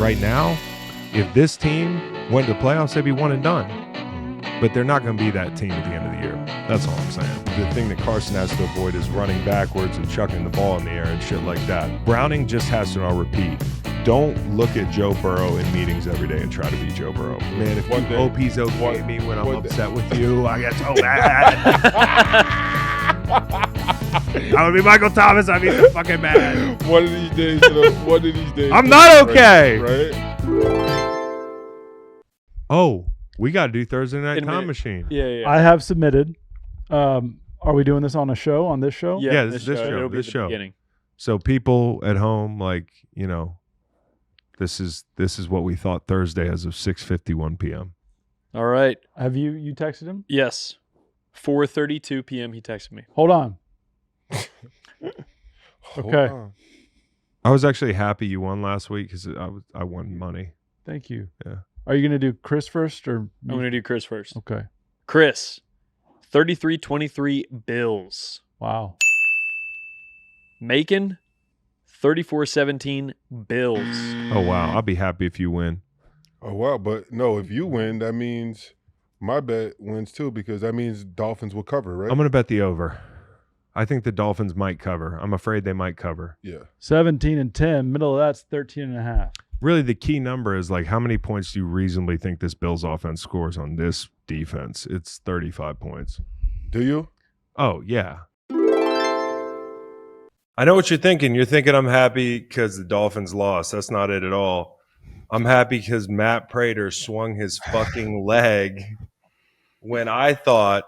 right now, if this team went to the playoffs, they'd be one and done. But they're not going to be that team at the end of the year. That's all I'm saying. The thing that Carson has to avoid is running backwards and chucking the ball in the air and shit like that. Browning just has to repeat. Don't look at Joe Burrow in meetings every day and try to be Joe Burrow. Man, if you hope he's okay me when I'm upset with you, I get so mad. I would be Michael Thomas. I'd be so fucking mad. One of these days. I'm not okay. Right? Oh, we got to do Thursday Night Time Machine. Yeah. I have submitted. Are we doing this on this show? Yeah, this show. Beginning. So people at home, this is what we thought Thursday as of 6:51 p.m. All right. Have you texted him? Yes. 4:32 p.m. he texted me. Hold on. Okay. I was actually happy you won last week because I won money. Thank you. Yeah. Are you going to do Chris first or me? I'm going to do Chris first. Okay. Chris, 33-23 Bills. Wow. Macon, 34-17 Bills. Oh, wow. I'll be happy if you win. Oh, wow. But no, if you win, that means my bet wins too, because that means Dolphins will cover, right? I'm going to bet the over. I think the Dolphins might cover. I'm afraid they might cover. Yeah. 17-10. Middle of that's 13.5. Really, the key number is how many points do you reasonably think this Bills offense scores on this defense? It's 35 points. Do you? Oh, yeah. I know what you're thinking. You're thinking I'm happy because the Dolphins lost. That's not it at all. I'm happy because Matt Prater swung his fucking leg when I thought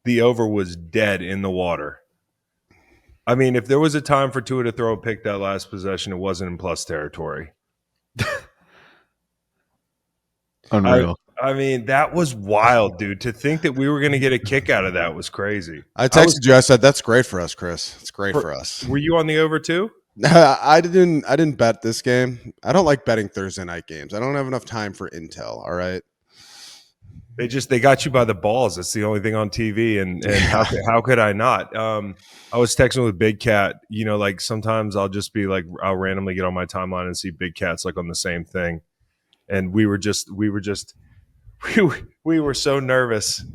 the over was dead in the water. I mean, if there was a time for Tua to throw a pick that last possession, it wasn't in plus territory. Unreal. I mean, that was wild, dude. To think that we were going to get a kick out of that was crazy. I texted you. I said, that's great for us, Chris. It's great for us. Were you on the over too? I didn't bet this game. I don't like betting Thursday night games. I don't have enough time for intel. All right. They got you by the balls. That's the only thing on TV. And how could I not? I was texting with Big Cat. Sometimes I'll just be I'll randomly get on my timeline and see Big Cat's on the same thing. And we were so nervous.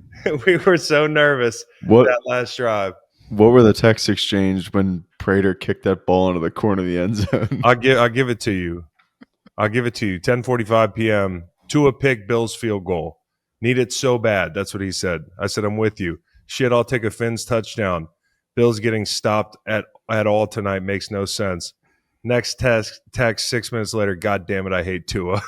We were so nervous that last drive. What were the texts exchanged when Prater kicked that ball into the corner of the end zone? I'll give it to you. 10:45 p.m. Tua pick, Bills field goal. Need it so bad. That's what he said. I said, I'm with you. Shit, I'll take a Finn's touchdown. Bills getting stopped at all tonight makes no sense. Next text 6 minutes later, God damn it, I hate Tua.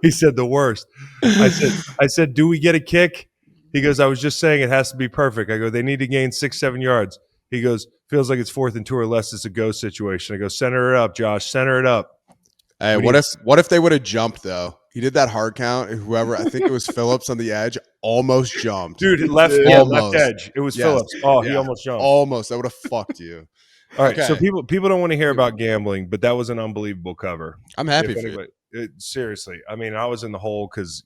He said the worst. I said, do we get a kick? He goes, I was just saying it has to be perfect. I go, they need to gain 6-7 yards. He goes, feels like it's 4th and 2 or less. It's a go situation. I go, center it up, Josh. Center it up. Hey, what if they would have jumped though? He did that hard count. Whoever, I think it was Phillips on the edge, almost jumped. Dude, left edge. It was Phillips. Oh, yeah. He almost jumped. Almost. That would have fucked you. All right, so people don't want to hear about gambling, but that was an unbelievable cover. I'm happy for you. Seriously, I mean, I was in the hole because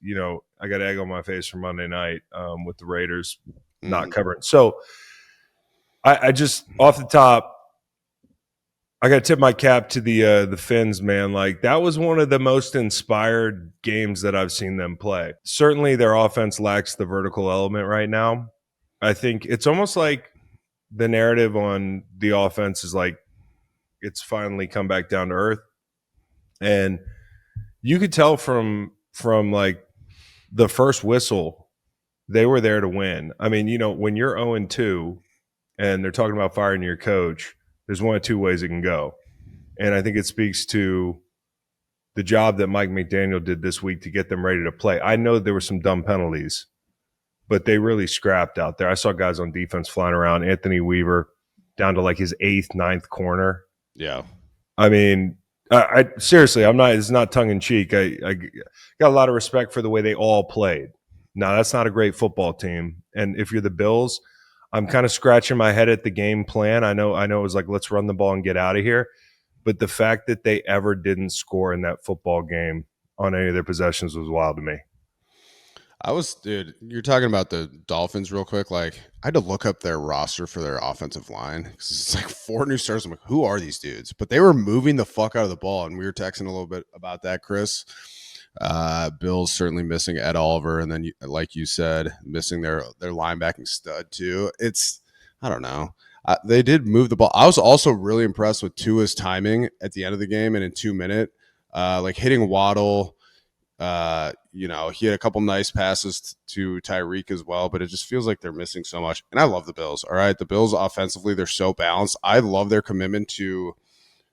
I got egg on my face for Monday night with the Raiders not covering. So I just off the top, I got to tip my cap to the Finns, man. That was one of the most inspired games that I've seen them play. Certainly, their offense lacks the vertical element right now. I think it's almost like the narrative on the offense is it's finally come back down to earth. And you could tell from the first whistle, they were there to win. I mean, when you're 0-2 and they're talking about firing your coach, there's one of two ways it can go. And I think it speaks to the job that Mike McDaniel did this week to get them ready to play. I know there were some dumb penalties, but they really scrapped out there. I saw guys on defense flying around. Anthony Weaver down to his 8th, 9th corner. Yeah. I mean, I seriously, it's not tongue in cheek. I got a lot of respect for the way they all played. Now, that's not a great football team. And if you're the Bills, I'm kind of scratching my head at the game plan. I know it was let's run the ball and get out of here. But the fact that they ever didn't score in that football game on any of their possessions was wild to me. Dude, you're talking about the Dolphins real quick. Like, I had to look up their roster for their offensive line because it's like 4 new stars. I'm like, who are these dudes? But they were moving the fuck out of the ball, and we were texting a little bit about that, Chris. Bill's certainly missing Ed Oliver, and then, like you said, missing their linebacking stud too. I don't know. They did move the ball. I was also really impressed with Tua's timing at the end of the game and in 2 minute, like hitting Waddle. He had a couple nice passes to Tyreek as well, but it just feels like they're missing so much. And I love the Bills. All right. The Bills offensively, they're so balanced. I love their commitment to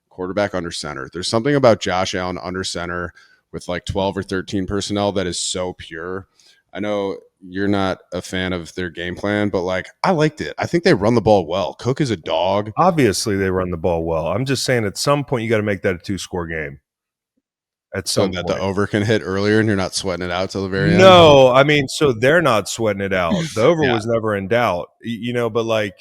quarterback under center. There's something about Josh Allen under center with like 12 or 13 personnel that is so pure. I know you're not a fan of their game plan, but like, I liked it. I think they run the ball well. Cook is a dog. Obviously, they run the ball well. I'm just saying at some point you got to make that a 2-score game. At some that point. the over can hit earlier and you're not sweating it out till the very end. No, I mean, so they're not sweating it out. The over Yeah. was never in doubt, but like,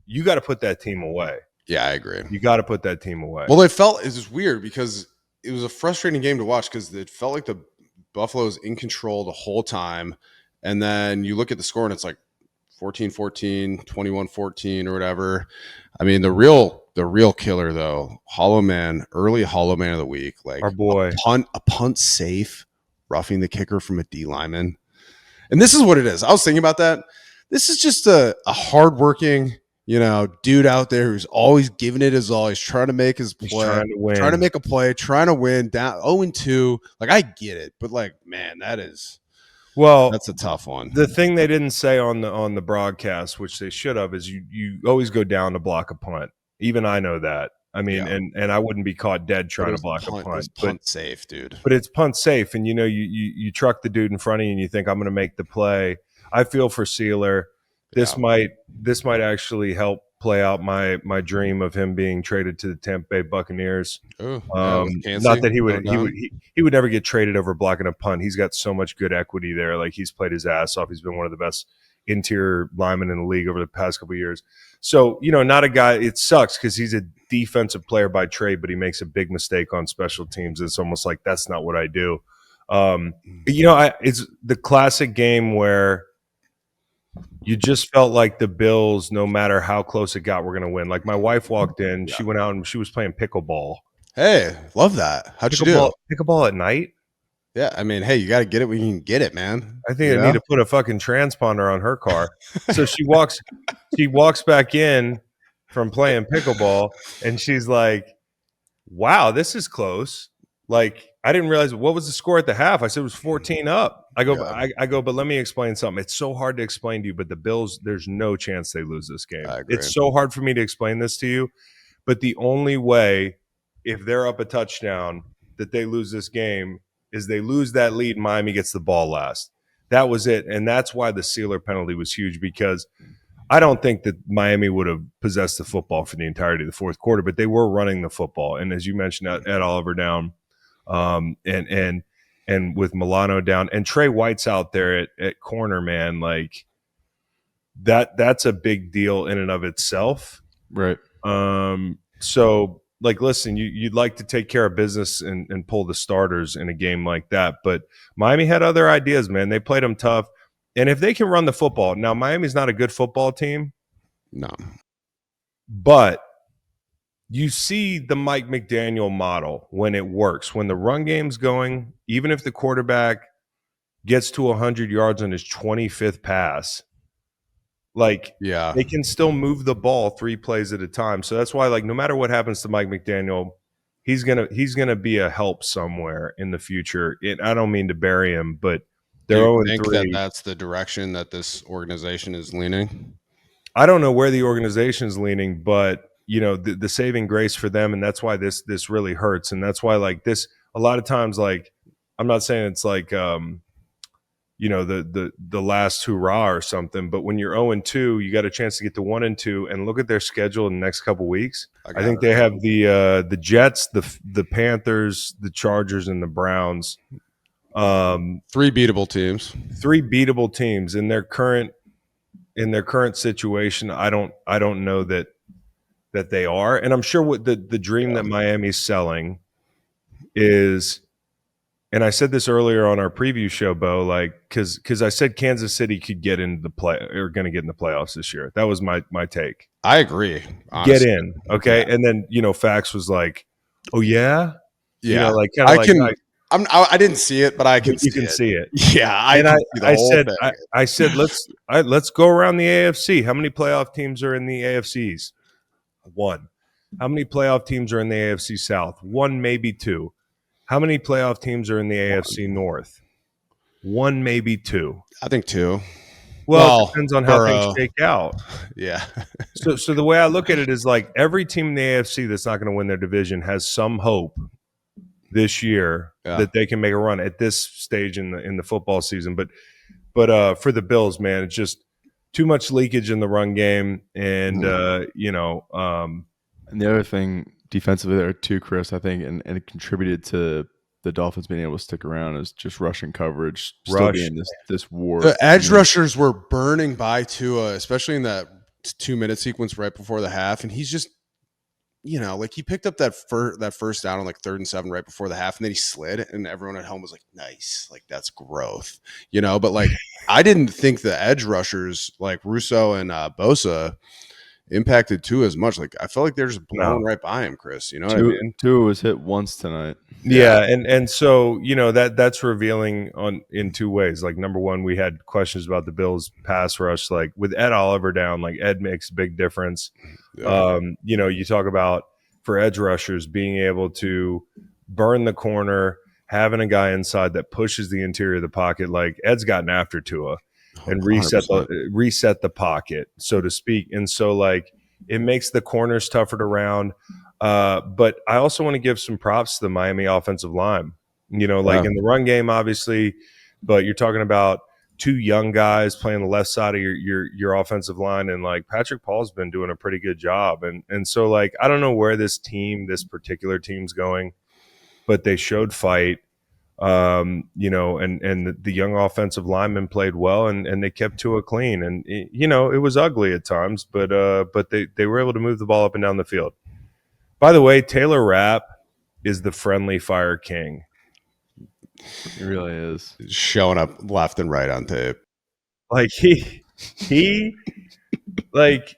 you got to put that team away. Yeah, I agree. You got to put that team away. Well, it was weird because it was a frustrating game to watch because it felt like the Buffalo's in control the whole time. And then you look at the score and it's like 14-14, 21-14 or whatever. I mean, the real killer though, early Hollow Man of the week, like Our boy. a punt safe, roughing the kicker from a D lineman. And this is what it is. I was thinking about that. This is just a hardworking, dude out there who's always giving it his all. He's trying to make his play, He's trying to win. trying to make a play, trying to win. Down 0-2. Like, I get it, but like, man, that's a tough one. The thing they didn't say on the broadcast, which they should have, is you always go down to block a punt. Even I know that. I mean, and I wouldn't be caught dead trying to block a punt. It's punt safe, dude. But it's punt safe, and you truck the dude in front of you, and you think I'm going to make the play. I feel for Sealer. This might actually help play out my dream of him being traded to the Tampa Bay Buccaneers. Ooh, Not that he would never get traded over blocking a punt. He's got so much good equity there. Like, he's played his ass off. He's been one of the best interior linemen in the league over the past couple of years. So, not a guy. It sucks because he's a defensive player by trade, but he makes a big mistake on special teams. It's almost like that's not what I do. It's the classic game where you just felt like the Bills, no matter how close it got, were going to win. Like, my wife walked in, she went out and she was playing pickleball. Hey, love that. How'd you do? Pickleball at night? Yeah, I mean, hey, you got to get it when you can get it, man. I think I need to put a fucking transponder on her car. So she walks back in from playing pickleball, and she's like, "Wow, this is close." Like, I didn't realize what was the score at the half. I said it was 14 up. I go, but let me explain something. It's so hard to explain to you, but the Bills, there's no chance they lose this game. It's so hard for me to explain this to you, but the only way, if they're up a touchdown, that they lose this game is they lose that lead and Miami gets the ball last. That was it. And that's why the Sealer penalty was huge, because I don't think that Miami would have possessed the football for the entirety of the fourth quarter, but they were running the football. And as you mentioned, Ed Oliver down, and with Milano down, and Trey White's out there at corner, man, like that's a big deal in and of itself. Right. So, like, listen, you'd like to take care of business and pull the starters in a game like that. But Miami had other ideas, man. They played them tough. And if they can run the football, now Miami's not a good football team. No. But you see the Mike McDaniel model when it works. When the run game's going, even if the quarterback gets to 100 yards on his 25th pass, like, they can still move the ball 3 plays at a time. So that's why, like, no matter what happens to Mike McDaniel, he's gonna be a help somewhere in the future. I don't mean to bury him, but they're 0-3. Do you think that's the direction that this organization is leaning? I don't know where the organization's leaning, but the saving grace for them, and that's why this really hurts, and that's why, like, this a lot of times, like, I'm not saying it's like the last hurrah or something, but when you're 0-2, you got a chance to get to 1-2, and look at their schedule in the next couple weeks. I think they have the Jets, the Panthers, the Chargers, and the Browns. 3 beatable teams. 3 beatable teams in their current situation. I don't know that they are, and I'm sure what the dream that Miami's selling is. and I said this earlier on our preview show, Beau, like because I said Kansas City could get into the play or going to get in the playoffs this year. That was my take. I agree. Honestly. Get in, okay? Yeah. And then Fax was like, "Oh yeah, Yeah, like kind of like I didn't see it, but I can. you can see it." Yeah, I said let's go around the AFC. How many playoff teams are in the AFCs? 1. How many playoff teams are in the AFC South? 1, maybe 2. How many playoff teams are in the AFC North? 1, maybe 2. I think 2. Well, it depends on how Burrow. things shake out. Yeah. So the way I look at it is like every team in the AFC that's not going to win their division has some hope this year that they can make a run at this stage in the football season. But for the Bills, man, it's just too much leakage in the run game, and And the other thing defensively there too, Chris, I think, and it contributed to the Dolphins being able to stick around is just rushing coverage, still being this war. The edge rushers were burning by Tua, especially in that 2-minute sequence right before the half, and he's just, like he picked up that first down on like 3rd and 7 right before the half, and then he slid, and everyone at home was like, "Nice, like that's growth," But like, I didn't think the edge rushers like Russo and Bosa impacted Tua as much. Like I felt like they're just blowing right by him, Chris. You know what I mean? Tua was hit once tonight. Yeah, and so that's revealing in 2 ways. Like number one, we had questions about the Bills' pass rush. Like with Ed Oliver down, like Ed makes a big difference. Yeah. You talk about for edge rushers being able to burn the corner, having a guy inside that pushes the interior of the pocket. Like Ed's gotten after Tua and reset the pocket, so to speak. And so like it makes the corners tougher to round. But I also want to give some props to the Miami offensive line. In the run game, obviously, but you're talking about 2 young guys playing the left side of your offensive line, and like Patrick Paul's been doing a pretty good job. And so like I don't know where this particular team's going, but they showed fight. And the young offensive linemen played well, and they kept Tua clean. And it was ugly at times, but they were able to move the ball up and down the field. By the way, Taylor Rapp is the friendly fire king. He really is showing up left and right on tape. Like he like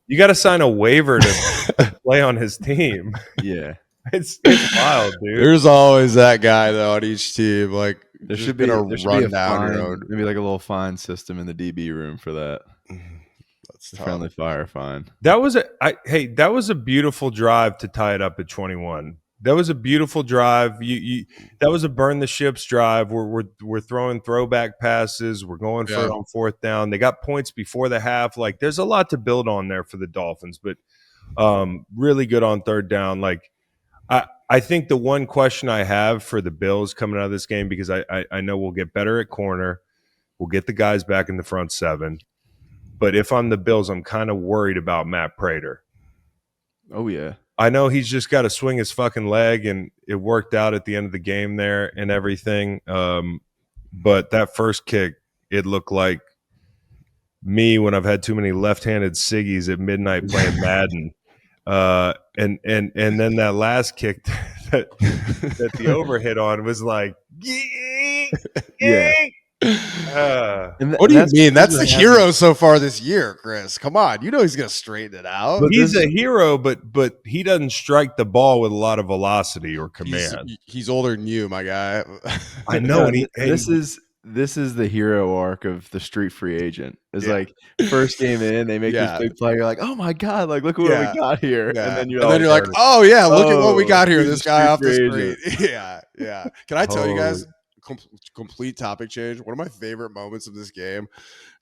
you got to sign a waiver to play on his team. Yeah. It's wild, dude. There's always that guy though on each team. Like there should be a fine, maybe like a little fine system in the DB room for that. That's friendly fire fine. That was a beautiful drive to tie it up at 21. That was a beautiful drive. That was a burn the ships drive. We're throwing throwback passes. We're going for it on 4th down. They got points before the half. Like there's a lot to build on there for the Dolphins, but really good on 3rd down. Like I think the one question I have for the Bills coming out of this game, because I know we'll get better at corner, we'll get the guys back in the front 7. But if I'm the Bills, I'm kind of worried about Matt Prater. Oh yeah. I know he's just got to swing his fucking leg, and it worked out at the end of the game there and everything. But that first kick, it looked like me when I've had too many left-handed ciggies at midnight playing Madden. And then that last kick that the overhit on was like, yeah. What do you mean? That's the hero so far this year, Chris. Come on, he's gonna straighten it out. But he's a hero, but he doesn't strike the ball with a lot of velocity or command. He's older than you, my guy. I know. And this is the hero arc of the street free agent. It's like first game in, they make this big play. You're like, oh my god, like look what we got here. Yeah. And then you're like, oh yeah, look at what we got here. This guy off the street. Yeah. Can I tell you guys? Complete topic change. One of my favorite moments of this game,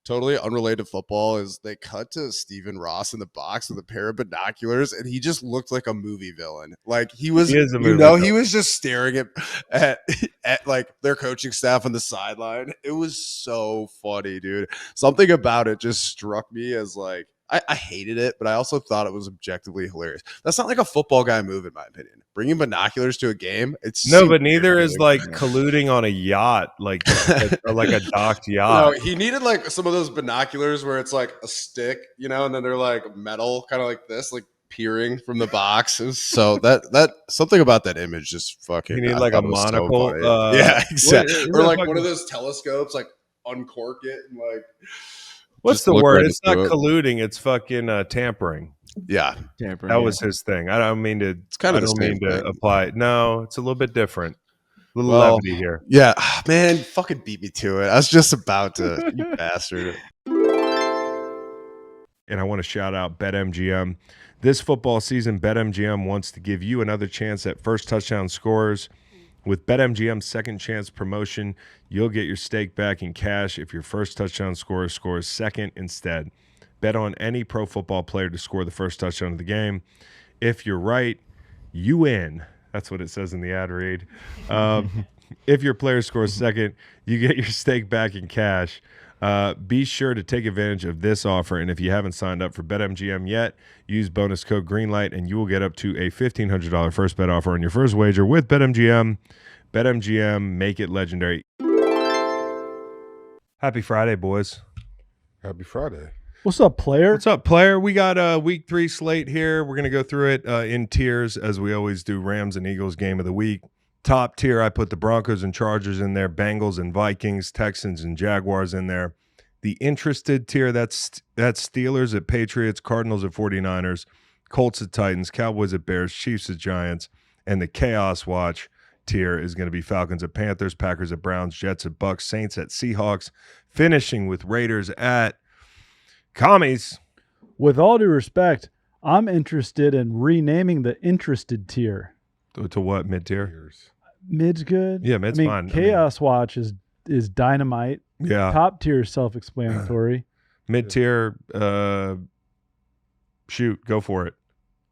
totally unrelated to football, is they cut to Stephen Ross in the box with a pair of binoculars, and he just looked like a movie villain. Like he was, he was just staring at like their coaching staff on the sideline. It was so funny, dude. Something about it just struck me as like, I hated it, but I also thought it was objectively hilarious. That's not like a football guy move, in my opinion. Bringing binoculars to a game, but neither is like colluding on a yacht, like a docked yacht. No, he needed like some of those binoculars where it's like a stick, and then they're like metal, kind of like this. Like peering from the box. So that something about that image just fucking. You need I like a thought it was so monocle. funny. Yeah, exactly. isn't Or that like fucking- one of those telescopes, like uncork it and like. What's just the look word? right It's not into it. colluding. It's fucking tampering. Yeah, Tampering, That yeah. was his thing. I don't mean to. it's kind of I the don't same mean to thing. apply. No, it's a little bit different. A little Well, levity here. Yeah, man, fucking beat me to it. I was just about to, you bastard. And I want to shout out BetMGM. This football season, BetMGM wants to give you another chance at first touchdown scorers. With BetMGM's second chance promotion, you'll get your stake back in cash if your first touchdown scorer scores second instead. Bet on any pro football player to score the first touchdown of the game. If you're right, you win. That's what it says in the ad read. If your player scores second, you get your stake back in cash. Be sure to take advantage of this offer, and if you haven't signed up for BetMGM yet, use bonus code GREENLIGHT, and you will get up to a $1,500 first bet offer on your first wager with BetMGM. BetMGM, make it legendary. Happy Friday, boys. Happy Friday. What's up, player? What's up, player? We got a week 3 slate here. We're going to go through it in tiers, as we always do. Rams and Eagles game of the week. Top tier, I put the Broncos and Chargers in there, Bengals and Vikings, Texans and Jaguars in there. The interested tier, that's Steelers at Patriots, Cardinals at 49ers, Colts at Titans, Cowboys at Bears, Chiefs at Giants, and the Chaos Watch tier is going to be Falcons at Panthers, Packers at Browns, Jets at Bucs, Saints at Seahawks, finishing with Raiders at Commies. With all due respect, I'm interested in renaming the interested tier. To what, mid-tier? Years. Mid's good. Yeah, mid's fine. I mean- Chaos Watch is dynamite. Yeah. Top tier is self-explanatory. Mid-tier, shoot, go for it.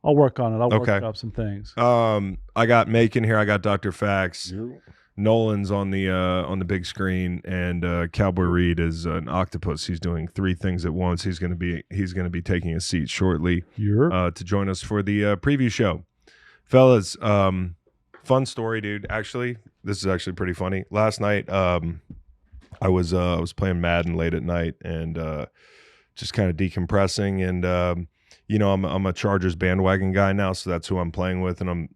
I'll work on it. I'll work Okay. up some things. I got Macon here. I got Dr. Fax. You? Nolan's on the big screen, and Cowboy Reed is an octopus. He's doing 3 things at once. He's going to be taking a seat shortly You're to join us for the preview show, fellas. Fun story, dude. Actually, this is actually pretty funny. Last night, I was playing Madden late at night and just kind of decompressing, and I'm a Chargers bandwagon guy now, so that's who I'm playing with, and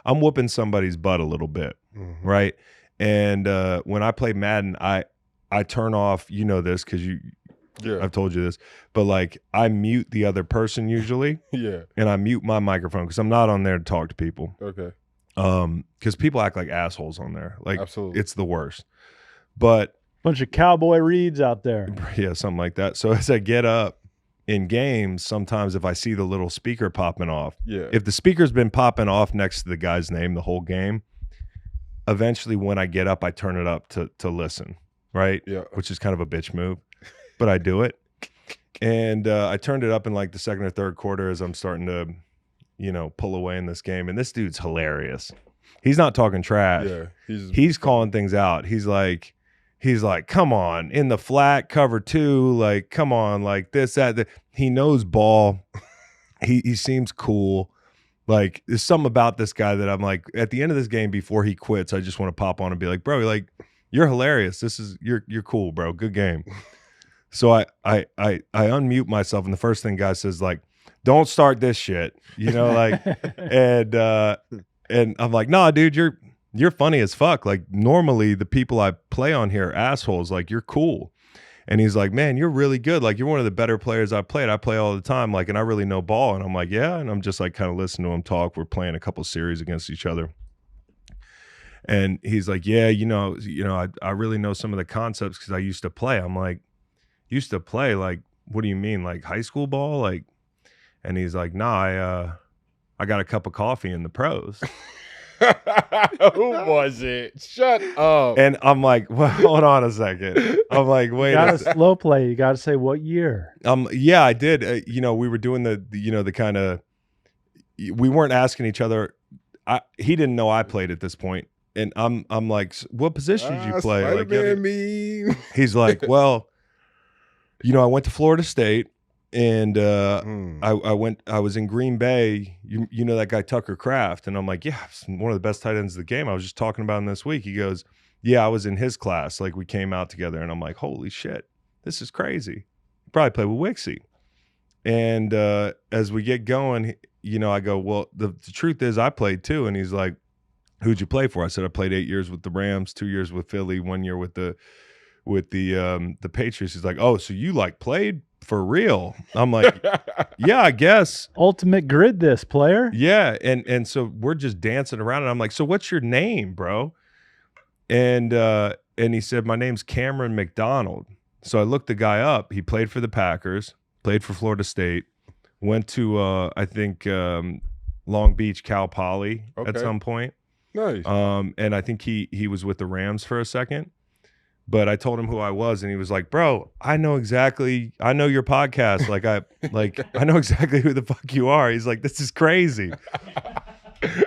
I'm whooping somebody's butt a little bit, right? And when I play Madden, I turn off, you know this because Yeah. I've told you this, but like I mute the other person usually, Yeah. and I mute my microphone because I'm not on there to talk to people. Okay. Because people act like assholes on there, like Absolutely. it's the worst. But bunch of cowboy reeds out there. yeah, something like that. So as I get up in games, sometimes if I see the little speaker popping off, Yeah. if the speaker's been popping off next to the guy's name the whole game, eventually when I get up, I turn it up to listen, right? Yeah. Which is kind of a bitch move, but I do it. And I turned it up in like the second or third quarter as I'm starting to, pull away in this game. And this dude's hilarious. He's not talking trash. Yeah. He's calling things out. He's like, come on, in the flat, cover 2, like, come on, like this, that. He knows ball. He seems cool. Like, there's something about this guy that I'm like, at the end of this game, before he quits, I just want to pop on and be like, bro, like, you're hilarious. You're cool, bro. Good game. So I unmute myself, and the first thing guy says, like, don't start this shit, like, and I'm like, nah, dude, you're funny as fuck. Like, normally the people I play on here are assholes. Like, you're cool. And he's like, man, you're really good. Like, you're one of the better players I played. I play all the time. Like, and I really know ball. And I'm like, yeah. And I'm just like kind of listening to him talk. We're playing a couple series against each other. And he's like, yeah, I really know some of the concepts because I used to play. I'm like, used to play? Like, what do you mean? Like high school ball? Like, and he's like, nah, I got a cup of coffee in the pros. Who was it? Shut up. And I'm like, well, hold on a second. I'm like, wait. You got to slow play. You got to say what year. Yeah, I did. We were doing the kind of, we weren't asking each other. He didn't know I played at this point. And I'm like, what position did you play? Like, Spider-Man he's like, well, I went to Florida State. And I was in Green Bay. You know that guy Tucker Kraft, and I'm like, yeah, one of the best tight ends of the game. I was just talking about him this week. He goes, yeah, I was in his class. Like, we came out together, and I'm like, holy shit, this is crazy. Probably played with Wixie. And as we get going, I go, well, the truth is I played too. And he's like, who'd you play for? I said, I played 8 years with the Rams, 2 years with Philly, 1 year with the Patriots. He's like, oh, so you like played for real? I'm like, yeah, I guess. Ultimate grid this player. Yeah. And so we're just dancing around and I'm like, so what's your name, bro? And he said, my name's Cameron McDonald. So I looked the guy up. He played for the Packers, played for Florida State, went to I think Long Beach, Cal Poly at some point. Nice. And I think he was with the Rams for a second. But I told him who I was, and he was like, "Bro, I know your podcast. I know exactly who the fuck you are." He's like, "This is crazy."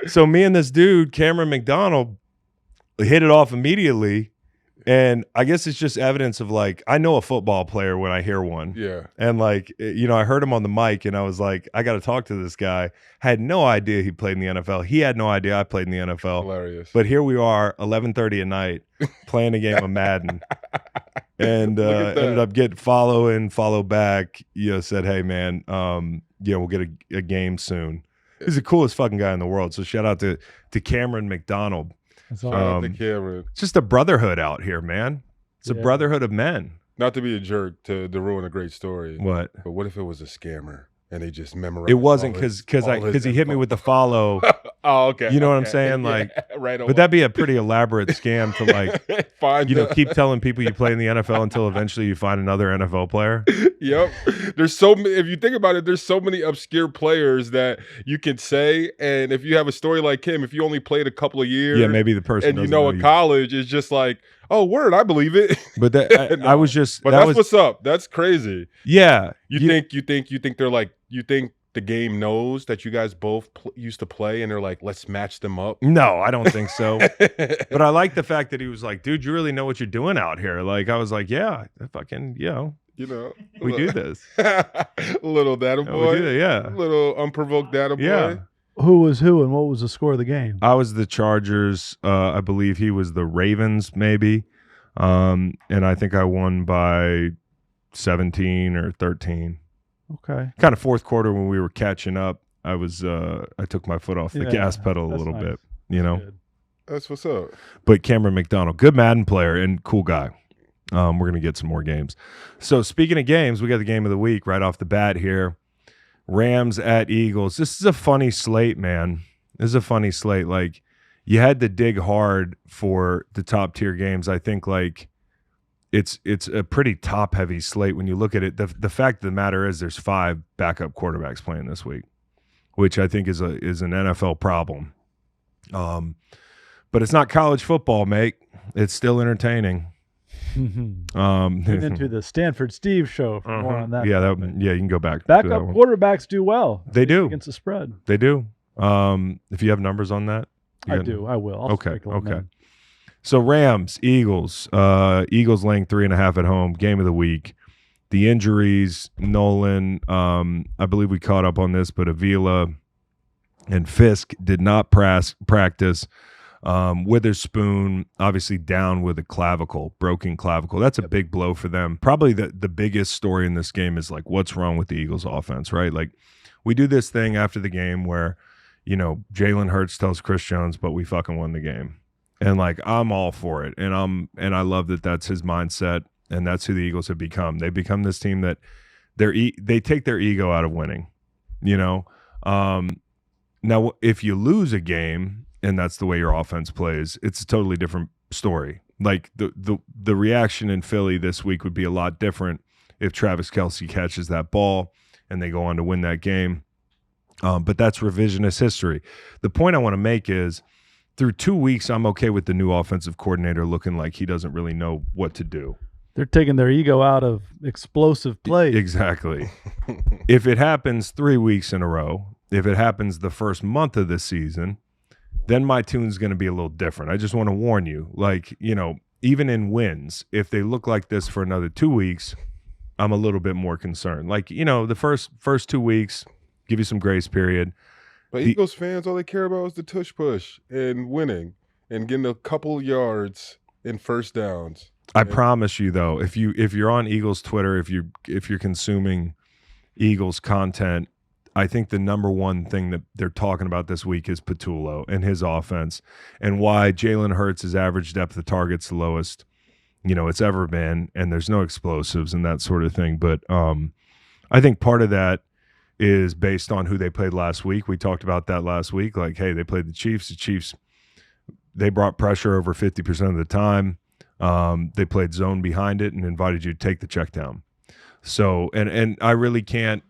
So me and this dude, Cameron McDonald, hit it off immediately. And I guess it's just evidence of like, I know a football player when I hear one. Yeah. And like, I heard him on the mic and I was like, I got to talk to this guy. Had no idea he played in the NFL. He had no idea I played in the NFL. Hilarious. But here we are, 11:30 at night, playing a game of Madden. And ended up getting follow back. Said, hey man, we'll get a game soon. He's the coolest fucking guy in the world. So shout out to Cameron McDonald. That's Shout all. out to Cameron. It's just a brotherhood out here, man. It's a brotherhood of men. Not to be a jerk to ruin a great story. What? But what if it was a scammer and they just memorized? It wasn't because he hit me with the follow. Oh, okay. You know what I'm saying? Yeah, like, right. Would that be a pretty elaborate scam to like, find keep telling people you play in the NFL until eventually you find another NFL player? Yep. There's so many, if you think about it, there's so many obscure players that you can say. And if you have a story like him, if you only played a couple of years, maybe the person and at college is just like, oh, word, I believe it. But that I was just. But that's what's up. That's crazy. Yeah. You think they're like, you think the game knows that you guys both used to play and they're like, let's match them up? No, I don't think so. But I like the fact that he was like, dude, you really know what you're doing out here. Like, I was like, yeah, fucking, we do this. Little data boy. We do that, yeah. Little unprovoked data boy. Yeah. Who was who and what was the score of the game? I was the Chargers. I believe he was the Ravens, maybe. And I think I won by 17 or 13. Okay. Kind of fourth quarter when we were catching up, I took my foot off the gas pedal a little bit, Good. That's what's up. But Cameron McDonald, good Madden player and cool guy. We're going to get some more games. So speaking of games, we got the game of the week right off the bat here. Rams at Eagles. This is a funny slate, man. This is a funny slate. Like, you had to dig hard for the top tier games. I think like it's a pretty top heavy slate when you look at it. The fact of the matter is there's 5 backup quarterbacks playing this week, which I think is an NFL problem. But it's not college football, mate. It's still entertaining. Tune into the Stanford Steve show for more on that. Yeah, you can go back. Backup quarterbacks do well. They do against the spread. They do. If you have numbers on that, I do. I will. I'll okay. So Rams, Eagles. Eagles laying 3.5 at home. Game of the week. The injuries, Nolan. I believe we caught up on this, but Avila and Fisk did not practice. Witherspoon obviously down with a broken clavicle. That's a big blow for them. Probably the biggest story in this game is like, what's wrong with the Eagles offense, right? Like, we do this thing after the game where, Jalen Hurts tells Chris Jones, but we fucking won the game. And like, I'm all for it. And I love that that's his mindset. And that's who the Eagles have become. They've become this team that they take their ego out of winning, Now, if you lose a game and that's the way your offense plays, it's a totally different story. Like the reaction in Philly this week would be a lot different if Travis Kelce catches that ball and they go on to win that game. But that's revisionist history. The point I want to make is through 2 weeks, I'm okay with the new offensive coordinator looking like he doesn't really know what to do. They're taking their ego out of explosive plays. Exactly. If it happens 3 weeks in a row, if it happens the first month of the season, then my tune's going to be a little different. I just want to warn you, like, even in wins, if they look like this for another 2 weeks, I'm a little bit more concerned. Like, the first 2 weeks, give you some grace period. But Eagles fans, all they care about is the tush push and winning and getting a couple yards in first downs. I promise you, though, if you're on Eagles Twitter, if you're consuming Eagles content, I think the number one thing that they're talking about this week is Patullo and his offense, and why Jalen Hurts' average depth of target's the lowest, it's ever been, and there's no explosives and that sort of thing. But I think part of that is based on who they played last week. We talked about that last week. Like, hey, they played the Chiefs. The Chiefs, they brought pressure over 50% of the time. They played zone behind it and invited you to take the check down. So, and I really can't,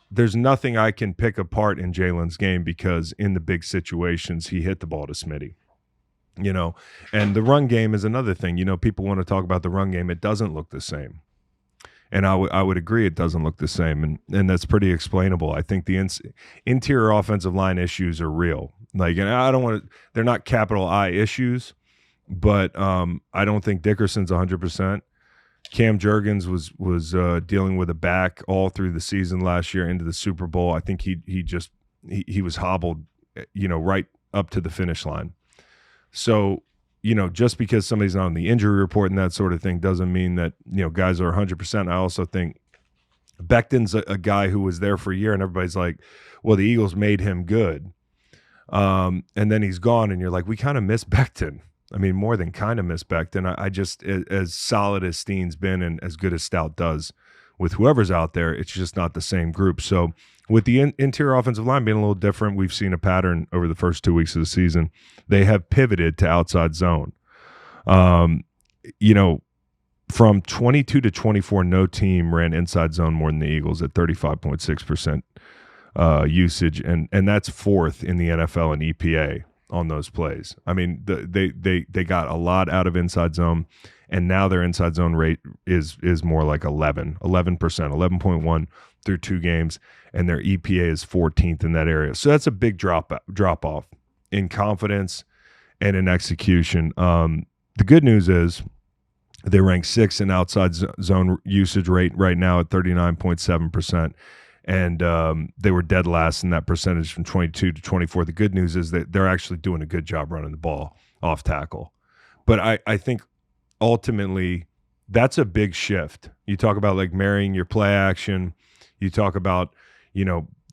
there's nothing I can pick apart in Jalen's game, because in the big situations, he hit the ball to Smitty, and the run game is another thing. People want to talk about the run game. It doesn't look the same. And I would agree it doesn't look the same, and that's pretty explainable. I think the interior offensive line issues are real. Like, and I don't want to, they're not capital I issues, but I don't think Dickerson's 100%. Cam Jurgens was dealing with a back all through the season last year into the Super Bowl. I think he was hobbled, right up to the finish line. So, just because somebody's not on the injury report and that sort of thing doesn't mean that, guys are 100%. I also think Becton's a guy who was there for a year, and everybody's like, well, the Eagles made him good. And then he's gone, and you're like, we kind of miss Becton. I mean, more than kind of miss Becton. I just, as solid as Steen's been and as good as Stout does with whoever's out there, it's just not the same group. So with the interior offensive line being a little different, we've seen a pattern over the first 2 weeks of the season. They have pivoted to outside zone. From 22 to 24, no team ran inside zone more than the Eagles at 35.6% usage, and that's fourth in the NFL in EPA on those plays. I mean, they got a lot out of inside zone, and now their inside zone rate is more like 11%, 11.1 through 2 games, and their EPA is 14th in that area. So that's a big drop off in confidence and in execution. The good news is they rank 6th in outside zone usage rate right now at 39.7%. And they were dead last in that percentage from 22 to 24. The good news is that they're actually doing a good job running the ball off tackle. But I think ultimately that's a big shift. You talk about like marrying your play action. You talk about,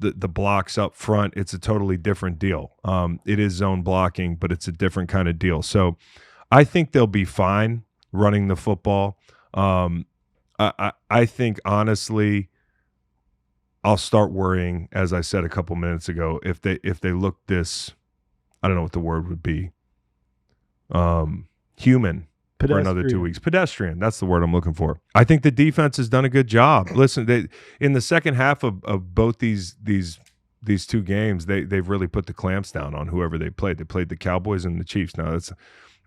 the blocks up front. It's a totally different deal. It is zone blocking, but it's a different kind of deal. So I think they'll be fine running the football. I think, honestly, I'll start worrying, as I said a couple minutes ago, if they look this, I don't know what the word would be, human for another 2 weeks. Pedestrian, that's the word I'm looking for. I think the defense has done a good job. Listen, in the second half of both these 2 games, they've really put the clamps down on whoever they played. They played the Cowboys and the Chiefs. Now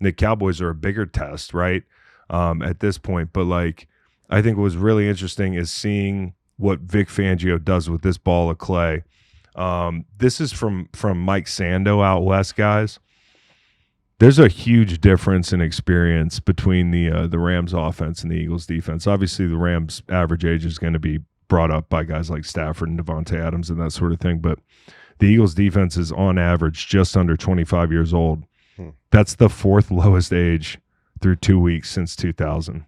the Cowboys are a bigger test, right? At this point, but like, I think what was really interesting is seeing what Vic Fangio does with this ball of clay. This is from Mike Sando out west, guys. There's a huge difference in experience between the Rams offense and the Eagles defense. Obviously, the Rams' average age is going to be brought up by guys like Stafford and Devontae Adams and that sort of thing, but the Eagles defense is on average just under 25 years old. That's the 4th lowest age through 2 weeks since 2000.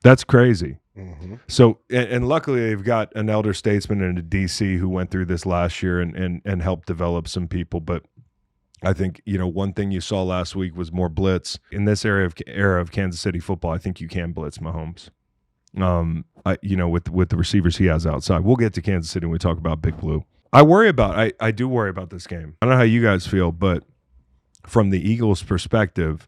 That's crazy. Mm-hmm. So, and luckily they've got an elder statesman and a DC who went through this last year and helped develop some people. But I think, one thing you saw last week was more blitz. In this era of Kansas City football, I think you can blitz Mahomes. With the receivers he has outside. We'll get to Kansas City when we talk about Big Blue. I do worry about this game. I don't know how you guys feel, but from the Eagles' perspective,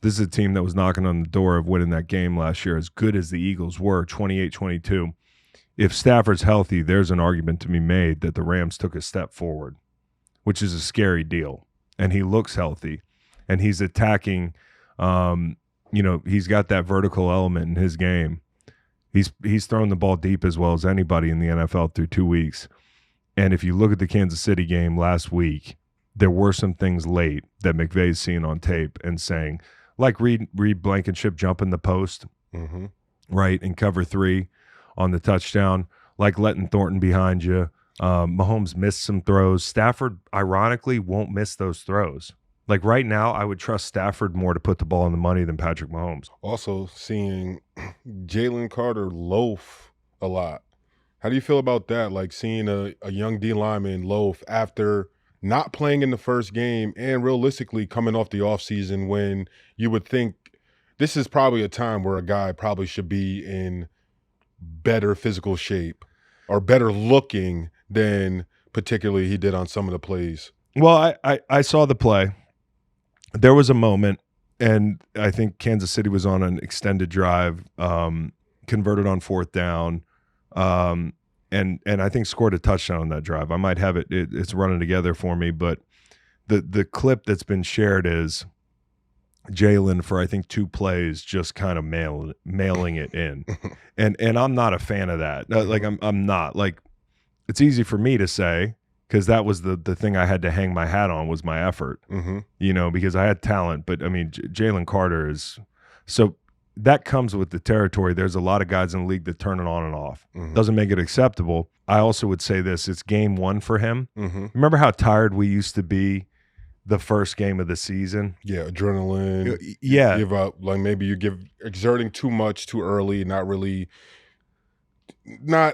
this is a team that was knocking on the door of winning that game last year, as good as the Eagles were, 28-22. If Stafford's healthy, there's an argument to be made that the Rams took a step forward, which is a scary deal. And he looks healthy, and he's attacking. He's got that vertical element in his game. He's thrown the ball deep as well as anybody in the NFL through 2 weeks. And if you look at the Kansas City game last week, there were some things late that McVay's seeing on tape and saying, like Reed Blankenship jumping the post, mm-hmm. right, in cover 3 on the touchdown, like letting Thornton behind you. Mahomes missed some throws. Stafford, ironically, won't miss those throws. Like right now, I would trust Stafford more to put the ball in the money than Patrick Mahomes. Also seeing Jalen Carter loaf a lot. How do you feel about that? Like seeing a young D lineman loaf after not playing in the first game and realistically coming off the offseason when you would think this is probably a time where a guy probably should be in better physical shape or better looking than particularly he did on some of the plays. Well, I saw the play. There was a moment, and I think Kansas City was on an extended drive, converted on 4th down, and I think scored a touchdown on that drive. I might have it's running together for me, but the clip that's been shared is Jalen for I think 2 plays just kind of mailing it in, and I'm not a fan of that. Like I'm not like it's easy for me to say because that was the thing I had to hang my hat on was my effort, because I had talent, but I mean Jalen Carter is so. That comes with the territory. There's a lot of guys in the league that turn it on and off. Doesn't make it acceptable. I also would say this: it's game 1 for him. Remember how tired we used to be the first game of the season? Yeah, adrenaline. Yeah, give up. Like maybe you exerting too much too early, not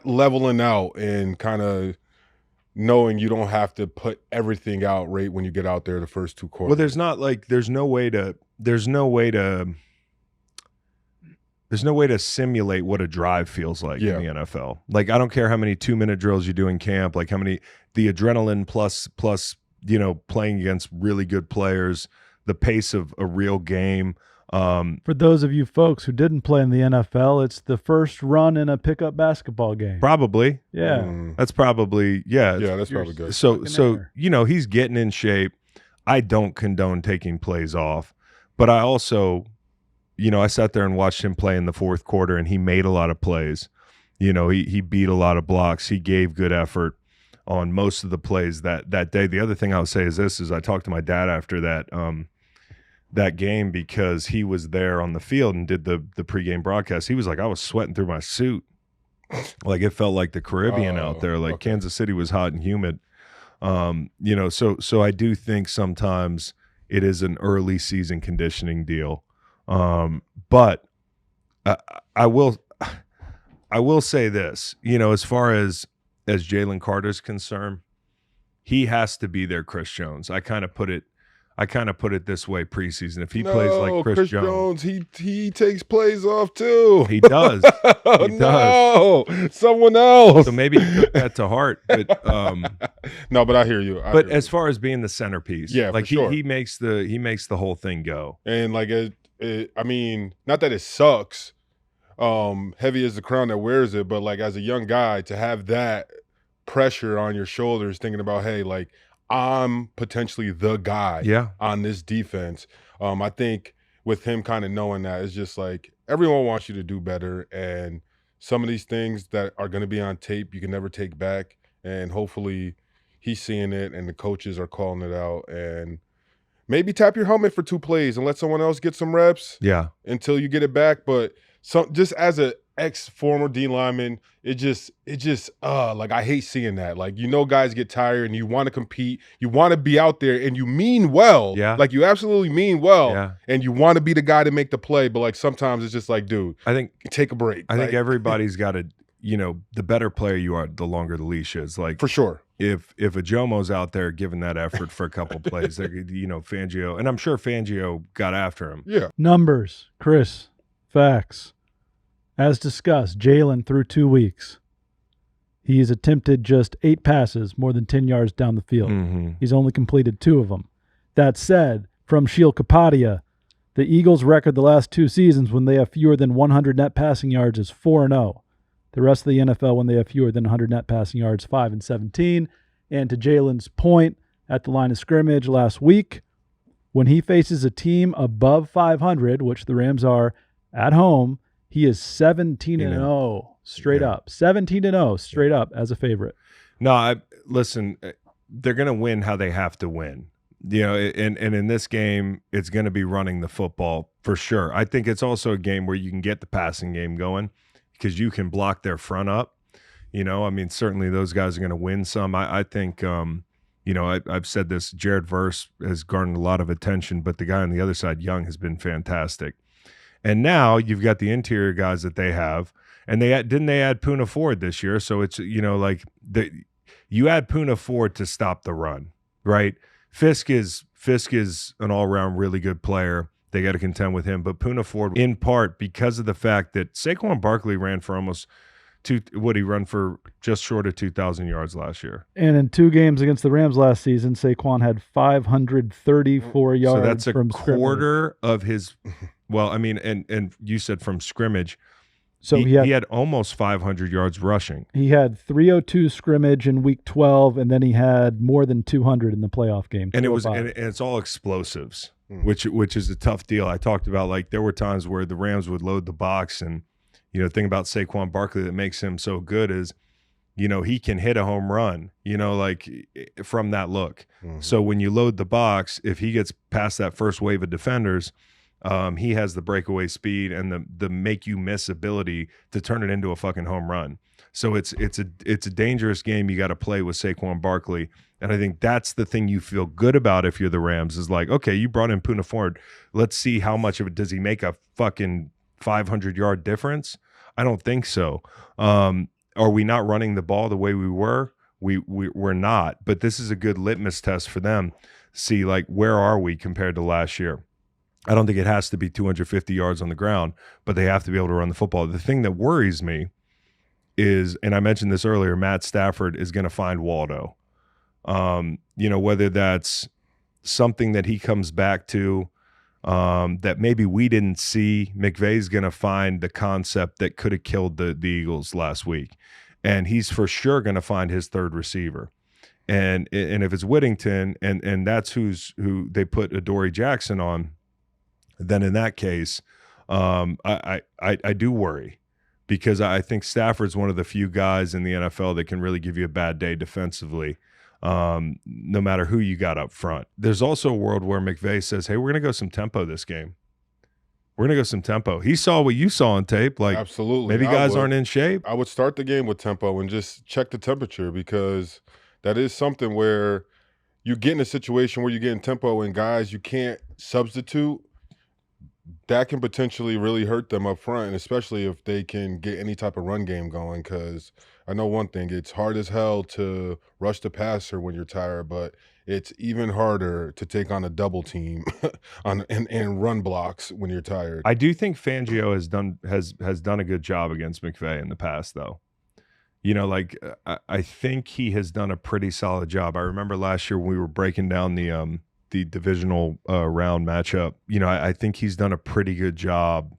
leveling out, and kind of knowing you don't have to put everything out right when you get out there the first 2 quarters. Well, there's no way to simulate what a drive feels like in the NFL. Like, I don't care how many 2-minute drills you do in camp, like how many the adrenaline plus playing against really good players, the pace of a real game. For those of you folks who didn't play in the NFL, it's the first run in a pickup basketball game. Probably. Yeah. That's probably that's probably good. So he's getting in shape. I don't condone taking plays off, but I also I sat there and watched him play in the 4th quarter, and he made a lot of plays. He beat a lot of blocks. He gave good effort on most of the plays that day. The other thing I would say is this: is I talked to my dad after that game because he was there on the field and did the pregame broadcast. He was like, I was sweating through my suit, like it felt like the Caribbean out there. Like Kansas City was hot and humid. So I do think sometimes it is an early season conditioning deal. But I will say this, as far as Jalen Carter's concerned, he has to be their Chris Jones. I kind of put it this way preseason. If he plays like Chris Jones, he takes plays off too. He does. He does. Someone else. So maybe he took that to heart. But no, but I hear you. As far as being the centerpiece, like he makes the whole thing go. And like I mean, not that it sucks. Heavy is the crown that wears it, but like as a young guy to have that pressure on your shoulders, thinking about, hey, like I'm potentially the guy on this defense. I think with him kind of knowing that, it's just like everyone wants you to do better, and some of these things that are going to be on tape you can never take back, and hopefully he's seeing it and the coaches are calling it out, and maybe tap your helmet for 2 plays and let someone else get some reps until you get it back. But just as a ex-former D lineman, it just like I hate seeing that. Like, guys get tired and you want to compete, you want to be out there, and you mean well. Like you absolutely mean well, and you want to be the guy to make the play. But like sometimes it's just like, dude, I think take a break. I think everybody's got to, the better player you are, the longer the leash is. Like for sure. If a Jomo's out there giving that effort for a couple plays, Fangio, and I'm sure Fangio got after him. Yeah. Numbers, Chris, facts. As discussed, Jalen through 2 weeks. He's attempted just 8 passes, more than 10 yards down the field. He's only completed 2 of them. That said, from Sheil Kapadia, the Eagles' record the last 2 seasons when they have fewer than 100 net passing yards is 4-0. The rest of the NFL, when they have fewer than 100 net passing yards, 5-17. And to Jalen's point, at the line of scrimmage last week, when he faces a team above 500, which the Rams are at home, he is 17-0 straight up. 17-0 straight up as a favorite. No, listen, they're going to win how they have to win. And in this game, it's going to be running the football for sure. I think it's also a game where you can get the passing game going because you can block their front up. Certainly those guys are going to win some. I think, I've said this, Jared Verse has garnered a lot of attention, but the guy on the other side, Young, has been fantastic. And now you've got the interior guys that they have, And they add Poona Ford this year, so it's like you add Poona Ford to stop the run, right? Fisk is an all-around really good player. They got to contend with him, but Poona Ford, in part because of the fact that Saquon Barkley ran for almost he run for just short of 2,000 yards last year. And in 2 games against the Rams last season, Saquon had 534 yards. So that's a from quarter of his. Well, I mean, and you said from scrimmage. So he had almost 500 yards rushing. He had 302 scrimmage in week 12, and then he had more than 200 in the playoff game. And it's all explosives, which is a tough deal. I talked about, like, there were times where the Rams would load the box, and the thing about Saquon Barkley that makes him so good is, he can hit a home run, like from that look. Mm-hmm. So when you load the box, if he gets past that first wave of defenders, he has the breakaway speed and the make you miss ability to turn it into a fucking home run. So it's a dangerous game you got to play with Saquon Barkley. And I think that's the thing you feel good about if you're the Rams is like, okay, you brought in Poona Ford. Let's see how much of it does he make a fucking 500-yard difference? I don't think so. Are we not running the ball the way we were? We're not. But this is a good litmus test for them. See, like, where are we compared to last year? I don't think it has to be 250 yards on the ground, but they have to be able to run the football. The thing that worries me is, and I mentioned this earlier, Matt Stafford is going to find Waldo. Whether that's something that he comes back to, that maybe we didn't see. McVay's going to find the concept that could have killed the Eagles last week. And he's for sure going to find his third receiver. And if it's Whittington and that's who they put Adoree Jackson on, then in that case, I do worry, because I think Stafford's one of the few guys in the NFL that can really give you a bad day defensively, no matter who you got up front. There's also a world where McVay says, hey, we're going to go some tempo this game. We're going to go some tempo. He saw what you saw on tape. Like, absolutely, maybe guys aren't in shape. I would start the game with tempo and just check the temperature, because that is something where you get in a situation where you get in tempo and guys you can't substitute. That can potentially really hurt them up front, and especially if they can get any type of run game going, because I know one thing, it's hard as hell to rush the passer when you're tired, but it's even harder to take on a double team and run blocks when you're tired. I do think Fangio has done a good job against McVay in the past, though. I think he has done a pretty solid job. I remember last year when we were breaking down the divisional round matchup, I think he's done a pretty good job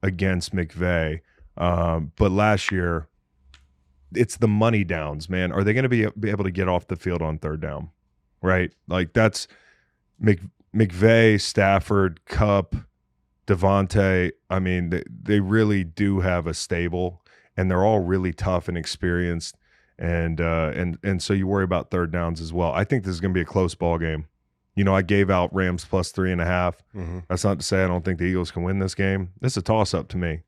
against McVay. But last year, it's the money downs, man. Are they going to be able to get off the field on third down? Right? Like, that's McVay, Stafford, Kupp, Devontae. I mean, they really do have a stable, and they're all really tough and experienced. And so you worry about third downs as well. I think this is going to be a close ball game. I gave out Rams plus 3.5. Mm-hmm. That's not to say I don't think the Eagles can win this game. It's a toss-up to me.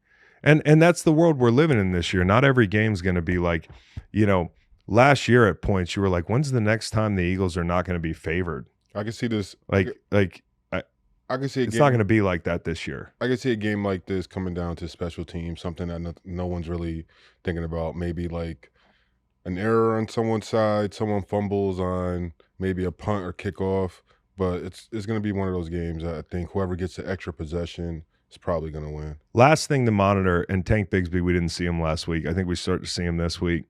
And that's the world we're living in this year. Not every game's going to be like, last year at points you were like, when's the next time the Eagles are not going to be favored? I can see this. I can see it's not going to be like that this year. I can see a game like this coming down to special teams, something that no one's really thinking about. Maybe like an error on someone's side, someone fumbles on maybe a punt or kickoff. But it's going to be one of those games. I think whoever gets the extra possession is probably going to win. Last thing to monitor, and Tank Bigsby, we didn't see him last week. I think we start to see him this week.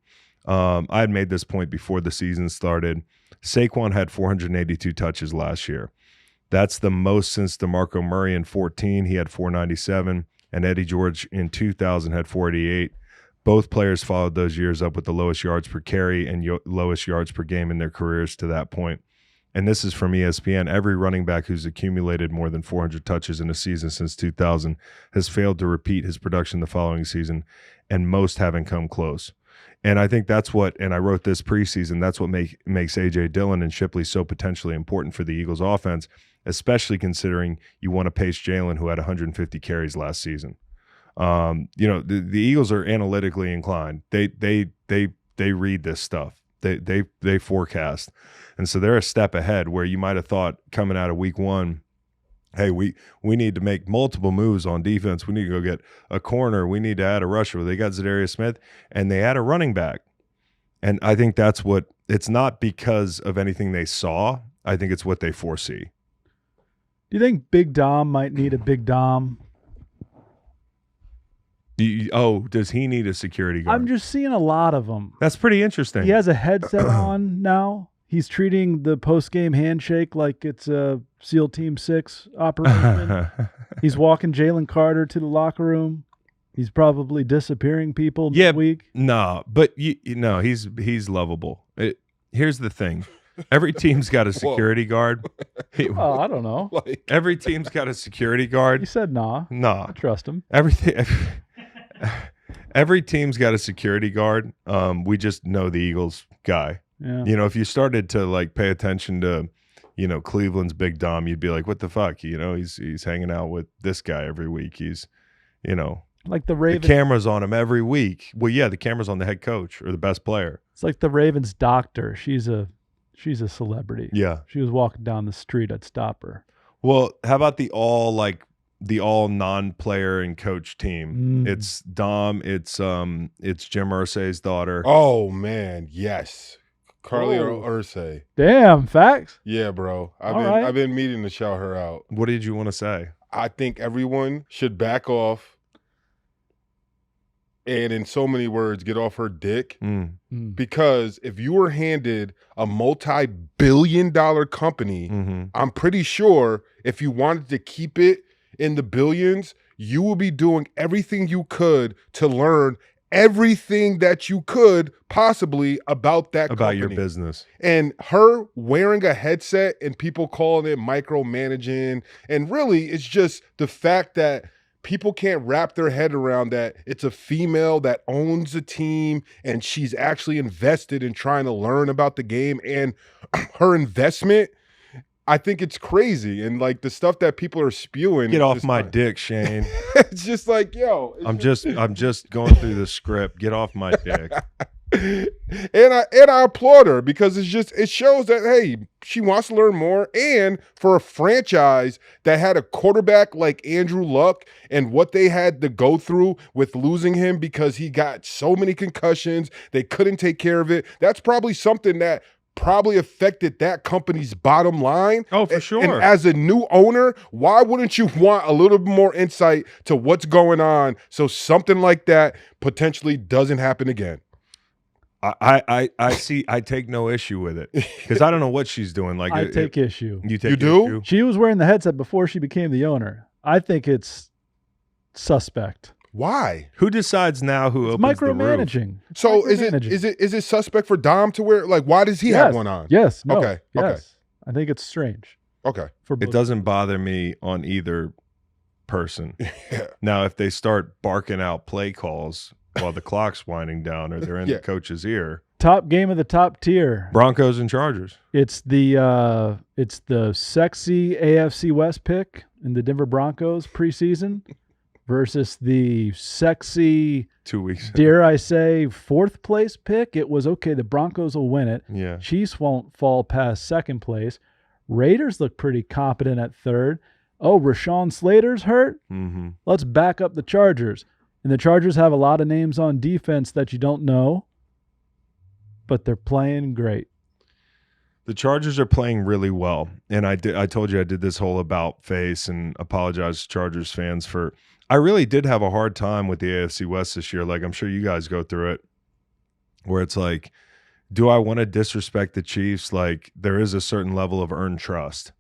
I had made this point before the season started. Saquon had 482 touches last year. That's the most since DeMarco Murray in 2014. He had 497, and Eddie George in 2000 had 488. Both players followed those years up with the lowest yards per carry and lowest yards per game in their careers to that point. And this is from ESPN. Every running back who's accumulated more than 400 touches in a season since 2000 has failed to repeat his production the following season, and most haven't come close. And I think that's what, and I wrote this preseason, that's what makes A.J. Dillon and Shipley so potentially important for the Eagles offense, especially considering you want to pace Jalen, who had 150 carries last season. The Eagles are analytically inclined. They read this stuff. They forecast. And so they're a step ahead, where you might have thought coming out of week one, hey, we need to make multiple moves on defense. We need to go get a corner. We need to add a rusher. They got Zadarius Smith, and they add a running back. And I think that's what – it's not because of anything they saw. I think it's what they foresee. Do you think Big Dom might need a Big Dom? Does he need a security guard? I'm just seeing a lot of them. That's pretty interesting. He has a headset on now. He's treating the post-game handshake like it's a SEAL Team 6 operation. He's walking Jalen Carter to the locker room. He's probably disappearing people midweek. No, but he's lovable. Here's the thing. Every team's got a security guard. Oh, I don't know. Every team's got a security guard. You said nah. Nah. I trust him. Every team's got a security guard. We just know the Eagles guy. Yeah. If you started to pay attention to, Cleveland's Big Dom, you'd be like, what the fuck? He's hanging out with this guy every week. He's, like the Ravens. The camera's on him every week. Well, yeah, the camera's on the head coach or the best player. It's like the Ravens doctor. She's a celebrity. Yeah. She was walking down the street. I'd stop her. Well, how about the all non-player and coach team? It's Dom. It's Jim Irsay's daughter. Oh man, yes, Carly Irsay. Damn, facts. Yeah, bro. I've been meaning to shout her out. What did you want to say? I think everyone should back off. And in so many words, get off her dick. Because if you were handed a multi-billion-dollar company, I'm pretty sure if you wanted to keep it in the billions, you will be doing everything you could to learn everything that you could possibly about that company. About your business. And her wearing a headset and people calling it micromanaging, and really it's just the fact that people can't wrap their head around that it's a female that owns a team and she's actually invested in trying to learn about the game, and her investment, I think it's crazy. And the stuff that people are spewing. Get off my dick, Shane. It's just I'm just going through the script. Get off my dick. And I applaud her because it shows that, hey, she wants to learn more. And for a franchise that had a quarterback like Andrew Luck and what they had to go through with losing him because he got so many concussions, they couldn't take care of it. That's probably something that probably affected that company's bottom line. Oh, for sure. And as a new owner, why wouldn't you want a little bit more insight to what's going on so something like that potentially doesn't happen again? I see. I take no issue with it because I don't know what she's doing. I take issue. You take You do? issue? She was wearing the headset before she became the owner. I think it's suspect. Why? Who decides now who It's opens the roof? micromanaging. So Micromanaging. is it suspect for Dom to wear? Why does he have one on? Yes. No, Okay, Yes. okay. I think it's strange. Okay. For It both. doesn't bother me on either person. Yeah. Now, if they start barking out play calls while the clock's winding down or they're in Yeah. the coach's ear, Top game of the top tier. Broncos and Chargers. It's the sexy AFC West pick in the Denver Broncos preseason versus the sexy, 2 weeks. dare I say, fourth place pick. It was okay. The Broncos will win it. Yeah. Chiefs won't fall past second place. Raiders look pretty competent at third. Oh, Rashawn Slater's hurt? Mm-hmm. Let's back up the Chargers. And the Chargers have a lot of names on defense that you don't know, but they're playing great. The Chargers are playing really well, and I told you I did this whole about face and apologize to Chargers fans for. I really did have a hard time with the AFC West this year. I'm sure you guys go through it, where it's do I want to disrespect the Chiefs? There is a certain level of earned trust.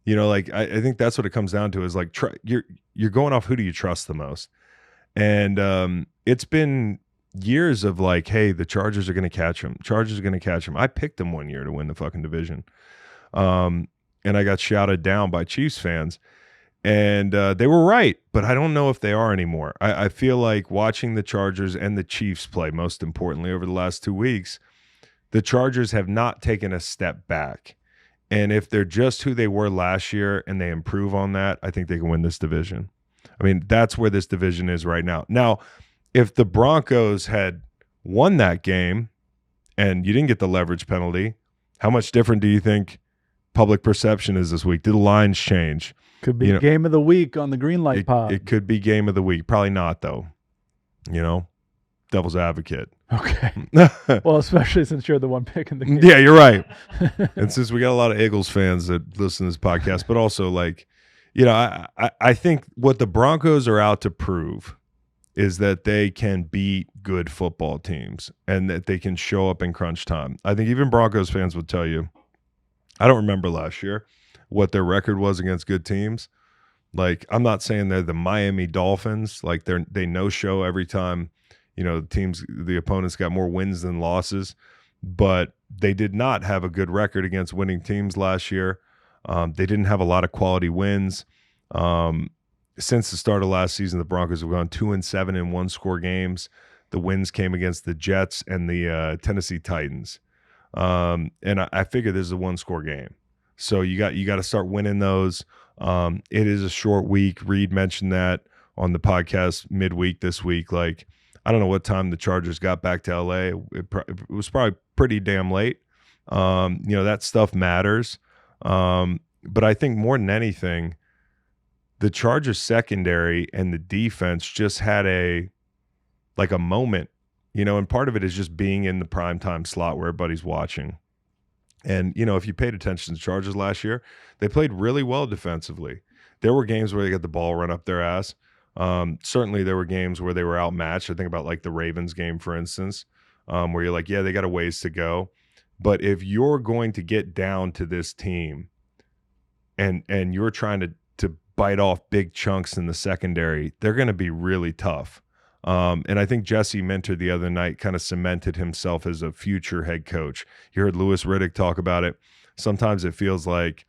I think that's what it comes down to is you're going off who do you trust the most, and it's been years of hey, the Chargers are going to catch them. Chargers are going to catch them. I picked them one year to win the fucking division. And I got shouted down by Chiefs fans. And they were right, but I don't know if they are anymore. I feel like watching the Chargers and the Chiefs play, most importantly, over the last 2 weeks, the Chargers have not taken a step back. And if they're just who they were last year and they improve on that, I think they can win this division. I mean, that's where this division is right now. Now, if the Broncos had won that game and you didn't get the leverage penalty, how much different do you think public perception is this week. Did the lines change? Could be game of the week on the Green Light Pod. It could be game of the week. Probably not, though. Devil's advocate. Okay. Well, especially since you're the one picking the game. Yeah, you're right. And since we got a lot of Eagles fans that listen to this podcast, but also I think what the Broncos are out to prove is that they can beat good football teams and that they can show up in crunch time. I think even Broncos fans would tell you, I don't remember last year what their record was against good teams. Like, I'm not saying they're the Miami Dolphins. Like, they no-show every time, the opponents got more wins than losses. But they did not have a good record against winning teams last year. They didn't have a lot of quality wins. Since the start of last season, the Broncos have gone 2-7 in one-score games. The wins came against the Jets and the Tennessee Titans. And I figure this is a one-score game. So you got to start winning those. It is a short week. Reed mentioned that on the podcast midweek this week. Like, I don't know what time the Chargers got back to LA. It was probably pretty damn late. That stuff matters. But I think more than anything, the Chargers secondary and the defense just had a moment, and part of it is just being in the primetime slot where everybody's watching. And, if you paid attention to the Chargers last year, they played really well defensively. There were games where they got the ball run up their ass. Certainly there were games where they were outmatched. I think about like the Ravens game, for instance, where you're like, yeah, they got a ways to go. But if you're going to get down to this team and you're trying to bite off big chunks in the secondary, they're going to be really tough. And I think Jesse Minter the other night kind of cemented himself as a future head coach. You heard Louis Riddick talk about it. Sometimes it feels like,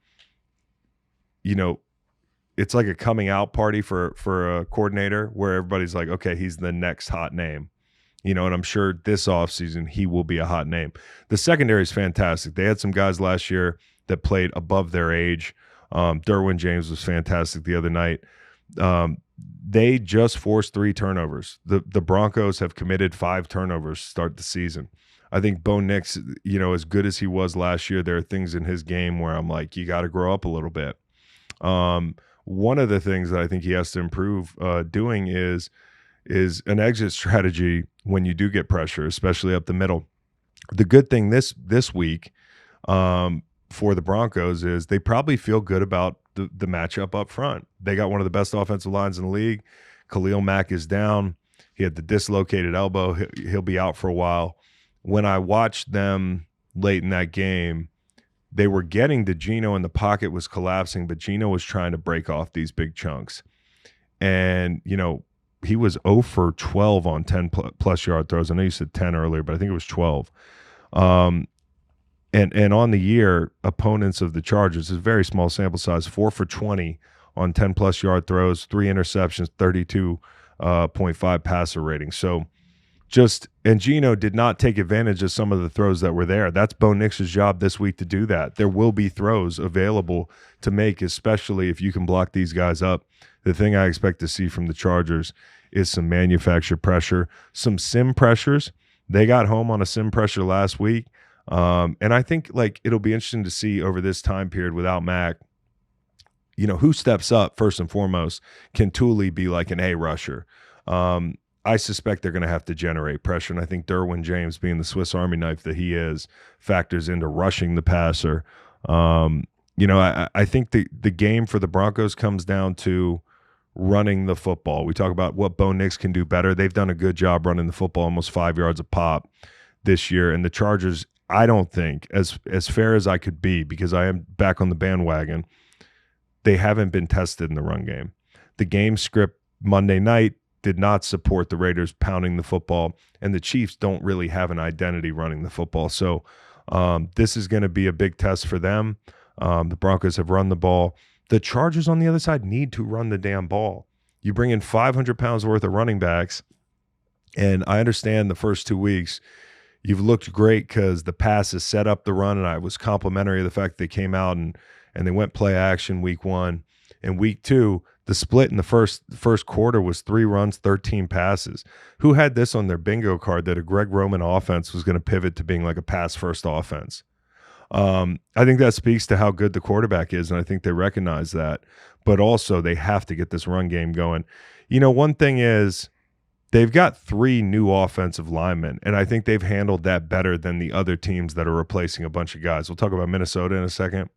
it's like a coming out party for a coordinator where everybody's like, okay, he's the next hot name. And I'm sure this offseason he will be a hot name. The secondary is fantastic. They had some guys last year that played above their age. Derwin James was fantastic the other night. They just forced 3 turnovers. The Broncos have committed 5 turnovers to start the season. I think Bo Nix, as good as he was last year, there are things in his game where I'm like, you got to grow up a little bit. One of the things that I think he has to improve doing is an exit strategy when you do get pressure, especially up the middle. The good thing this week for the Broncos is they probably feel good about the matchup up front. They got one of the best offensive lines in the league. Khalil Mack is down. He had the dislocated elbow. He'll be out for a while. When I watched them late in that game, they were getting to Geno and the pocket was collapsing, but Geno was trying to break off these big chunks. And, he was 0 for 12 on 10-plus yard throws. I know you said 10 earlier, but I think it was 12. And on the year, opponents of the Chargers, is a very small sample size, 4 for 20 on 10-plus yard throws, 3 interceptions, 32.5 passer rating. So and Geno did not take advantage of some of the throws that were there. That's Bo Nix's job this week to do that. There will be throws available to make, especially if you can block these guys up. The thing I expect to see from the Chargers is some manufactured pressure, some sim pressures. They got home on a sim pressure last week. And I think it'll be interesting to see over this time period without Mac, who steps up first and foremost. Can Tooley be like an A rusher? I suspect they're going to have to generate pressure, and I think Derwin James, being the Swiss Army knife that he is, factors into rushing the passer. I think the game for the Broncos comes down to running the football. We talk about what Bo Nix can do better. They've done a good job running the football, almost 5 yards a pop this year, and the Chargers, I don't think, as fair as I could be, because I am back on the bandwagon, they haven't been tested in the run game. The game script Monday night did not support the Raiders pounding the football, and the Chiefs don't really have an identity running the football. So this is going to be a big test for them. The Broncos have run the ball. The Chargers on the other side need to run the damn ball. You bring in 500 pounds worth of running backs, and I understand the first 2 weeks you've looked great because the passes set up the run, and I was complimentary of the fact they came out and they went play action week 1. And week 2, the split in the first quarter was 3 runs, 13 passes. Who had this on their bingo card that a Greg Roman offense was going to pivot to being like a pass-first offense? I think that speaks to how good the quarterback is, and I think they recognize that. But also, they have to get this run game going. One thing is they've got 3 new offensive linemen, and I think they've handled that better than the other teams that are replacing a bunch of guys. We'll talk about Minnesota in a second.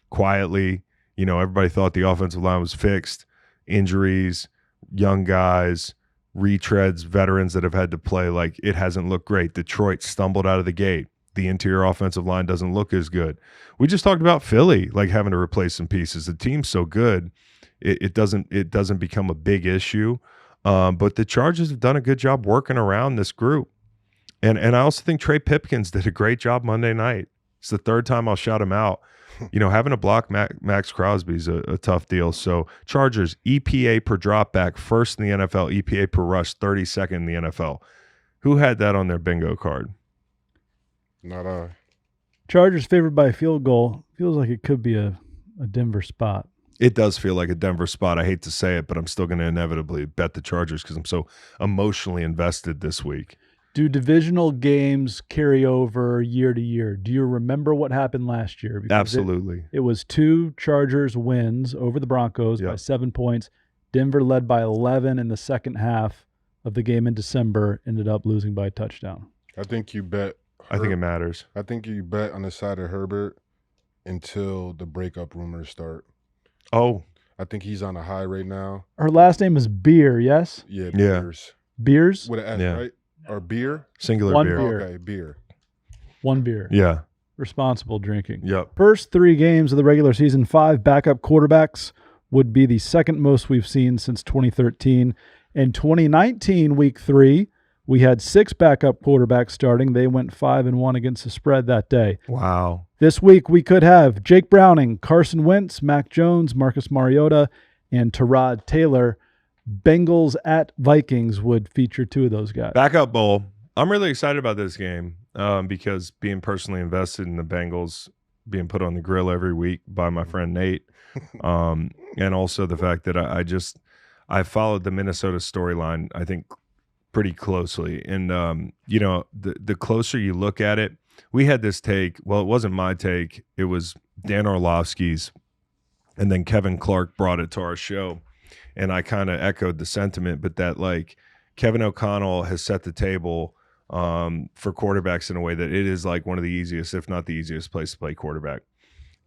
Quietly, everybody thought the offensive line was fixed. Injuries, young guys, retreads, veterans that have had to play. Like, it hasn't looked great. Detroit stumbled out of the gate. The interior offensive line doesn't look as good. We just talked about Philly, like, having to replace some pieces. The team's so good, it doesn't become a big issue. But the Chargers have done a good job working around this group. And I also think Trey Pipkins did a great job Monday night. It's the 3rd time I'll shout him out. Having to block Max Crosby's a tough deal. So Chargers, EPA per dropback, 1st in the NFL, EPA per rush, 32nd in the NFL. Who had that on their bingo card? Not I. Chargers favored by a field goal. Feels like it could be a Denver spot. It does feel like a Denver spot. I hate to say it, but I'm still going to inevitably bet the Chargers because I'm so emotionally invested this week. Do divisional games carry over year to year? Do you remember what happened last year? Because Absolutely. It was 2 Chargers wins over the Broncos by 7 points. Denver led by 11 in the second half of the game in December, ended up losing by a touchdown. I think you bet. I think it matters. I think you bet on the side of Herbert until the breakup rumors start. Oh. I think he's on a high right now. Her last name is Beer, yes? Yeah, Beers. Beers? With an S, right? Or beer? Singular One beer. beer. Okay, beer. 1 beer. Yeah. Responsible drinking. Yep. First 3 games of the regular season, 5 backup quarterbacks would be the second most we've seen since 2013. In 2019, week 3, we had 6 backup quarterbacks starting. They went 5-1 against the spread that day. Wow. This week, we could have Jake Browning, Carson Wentz, Mac Jones, Marcus Mariota, and Tyrod Taylor. Bengals at Vikings would feature 2 of those guys. Backup bowl. I'm really excited about this game because being personally invested in the Bengals being put on the grill every week by my friend Nate, and also the fact that I followed the Minnesota storyline, I think, pretty closely. And, the closer you look at it, we had this take. Well, it wasn't my take. It was Dan Orlovsky's. And then Kevin Clark brought it to our show. And I kind of echoed the sentiment, but that, like, Kevin O'Connell has set the table for quarterbacks in a way that it is like one of the easiest, if not the easiest place to play quarterback.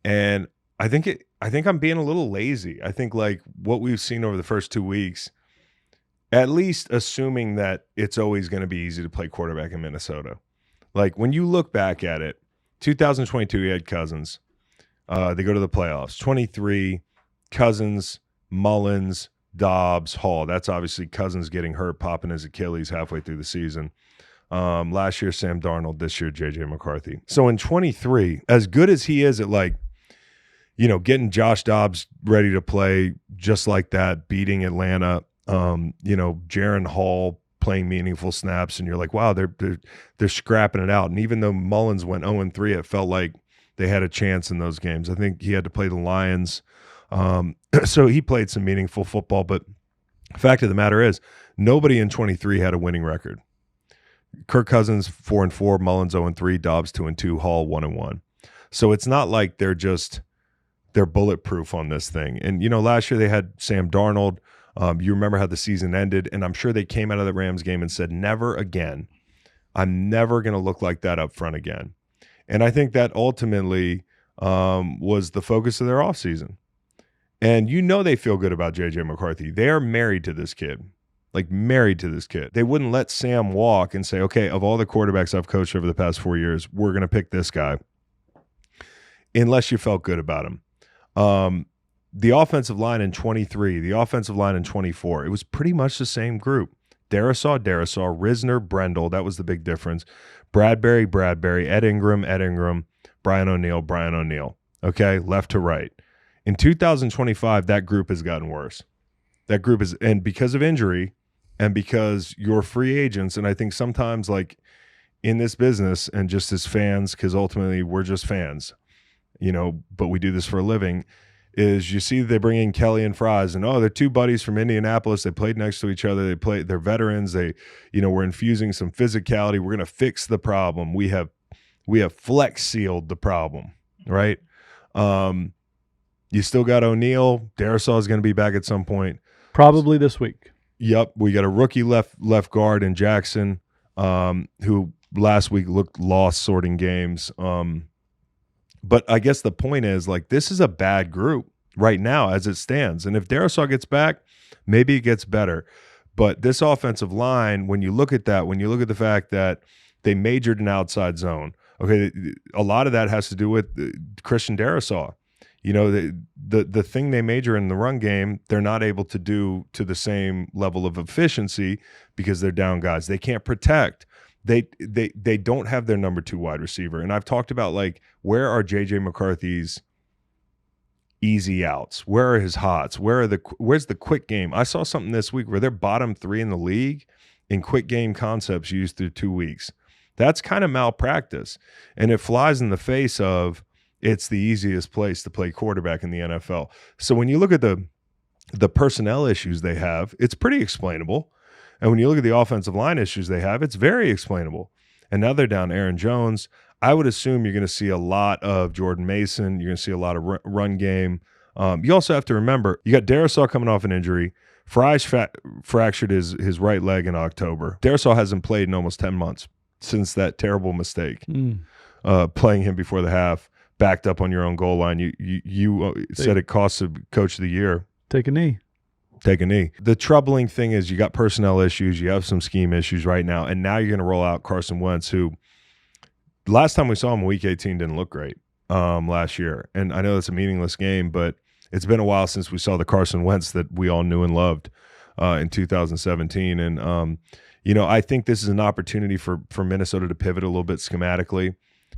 And I think I'm being a little lazy. I think, like, what we've seen over the first 2 weeks, at least assuming that it's always going to be easy to play quarterback in Minnesota. Like, when you look back at it, 2022, he had Cousins. They go to the playoffs. 23, Cousins, Mullins, Dobbs, Hall. That's obviously Cousins getting hurt, popping his Achilles halfway through the season. Last year, Sam Darnold. This year, J.J. McCarthy. So in 23, as good as he is at, like, getting Josh Dobbs ready to play just like that, beating Atlanta, Jaron Hall playing meaningful snaps, and you're like, wow, they're scrapping it out. And even though Mullins went 0-3, it felt like they had a chance in those games. I think he had to play the Lions. So he played some meaningful football, but the fact of the matter is nobody in 23 had a winning record. Kirk Cousins 4-4, Mullins 0-3, Dobbs 2-2, Hall 1-1. So it's not like they're bulletproof on this thing. And, last year they had Sam Darnold. You remember how the season ended, and I'm sure they came out of the Rams game and said, never again. I'm never going to look like that up front again. And I think that ultimately was the focus of their offseason. And they feel good about J.J. McCarthy. They are married to this kid, like married to this kid. They wouldn't let Sam walk and say, okay, of all the quarterbacks I've coached over the past 4 years, we're going to pick this guy unless you felt good about him. The offensive line in 23, the offensive line in 24, it was pretty much the same group. Darisaw, Risner, Brendel, that was the big difference. Bradbury, Ed Ingram, Brian O'Neill. Okay, left to right. In 2025, that group has gotten worse. That group is, and because of injury and because you're free agents, and I think sometimes, like, in this business and just as fans, because ultimately we're just fans, but we do this for a living, is you see they bring in Kelly and Fries, and they're 2 buddies from Indianapolis. They played next to each other. They're veterans. We're infusing some physicality. We're going to fix the problem. We have We have flex sealed the problem, right? You still got O'Neal. Darisaw is going to be back at some point. Probably this week. Yep. We got a rookie left guard in Jackson, who last week looked lost sorting games. But I guess the point is, like, this is a bad group right now as it stands. And if Darisaw gets back, maybe it gets better. But this offensive line, when you look at that, when you look at the fact that they majored in outside zone, okay, a lot of that has to do with Christian Darisaw. You know, the thing they major in the run game, they're not able to do to the same level of efficiency because they're down guys. They can't protect. They don't have their number 2 wide receiver. And I've talked about, like, where are J.J. McCarthy's easy outs? Where are his hots? Where's the quick game? I saw something this week where they're bottom 3 in the league in quick game concepts used through 2 weeks. That's kind of malpractice. And it flies in the face of it's the easiest place to play quarterback in the NFL. So when you look at the personnel issues they have, it's pretty explainable. And when you look at the offensive line issues they have, it's very explainable. And now they're down Aaron Jones. I would assume you're going to see a lot of Jordan Mason. You're going to see a lot of run game. You also have to remember, you got Darisaw coming off an injury. Fry's fractured his right leg in October. Darisaw hasn't played in almost 10 months since that terrible mistake, playing him before the half, backed up on your own goal line. You said it costs a coach of the year. Take a knee. The troubling thing is you got personnel issues. You have some scheme issues right now. And now you're going to roll out Carson Wentz, who last time we saw him in Week 18 didn't look great last year. And I know it's a meaningless game, but it's been a while since we saw the Carson Wentz that we all knew and loved in 2017. And, you know, I think this is an opportunity for Minnesota to pivot a little bit schematically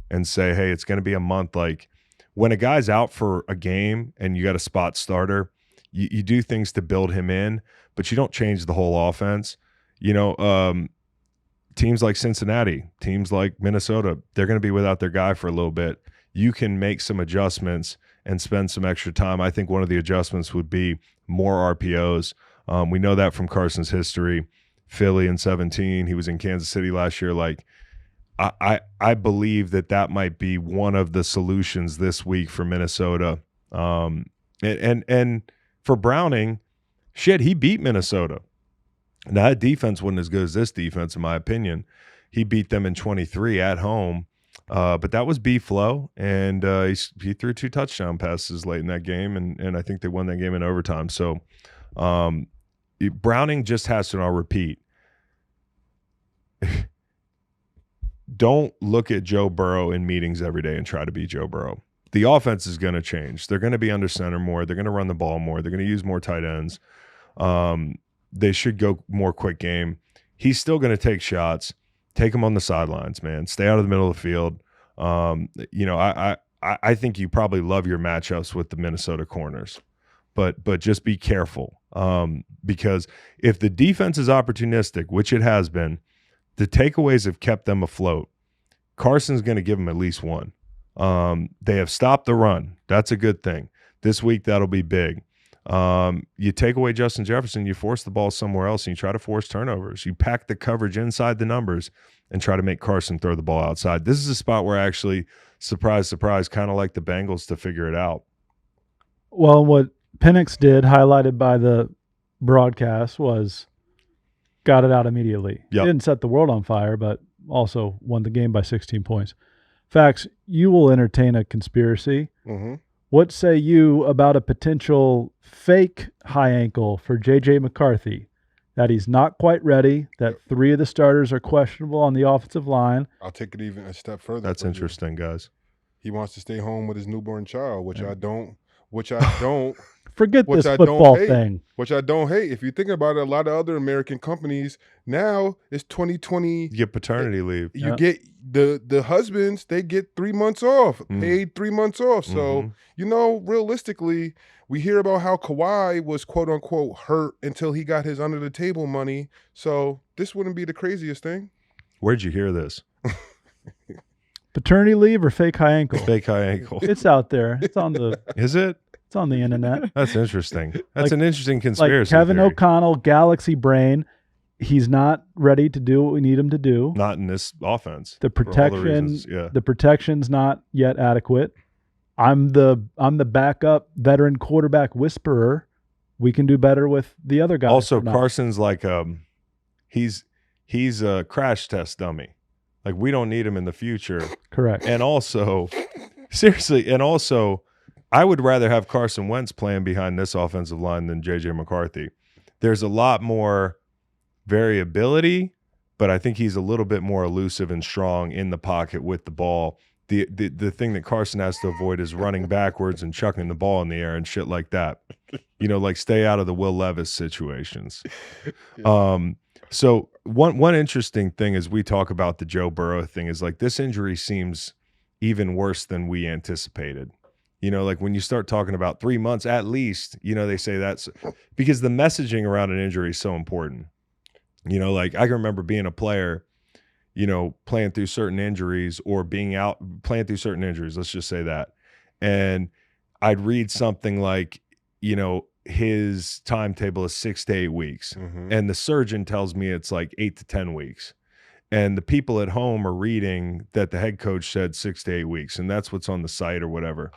and say, hey, it's going to be a month. Like, when a guy's out for a game and you got a spot starter, you do things to build him in, but you don't change the whole offense. You know, teams like Cincinnati, teams like Minnesota, they're going to be without their guy for a little bit. You can make some adjustments and spend some extra time. I think one of the adjustments would be more RPOs. We know that from Carson's history. Philly in 17, he was in Kansas City last year. Like, I believe that might be one of the solutions this week for Minnesota. And for Browning, shit, he beat Minnesota. Now, that defense wasn't as good as this defense, in my opinion. He beat them in 23 at home, but that was B-Flow, and he threw 2 touchdown passes late in that game, and I think they won that game in overtime. So Browning just has to, and I'll repeat, don't look at Joe Burrow in meetings every day and try to be Joe Burrow. The offense is going to change. They're going to be under center more. They're going to run the ball more. They're going to use more tight ends. They should go more quick game. He's still going to take shots. Take him on the sidelines, man. Stay out of the middle of the field. You know, I think you probably love your matchups with the Minnesota corners, but just be careful because if the defense is opportunistic, which it has been, the takeaways have kept them afloat. Carson's going to give them at least one. They have stopped the run. That's a good thing. This week, that'll be big. You take away Justin Jefferson, you force the ball somewhere else, and you try to force turnovers. You pack the coverage inside the numbers and try to make Carson throw the ball outside. This is a spot where actually, surprise, kind of like the Bengals to figure it out. Well, what Penix did, highlighted by the broadcast, was got it out immediately. Yep. Didn't set the world on fire, but also won the game by 16 points. Fax, you will entertain a conspiracy. Mm-hmm. What say you about a potential fake high ankle for J.J. McCarthy? That he's not quite ready, that 3 of the starters are questionable on the offensive line. I'll take it even a step further. That's interesting, guys. He wants to stay home with his newborn child, which I don't. Forget Which this I don't football hate. thing. Which I don't hate. If you think about it, a lot of other American companies now, it's 2020. You get paternity leave. You get the husbands, they get 3 months off, paid 3 months off. So, you know, realistically, we hear about how Kawhi was quote unquote hurt until he got his under the table money. So this wouldn't be the craziest thing. Where'd you hear this? Paternity leave or fake high ankle? Fake high ankle. It's out there. It's on the Is it? It's on the internet. That's interesting. That's Like- an interesting conspiracy Like Kevin theory. O'Connell, Galaxy Brain. he's not ready to do what we need him to do. Not in this offense. The for all the protection, reasons, yeah. the protection's not yet adequate. I'm the backup veteran quarterback whisperer. We can do better with the other guys. Also, Carson's like he's a crash test dummy. Like, we don't need him in the future. Correct. And also, seriously, I would rather have Carson Wentz playing behind this offensive line than J.J. McCarthy. There's a lot more variability, but I think he's a little bit more elusive and strong in the pocket with the ball. The thing that Carson has to avoid is running backwards and chucking the ball in the air and shit like that. Like stay out of the Will Levis situations. So one interesting thing as we talk about the Joe Burrow thing is like this injury seems even worse than we anticipated. Like when you start talking about 3 months at least, they say that's because the messaging around an injury is so important. Like I can remember being a player, playing through certain injuries or being out playing through certain injuries. Let's just say that. And I'd read something like, his timetable is 6 to 8 weeks. Mm-hmm. And the surgeon tells me it's like 8 to 10 weeks. And the people at home are reading that the head coach said 6 to 8 weeks. And that's what's on the site or whatever.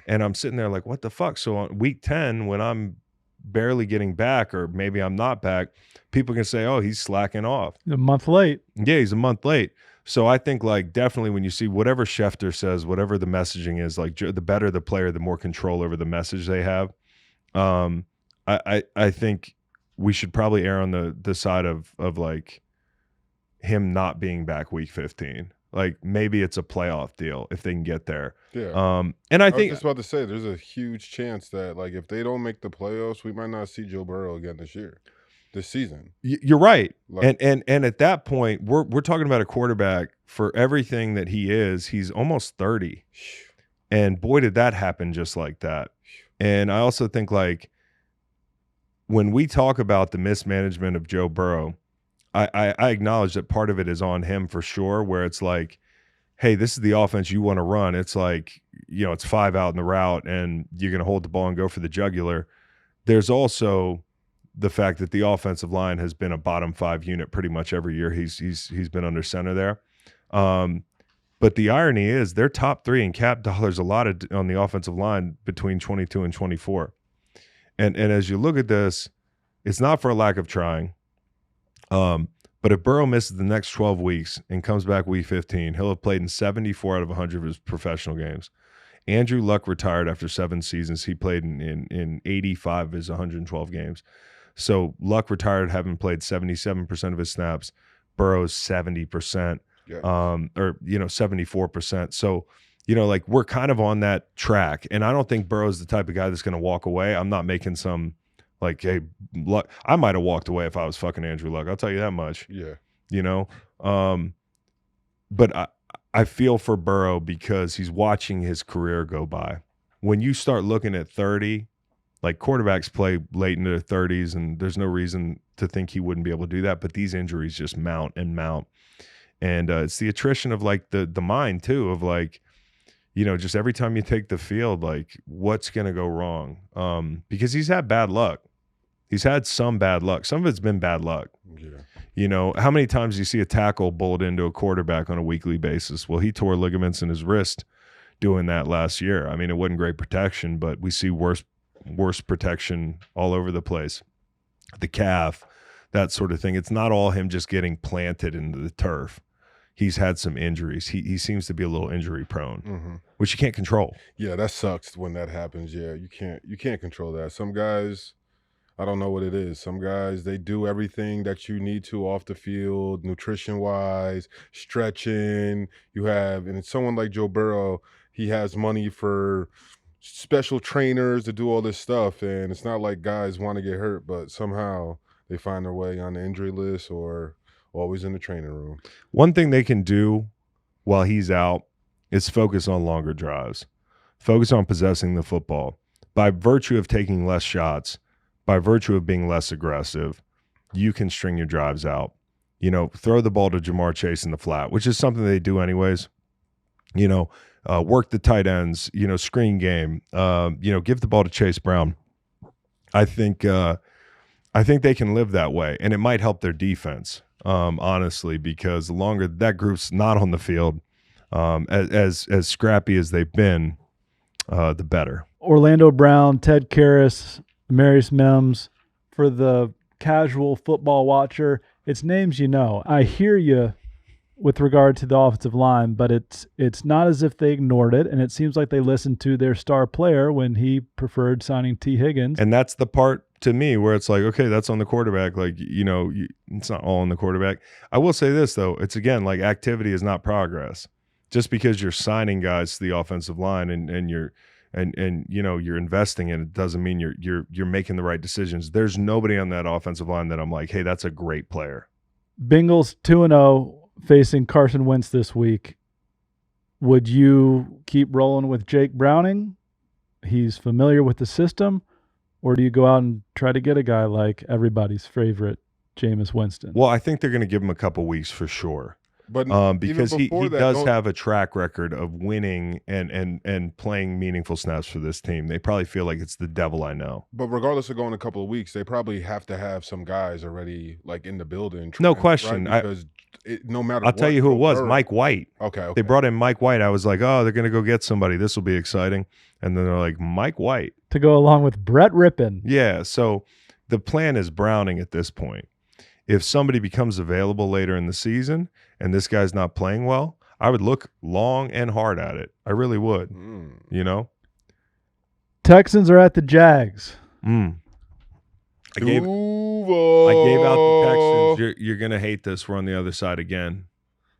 And I'm sitting there like, what the fuck? So on week 10, when I'm barely getting back, or maybe I'm not back, people can say, oh, he's slacking off. A month late. Yeah, he's a month late. So I think like definitely when you see whatever Schefter says, whatever the messaging is, like the better the player, the more control over the message they have. I think we should probably err on the side of like him not being back week 15. Like maybe it's a playoff deal if they can get there. Yeah. And I was think just about to say there's a huge chance that like if they don't make the playoffs, we might not see Joe Burrow again this season. You're right. Like, and at that point, we're talking about a quarterback for everything that he is. He's almost 30. And boy, did that happen just like that. And I also think like when we talk about the mismanagement of Joe Burrow, I acknowledge that part of it is on him for sure, where it's like, hey, this is the offense you want to run. It's like, it's 5 out in the route and you're going to hold the ball and go for the jugular. There's also the fact that the offensive line has been a bottom 5 unit pretty much every year he's been under center there. But the irony is they're top 3 in cap dollars allotted on the offensive line between 22 and 24. And as you look at this, it's not for a lack of trying. But if Burrow misses the next 12 weeks and comes back week 15, he'll have played in 74 out of 100 of his professional games. Andrew Luck retired after 7 seasons. He played in 85 of his 112 games. So Luck retired having played 77% of his snaps. Burrow's 70%, yeah. or 74%. So, like we're kind of on that track. And I don't think Burrow's the type of guy that's going to walk away. I'm not making some like, hey, Luck. I might have walked away if I was fucking Andrew Luck. I'll tell you that much. Yeah. But I feel for Burrow because he's watching his career go by. When you start looking at 30, like quarterbacks play late into their 30s, and there's no reason to think he wouldn't be able to do that. But these injuries just mount and mount. And it's the attrition of like the mind too, of like, just every time you take the field, like what's going to go wrong? Because he's had bad luck. He's had some bad luck. Some of it's been bad luck. Yeah. How many times do you see a tackle bullet into a quarterback on a weekly basis? Well, he tore ligaments in his wrist doing that last year. I mean, it wasn't great protection, but we see worse protection all over the place. The calf, that sort of thing. It's not all him just getting planted into the turf. He's had some injuries. He seems to be a little injury prone, which you can't control. Yeah, that sucks when that happens. Yeah, you can't control that. Some guys, I don't know what it is. Some guys, they do everything that you need to off the field, nutrition-wise, stretching. And it's someone like Joe Burrow, he has money for special trainers to do all this stuff. And it's not like guys want to get hurt, but somehow they find their way on the injury list or always in the training room. One thing they can do while he's out is focus on longer drives. Focus on possessing the football. By virtue of taking less shots, by virtue of being less aggressive, you can string your drives out. Throw the ball to Jamar Chase in the flat, which is something they do anyways. Work the tight ends, screen game, give the ball to Chase Brown. I think I think they can live that way, and it might help their defense, honestly, because the longer that group's not on the field, as scrappy as they've been, the better. Orlando Brown, Ted Karras, Marius Mims. For the casual football watcher, it's names you know. I hear you with regard to the offensive line, but it's not as if they ignored it, and it seems like they listened to their star player when he preferred signing T. Higgins. And that's the part to me where it's like, okay, that's on the quarterback. Like, it's not all on the quarterback. I will say this, though. It's, again, like activity is not progress. Just because you're signing guys to the offensive line and you're you're investing in it doesn't mean you're making the right decisions. There's nobody on that offensive line that I'm like, hey, that's a great player. Bengals 2-0 facing Carson Wentz this week. Would you keep rolling with Jake Browning? He's familiar with the system. Or do you go out and try to get a guy like everybody's favorite, Jameis Winston? Well, I think they're going to give him a couple weeks for sure. But because he does have a track record of winning and playing meaningful snaps for this team. They probably feel like it's the devil I know. But regardless of going a couple of weeks, they probably have to have some guys already like in the building. No question. Right? Because no matter I'll tell you who it was, Mike White. Okay. They brought in Mike White. I was like, oh, they're going to go get somebody. This will be exciting. And then they're like, Mike White. To go along with Brett Rippon. Yeah, so the plan is Browning at this point. If somebody becomes available later in the season and this guy's not playing well, I would look long and hard at it. I really would. Texans are at the Jags. I gave out the Texans. You're going to hate this. We're on the other side again.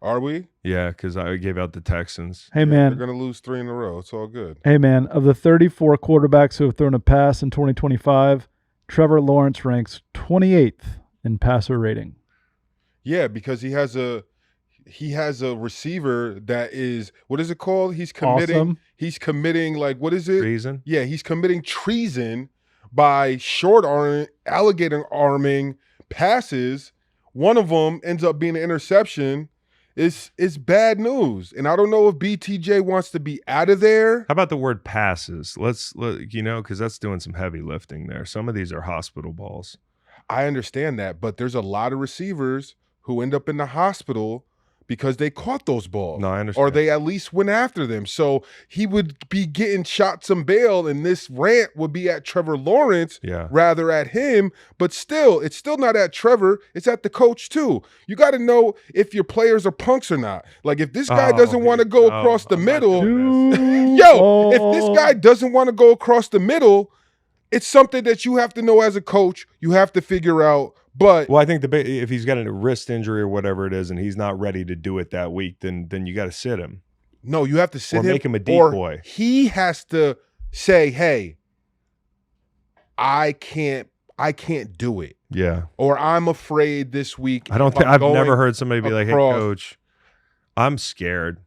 Are we? Yeah, because I gave out the Texans. Hey, man. They're going to lose 3 in a row. It's all good. Hey, man. Of the 34 quarterbacks who have thrown a pass in 2025, Trevor Lawrence ranks 28th in passer rating. Yeah, because he has a receiver that is, what is it called? He's committing. Awesome. He's committing, like, what is it? Treason? Yeah, he's committing treason by alligator arming passes. One of them ends up being an interception. It's bad news. And I don't know if BTJ wants to be out of there. How about the word passes? Let's because that's doing some heavy lifting there. Some of these are hospital balls. I understand that, but there's a lot of receivers who end up in the hospital because they caught those balls. No, I understand. Or they at least went after them. So he would be getting shot some bail, and this rant would be at Trevor Lawrence rather at him. But still, it's still not at Trevor. It's at the coach, too. You got to know if your players are punks or not. Like, if this guy doesn't want to go across the middle. If this guy doesn't want to go across the middle, it's something that you have to know as a coach. You have to figure out. But I think if he's got a wrist injury or whatever it is, and he's not ready to do it that week, then you got to sit him. No, you have to sit him. Or make him a decoy. Or he has to say, "Hey, I can't do it." Yeah. Or I'm afraid this week. I've never heard somebody be like, "Hey, coach, I'm scared."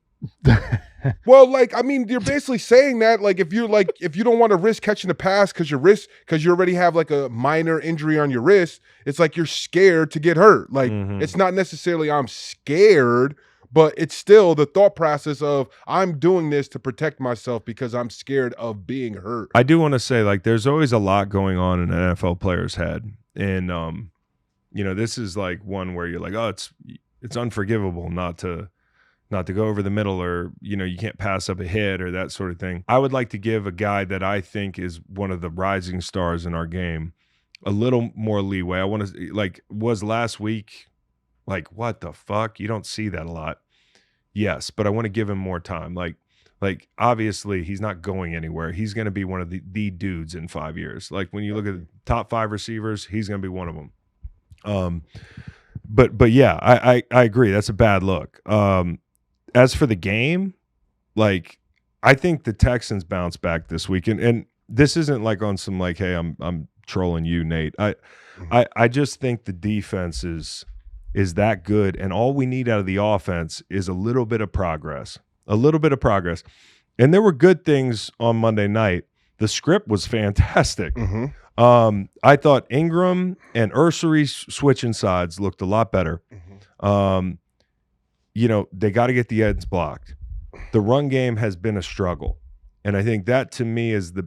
Well, like, I mean, you're basically saying that, like, if you don't want to risk catching a pass because you already have like a minor injury on your wrist, it's like you're scared to get hurt. Like, It's not necessarily I'm scared, but it's still the thought process of I'm doing this to protect myself because I'm scared of being hurt. I do want to say, like, there's always a lot going on in an NFL player's head, and this is like one where you're like, oh, it's unforgivable not to go over the middle, or, you can't pass up a hit or that sort of thing. I would like to give a guy that I think is one of the rising stars in our game a little more leeway. I want to, like, was last week, like, what the fuck? You don't see that a lot. Yes, but I want to give him more time. Like obviously he's not going anywhere. He's going to be one of the dudes in 5 years. Like, when you look at the top 5 receivers, he's going to be one of them. But yeah, I agree. That's a bad look. As for the game, like, I think the Texans bounce back this week, and this isn't like on some like, hey, I'm trolling you, Nate. I just think the defense is that good, and all we need out of the offense is a little bit of progress. And there were good things on Monday night. The script was fantastic. I thought Ingram and Ursary switching sides looked a lot better. They got to get the ends blocked. The run game has been a struggle, and I think that, to me, is the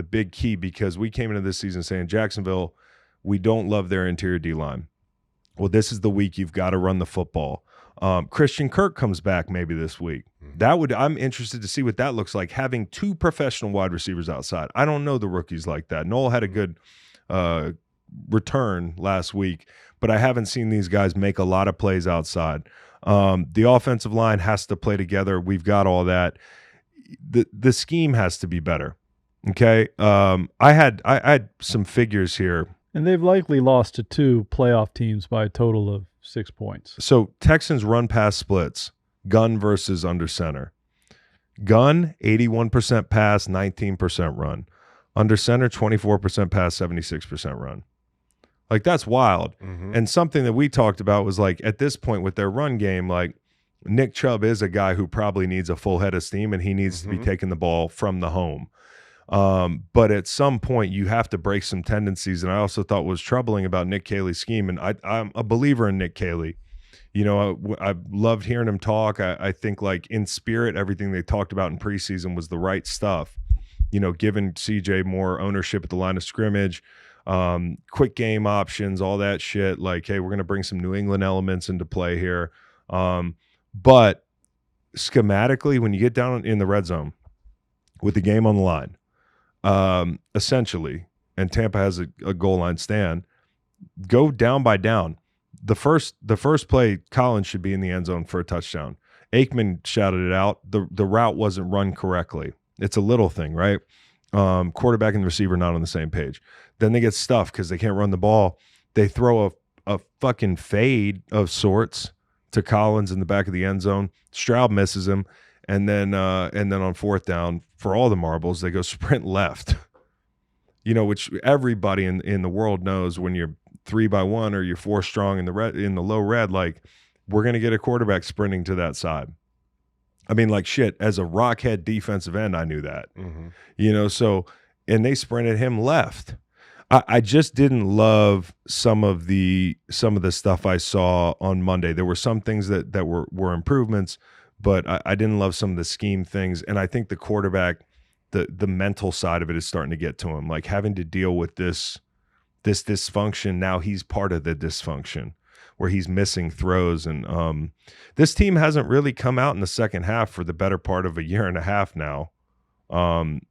big key, because we came into this season saying Jacksonville we don't love their interior D-line. Well, this is the week you've got to run the football. Christian Kirk comes back maybe this week. I'm interested to see what that looks like, having 2 professional wide receivers outside. I don't know the rookies like that. Noel had a good return last week, but I haven't seen these guys make a lot of plays outside. The offensive line has to play together. We've got all that. The scheme has to be better. Okay. I had some figures here. And they've likely lost to 2 playoff teams by a total of 6 points. So Texans run pass splits, gun versus under center. Gun, 81% pass, 19% run. Under center, 24% pass, 76% run. Like, that's wild. And something that we talked about was, like, at this point with their run game, like, Nick Chubb is a guy who probably needs a full head of steam, and he needs to be taking the ball from the home. But at some point you have to break some tendencies. And I also thought what was troubling about Nick Caley's scheme, and I'm a believer in Nick Caley. You know, I loved hearing him talk. I think, like, in spirit, everything they talked about in preseason was the right stuff. You know, giving CJ more ownership at the line of scrimmage, quick game options, all that shit. Like, hey, we're going to bring some New England elements into play here. But schematically, when you get down in the red zone with the game on the line, essentially, and Tampa has a goal line stand, go down by down. The first play, Collins should be in the end zone for a touchdown. Aikman shouted it out. The route wasn't run correctly. It's a little thing, right? Quarterback and the receiver not on the same page. Then they get stuffed because they can't run the ball. They throw a fucking fade of sorts to Collins in the back of the end zone. Stroud misses him. And then on fourth down, for all the marbles, they go sprint left. You know, which everybody in the world knows, when you're 3-by-1 or you're 4 strong in the low red, like, we're gonna get a quarterback sprinting to that side. I mean, like, shit, as a rockhead defensive end, I knew that. You know, so, and they sprinted him left. I just didn't love some of the stuff I saw on Monday. There were some things that were improvements, but I didn't love some of the scheme things. And I think the quarterback, the mental side of it is starting to get to him, like having to deal with this dysfunction. Now he's part of the dysfunction where he's missing throws. And this team hasn't really come out in the second half for the better part of a year and a half now, and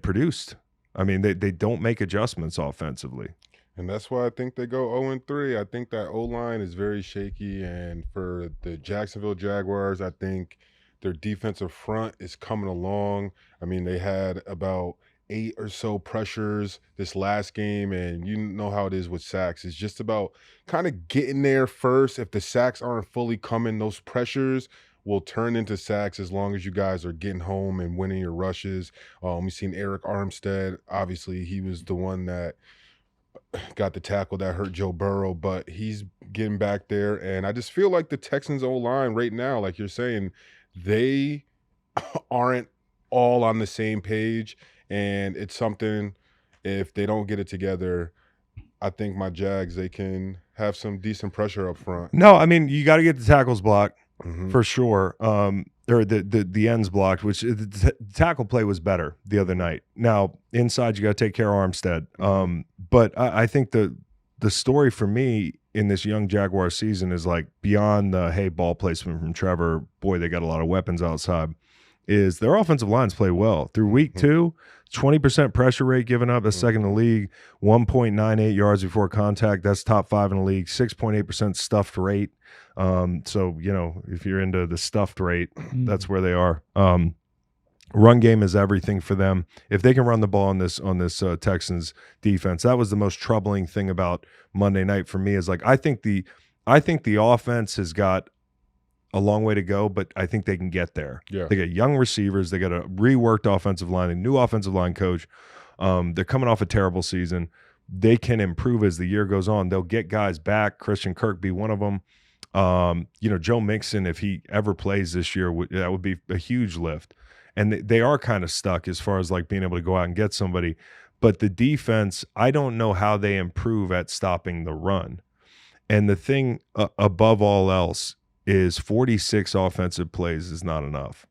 produced. I mean, they don't make adjustments offensively. And that's why I think they go 0-3. I think that O-line is very shaky. And for the Jacksonville Jaguars, I think their defensive front is coming along. I mean, they had about 8 or so pressures this last game, and you know how it is with sacks. It's just about kind of getting there first. If the sacks aren't fully coming, those pressures will turn into sacks as long as you guys are getting home and winning your rushes. We've seen Eric Armstead. Obviously, he was the one that got the tackle that hurt Joe Burrow, but he's getting back there. And I just feel like the Texans O-line right now, like you're saying, they aren't all on the same page. And it's something, if they don't get it together, I think my Jags, they can have some decent pressure up front. No, I mean, you got to get the tackles blocked for sure. Or the ends blocked, which the tackle play was better the other night. Now, inside, you got to take care of Armstead. But I think the story for me in this young Jaguar season is, like, beyond the, hey, ball placement from Trevor, boy, they got a lot of weapons outside, is their offensive lines play well. Through week 2, 20% pressure rate given up, that's second in the league, 1.98 yards before contact, that's top 5 in the league, 6.8% stuffed rate. So, you know, if you're into the stuffed rate, that's where they are. Run game is everything for them. If they can run the ball on this Texans defense, that was the most troubling thing about Monday night for me, is, like, I think the offense has got a long way to go, but I think they can get there. Yeah. They got young receivers. They got a reworked offensive line, a new offensive line coach. They're coming off a terrible season. They can improve as the year goes on. They'll get guys back. Christian Kirk be one of them. You know, Joe Mixon, if he ever plays this year, that would be a huge lift. And they are kind of stuck as far as, like, being able to go out and get somebody. But the defense, I don't know how they improve at stopping the run. And the thing above all else is 46 offensive plays is not enough.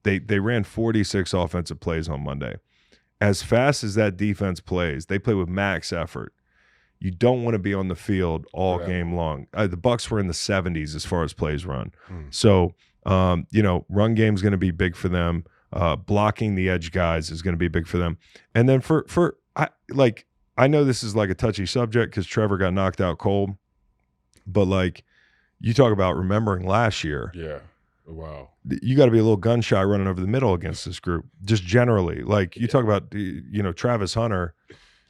They ran 46 offensive plays on Monday. as fast as that defense plays, they play with max effort. You don't want to be on the field all game long. The Bucs were in the 70s as far as plays run. So, run game is going to be big for them. Blocking the edge guys is going to be big for them. And then I know this is like a touchy subject because Trevor got knocked out cold, but like you talk about remembering last year. Yeah. Wow. You got to be a little gun shy running over the middle against this group, just generally. Like you talk about, Travis Hunter.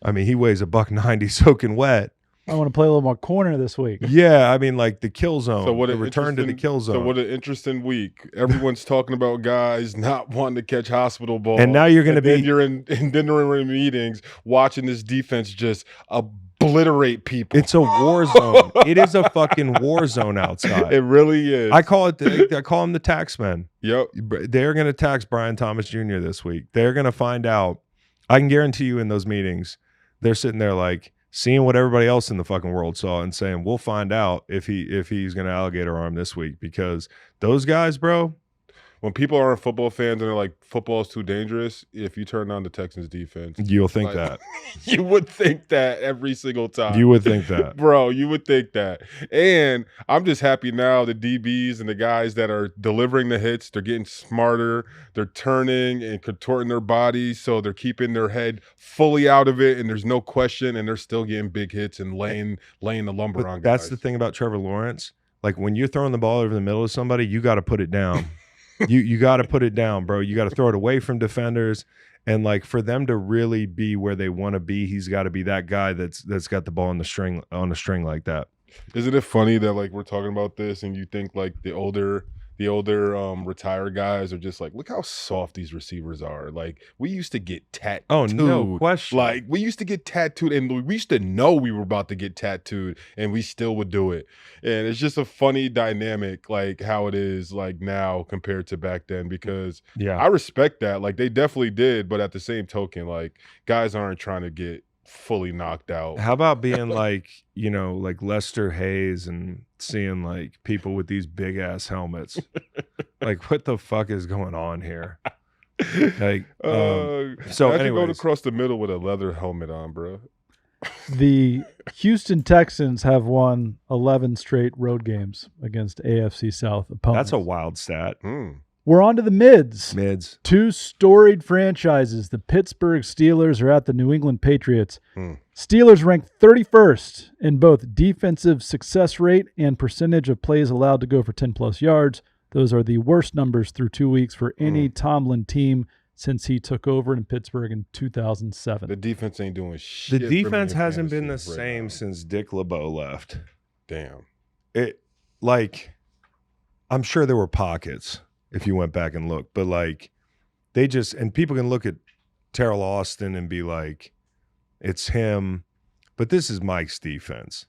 I mean, he weighs $190 soaking wet. I want to play a little more corner this week. Yeah, I mean, like the kill zone. So the return to the kill zone. So what an interesting week. Everyone's talking about guys not wanting to catch hospital balls. And now you're going to be. Then you're in meetings watching this defense just obliterate people. It's a war zone. It is a fucking war zone outside. It really is. I call them the taxmen. Yep. They're going to tax Brian Thomas Jr. this week. They're going to find out. I can guarantee you in those meetings, they're sitting there like seeing what everybody else in the fucking world saw and saying, we'll find out if he's going to alligator arm this week, because those guys, bro. When people aren't football fans and they're like, football is too dangerous, if you turn on the Texans defense. You'll think that. You would think that every single time. You would think that. Bro, you would think that. And I'm just happy now the DBs and the guys that are delivering the hits, they're getting smarter. They're turning and contorting their bodies, so they're keeping their head fully out of it, and there's no question, and they're still getting big hits and laying the lumber on guys. That's the thing about Trevor Lawrence. Like when you're throwing the ball over the middle of somebody, you got to put it down. You got to put it down, bro. You got to throw it away from defenders, and like for them to really be where they want to be, he's got to be that guy that's got the ball on the string like that. Isn't it funny that like we're talking about this and you think like the older retired guys are just like, look how soft these receivers are. Like we used to get tattooed. Oh, no question. Like we used to get tattooed, and we used to know we were about to get tattooed, and we still would do it. And it's just a funny dynamic, like how it is like now compared to back then, because I respect that. Like they definitely did, but at the same token, like guys aren't trying to get fully knocked out. How about being like, like Lester Hayes and seeing like people with these big ass helmets? Like what the fuck is going on here? Like so anyways, go across the middle with a leather helmet on, bro. The Houston Texans have won 11 straight road games against AFC South opponents. That's a wild stat. We're on to the mids. Two storied franchises. The Pittsburgh Steelers are at the New England Patriots. Steelers ranked 31st in both defensive success rate and percentage of plays allowed to go for 10-plus yards. Those are the worst numbers through 2 weeks for any Tomlin team since he took over in Pittsburgh in 2007. The defense ain't doing shit. The defense hasn't been the same since Dick LeBeau left. Damn. I'm sure there were pockets if you went back and looked, but like and people can look at Terrell Austin and be like, it's him, but this is Mike's defense.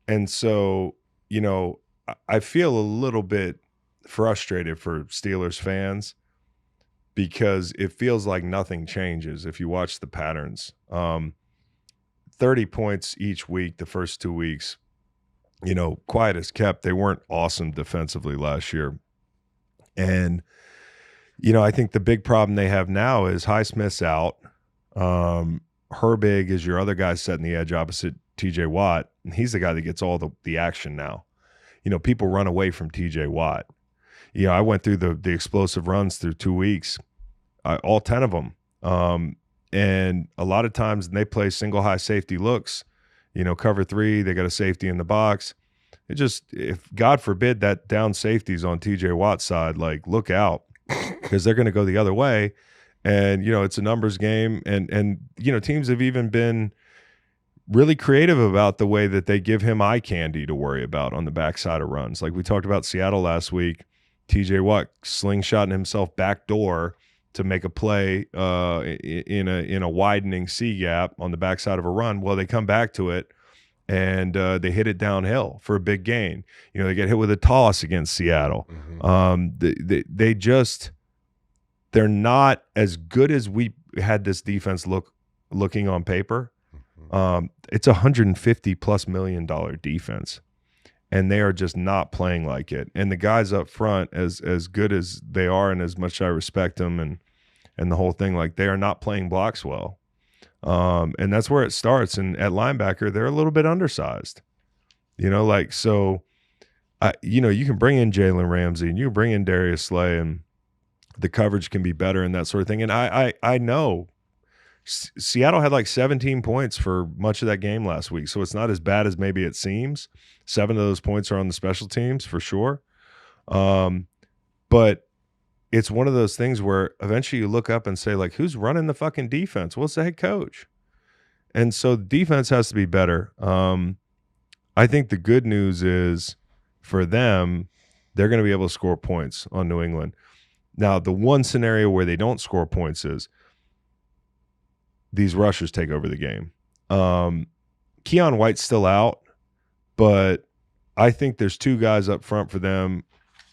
And so, I feel a little bit frustrated for Steelers fans because it feels like nothing changes if you watch the patterns. 30 points each week, the first 2 weeks, quiet as kept. They weren't awesome defensively last year. And, I think the big problem they have now is Highsmith's out. Herbig is your other guy setting the edge opposite TJ Watt. And he's the guy that gets all the action now. People run away from TJ Watt. I went through the explosive runs through 2 weeks, all 10 of them. And a lot of times they play single high safety looks, cover 3, they got a safety in the box. It just, if God forbid that down safety's on TJ Watt's side, like look out because they're going to go the other way. And, it's a numbers game. And teams have even been really creative about the way that they give him eye candy to worry about on the backside of runs. Like we talked about Seattle last week, TJ Watt slingshotting himself back door to make a play in a widening C gap on the backside of a run. Well, they come back to it and they hit it downhill for a big gain. They get hit with a toss against Seattle. They're not as good as we had this defense looking on paper. It's $150+ million defense, and they are just not playing like it. And the guys up front, as good as they are, and as much I respect them, and and the whole thing. Like, they are not playing blocks well. And that's where it starts. And at linebacker, they're a little bit undersized. You know, like, so, you know, you can bring in Jalen Ramsey and you can bring in Darius Slay and the coverage can be better and that sort of thing. And I know Seattle had like 17 points for much of that game last week, so it's not as bad as maybe it seems. 7 of those points are on the special teams for sure. But it's one of those things where eventually you look up and say, like, who's running the fucking defense? Well, it's the head coach. And so the defense has to be better. I think the good news is for them, they're going to be able to score points on New England. Now, the one scenario where they don't score points is these rushers take over the game. Keon White's still out, but I think there's 2 guys up front for them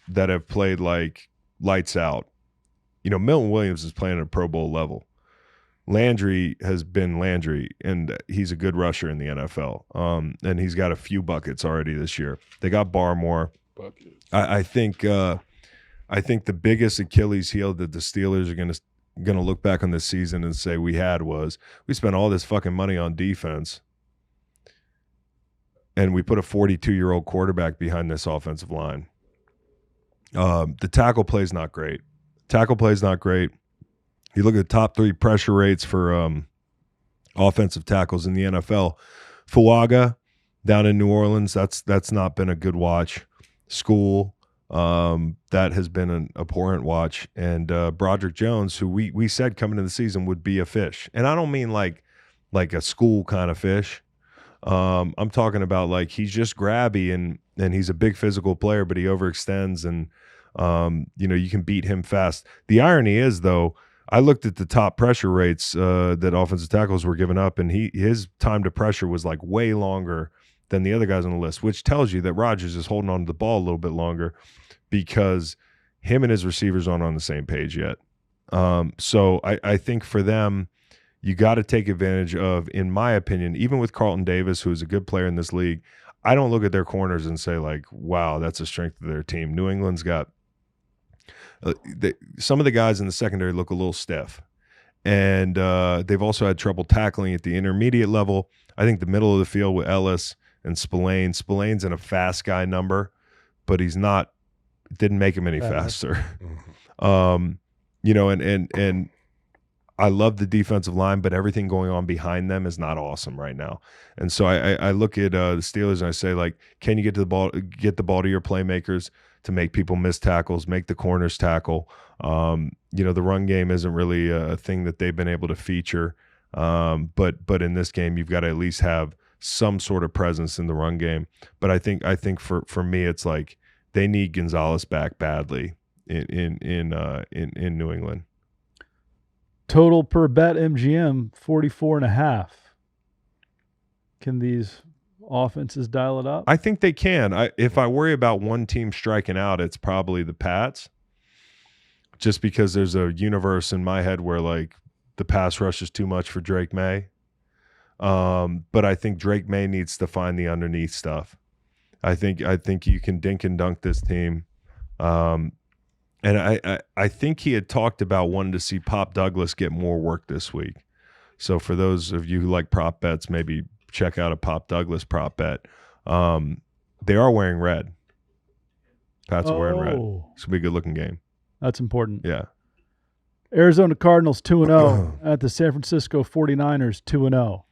that have played like lights out. You know, Milton Williams is playing at a Pro Bowl level. Landry has been Landry, and he's a good rusher in the NFL. And he's got a few buckets already this year. They got Barmore. I think the biggest Achilles heel that the Steelers are going to look back on this season and say we spent all this fucking money on defense and we put a 42-year-old quarterback behind this offensive line. The tackle play is not great. You look at the top 3 pressure rates for offensive tackles in the NFL. Fuaga down in New Orleans, that's not been a good watch. School, that has been an abhorrent watch. And Broderick Jones, who we said coming into the season would be a fish. And I don't mean like a school kind of fish. I'm talking about like he's just grabby and he's a big physical player, but he overextends and you know, you can beat him fast. The irony is, though, I looked at the top pressure rates that offensive tackles were giving up, and his time to pressure was like way longer than the other guys on the list, which tells you that Rodgers is holding on to the ball a little bit longer because him and his receivers aren't on the same page yet. So I think for them, you got to take advantage of, in my opinion, even with Carlton Davis, who is a good player in this league, I don't look at their corners and say like, wow, that's a strength of their team. New England's got some of the guys in the secondary look a little stiff, and they've also had trouble tackling at the intermediate level. I think the middle of the field with Ellis and Spillane. Spillane's in a fast guy number, but he's not. Didn't make him any faster. You know, and I love the defensive line, but everything going on behind them is not awesome right now. And so I look at the Steelers and I say, like, can you get the ball to your playmakers to make people miss tackles, make the corners tackle? You know, the run game isn't really a thing that they've been able to feature. But in this game, you've got to at least have some sort of presence in the run game. But I think for me, it's like they need Gonzalez back badly in New England. Total per bet MGM 44.5. Can these offenses dial it up? I think they can. If I worry about one team striking out, it's probably the Pats. Just because there's a universe in my head where like the pass rush is too much for Drake May. But I think Drake May needs to find the underneath stuff. I think you can dink and dunk this team. And I think he had talked about wanting to see Pop Douglas get more work this week. So for those of you who like prop bets, maybe check out a Pop Douglas prop bet. They are wearing red. Pats are wearing red. It's going to be a good-looking game. That's important. Yeah. Arizona Cardinals 2-0 at the San Francisco 49ers 2-0.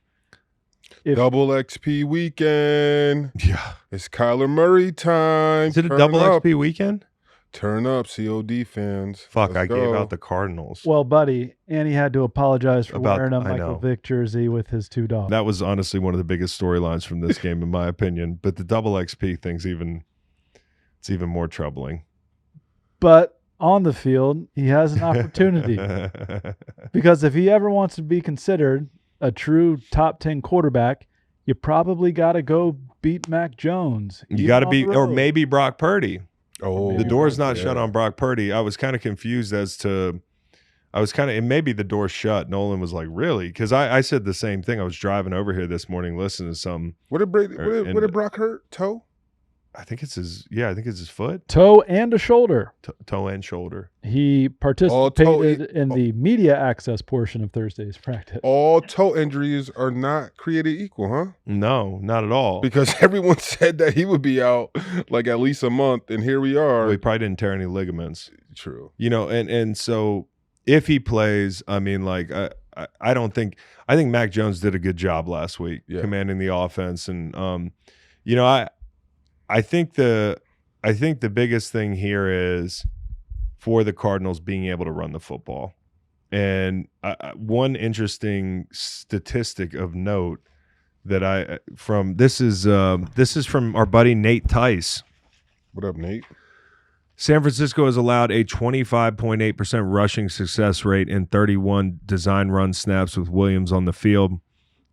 Double XP weekend. Yeah. It's Kyler Murray time. Is it a double XP weekend? Turn up, COD fans. Fuck, I gave out the Cardinals. Well, buddy, and he had to apologize for wearing a Michael Vick jersey with his 2 dogs. That was honestly one of the biggest storylines from this game, in my opinion. But the double XP thing's even more troubling. But on the field, he has an opportunity. Because if he ever wants to be considered a true top 10 quarterback, you probably got to go beat Mac Jones. You got to beat, or maybe Brock Purdy. Oh, the door's not shut on Brock Purdy. I was kind of confused it may be the door shut. Nolan was like, really? Because I said the same thing. I was driving over here this morning listening to some. What did Brock hurt? Toe? I think it's his foot, Toe and a shoulder. toe and shoulder. He participated in the media access portion of Thursday's practice. All toe injuries are not created equal, huh? No, not at all. Because everyone said that he would be out like at least a month, and here we are. Well, he probably didn't tear any ligaments. True. And so if he plays, I mean, like I think Mac Jones did a good job last week commanding the offense, and I think the biggest thing here is for the Cardinals being able to run the football. And one interesting statistic of note that this is from our buddy Nate Tice. What up, Nate? San Francisco has allowed a 25.8% rushing success rate in 31 design run snaps with Williams on the field.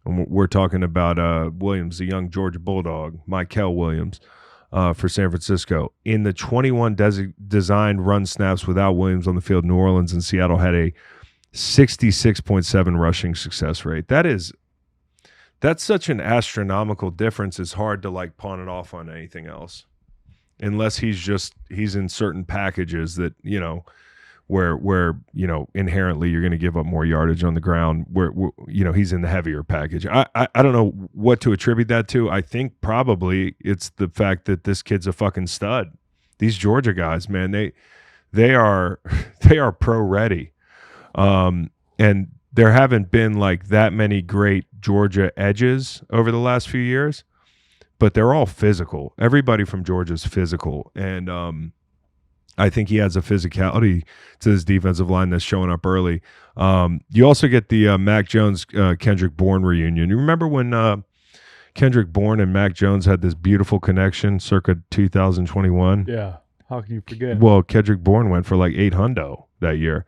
And we're talking about Williams, the young Georgia Bulldog, Michael Williams. For San Francisco. In the 21 designed run snaps without Williams on the field, New Orleans and Seattle had a 66.7 rushing success rate. That's such an astronomical difference. It's hard to like pawn it off on anything else, unless he's in certain packages that where inherently you're going to give up more yardage on the ground, where he's in the heavier package. I don't know what to attribute that to. I think probably it's the fact that this kid's a fucking stud. These Georgia guys, man, they are pro ready. And there haven't been like that many great Georgia edges over the last few years, but they're all physical. Everybody from Georgia's physical, and I think he adds a physicality to this defensive line that's showing up early. You also get the Mac Jones Kendrick Bourne reunion. You remember when Kendrick Bourne and Mac Jones had this beautiful connection circa 2021? Yeah. How can you forget? Well, Kendrick Bourne went for like $800 that year,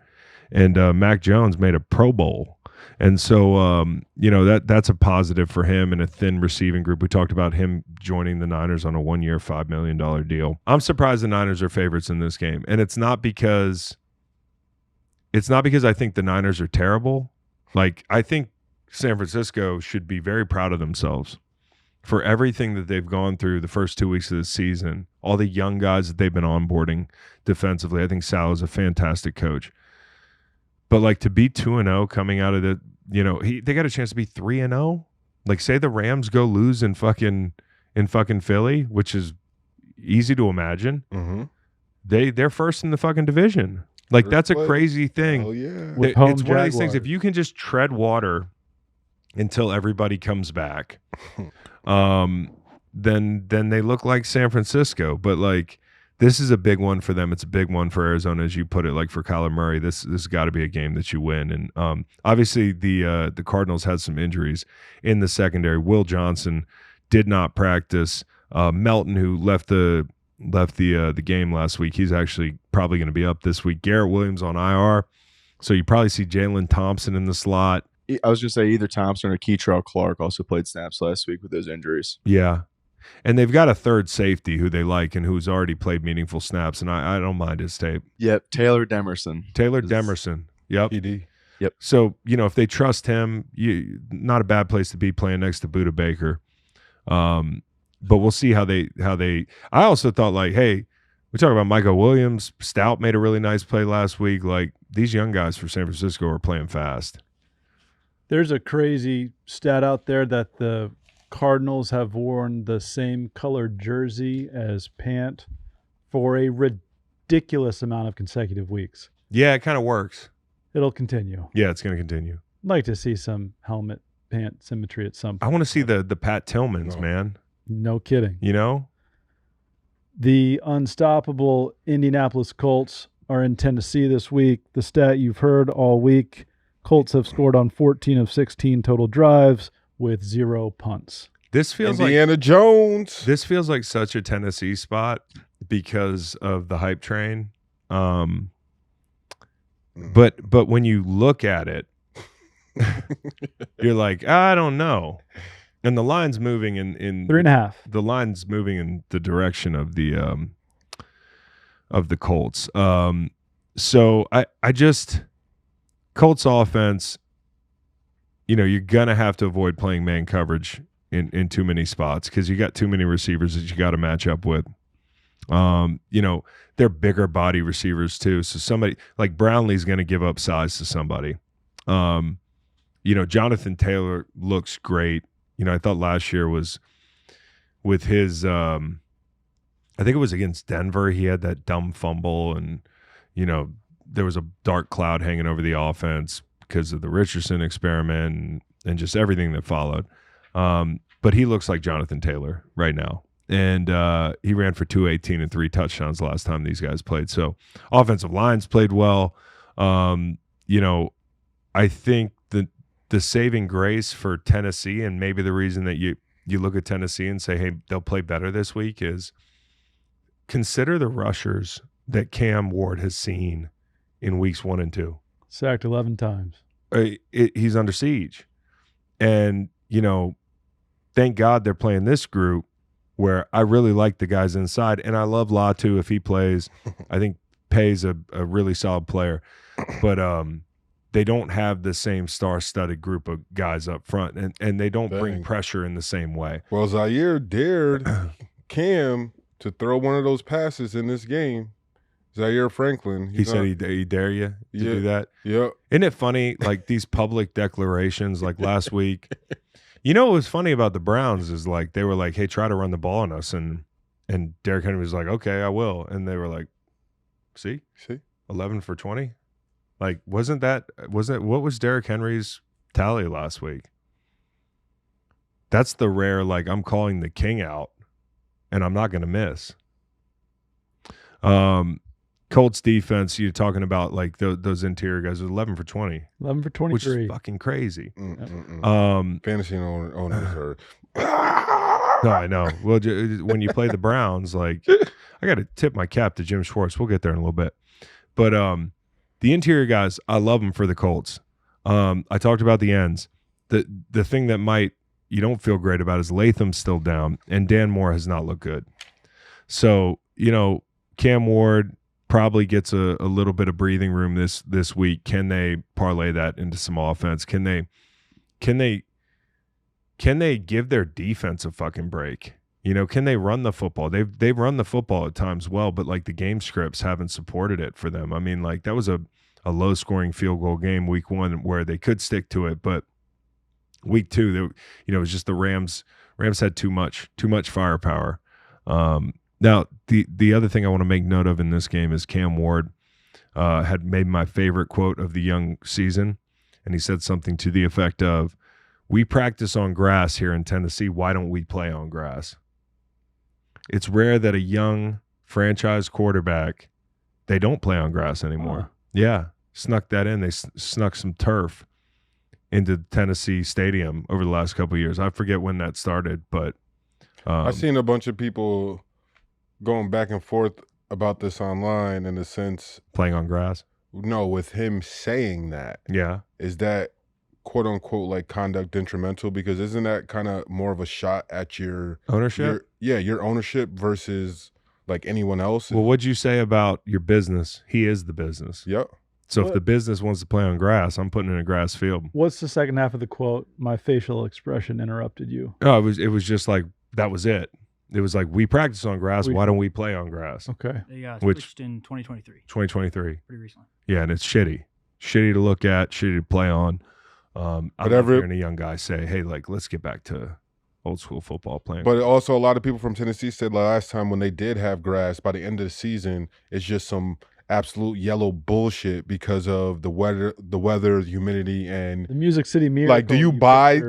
and Mac Jones made a Pro Bowl. And so, that's a positive for him and a thin receiving group. We talked about him joining the Niners on a 1-year, $5 million deal. I'm surprised the Niners are favorites in this game. And it's not because I think the Niners are terrible. Like, I think San Francisco should be very proud of themselves for everything that they've gone through the first 2 weeks of the season, all the young guys that they've been onboarding defensively. I think Sal is a fantastic coach. But like to be 2-0 coming out of the, they got a chance to be 3-0. Like say the Rams go lose in fucking Philly, which is easy to imagine. Mm-hmm. They're first in the fucking division. Like First that's a place. crazy thing. Oh yeah. With It's home one of these Jaguars. things. If you can just tread water until everybody comes back, then they look like San Francisco. But like. This is a big one for them. It's a big one for Arizona, as you put it. Like for Kyler Murray, this has got to be a game that you win. And obviously, the Cardinals had some injuries in the secondary. Will Johnson did not practice. Melton, who left the game last week, he's actually probably going to be up this week. Garrett Williams on IR, so you probably see Jalen Thompson in the slot. I was going to say either Thompson or Keitrell Clark also played snaps last week with those injuries. Yeah. And they've got a third safety who they like and who's already played meaningful snaps, and I don't mind his tape. Yep, Taylor Demerson. Yep. PD. Yep. So, if they trust him, not a bad place to be playing next to Budda Baker. But we'll see how they I also thought like, hey, we talk about Michael Williams. Stout made a really nice play last week. Like these young guys for San Francisco are playing fast. There's a crazy stat out there that the Cardinals have worn the same colored jersey as Pant for a ridiculous amount of consecutive weeks. Yeah, it kind of works. It'll continue. Yeah, it's going to continue. I'd like to see some helmet pant symmetry at some point. I want to see the Pat Tillmans, man. No kidding. The unstoppable Indianapolis Colts are in Tennessee this week. The stat you've heard all week, Colts have scored on 14 of 16 total drives with 0 punts. This feels Indiana Jones. This feels like such a Tennessee spot because of the hype train. But when you look at it, you're like, I don't know. And the line's moving in 3.5. The line's moving in the direction of the Colts. So I just Colts offense, you're gonna have to avoid playing man coverage in too many spots because you got too many receivers that you got to match up with. They're bigger body receivers too. So somebody like Brownlee's going to give up size to somebody. Jonathan Taylor looks great. I thought last year was with his, I think it was against Denver. He had that dumb fumble and, there was a dark cloud hanging over the offense because of the Richardson experiment and just everything that followed. But he looks like Jonathan Taylor right now. And he ran for 218 and 3 touchdowns last time these guys played. So offensive lines played well. I think the saving grace for Tennessee, and maybe the reason that you look at Tennessee and say, hey, they'll play better this week, is consider the rushers that Cam Ward has seen in weeks 1 and 2. Sacked 11 times. He's under siege. And, thank God they're playing this group where I really like the guys inside. And I love Latu if he plays. I think Pay's a really solid player. But they don't have the same star-studded group of guys up front. And they don't bring pressure in the same way. Well, Zaire dared Cam to throw one of those passes in this game. Zaire Franklin. He said he dare you to do that? Yep. Isn't it funny, like these public declarations like last week? What was funny about the Browns is like they were like, hey, try to run the ball on us. And Derrick Henry was like, okay, I will. And they were like, see? 11 for 20? Like, what was Derrick Henry's tally last week? That's the rare, like, I'm calling the king out and I'm not going to miss. Colts defense, you're talking about like those interior guys, 11 for 20. 11 for 23. Which is fucking crazy. Fantasy owners are. No, I know. Well, when you play the Browns, like, I got to tip my cap to Jim Schwartz. We'll get there in a little bit. But the interior guys, I love them for the Colts. I talked about the ends. The thing that you don't feel great about is Latham's still down, and Dan Moore has not looked good. So, Cam Ward probably gets a little bit of breathing room this week. Can they parlay that into some offense? Can they give their defense a fucking break? Can they run the football? They've run the football at times well, but like the game scripts haven't supported it for them. I mean, like that was a low scoring field goal game week 1 where they could stick to it, but week 2, it was just the Rams had too much firepower. Now, the other thing I want to make note of in this game is Cam Ward had made my favorite quote of the young season, and he said something to the effect of, we practice on grass here in Tennessee. Why don't we play on grass? It's rare that a young franchise quarterback, they don't play on grass anymore. Yeah, snuck that in. They snuck some turf into Tennessee Stadium over the last couple of years. I forget when that started, but I've seen a bunch of people going back and forth about this online in the sense playing on grass. No, with him saying that. Yeah. Is that quote unquote like conduct detrimental? Because isn't that kind of more of a shot at your ownership? Your ownership versus like anyone else. Well, what'd you say about your business? He is the business. Yep. So if the business wants to play on grass, I'm putting in a grass field. What's the second half of the quote? My facial expression interrupted you. Oh, it was just like that was it. It was like, we practice on grass. Why don't we play on grass? Okay. They switched in 2023. 2023. Pretty recently. Yeah, and it's shitty. Shitty to look at, shitty to play on. I'm not hearing a young guy say, hey, like, let's get back to old school football playing. But also a lot of people from Tennessee said last time when they did have grass, by the end of the season, it's just some absolute yellow bullshit because of the weather, the humidity, and the Music City Miracle. Like, do you buy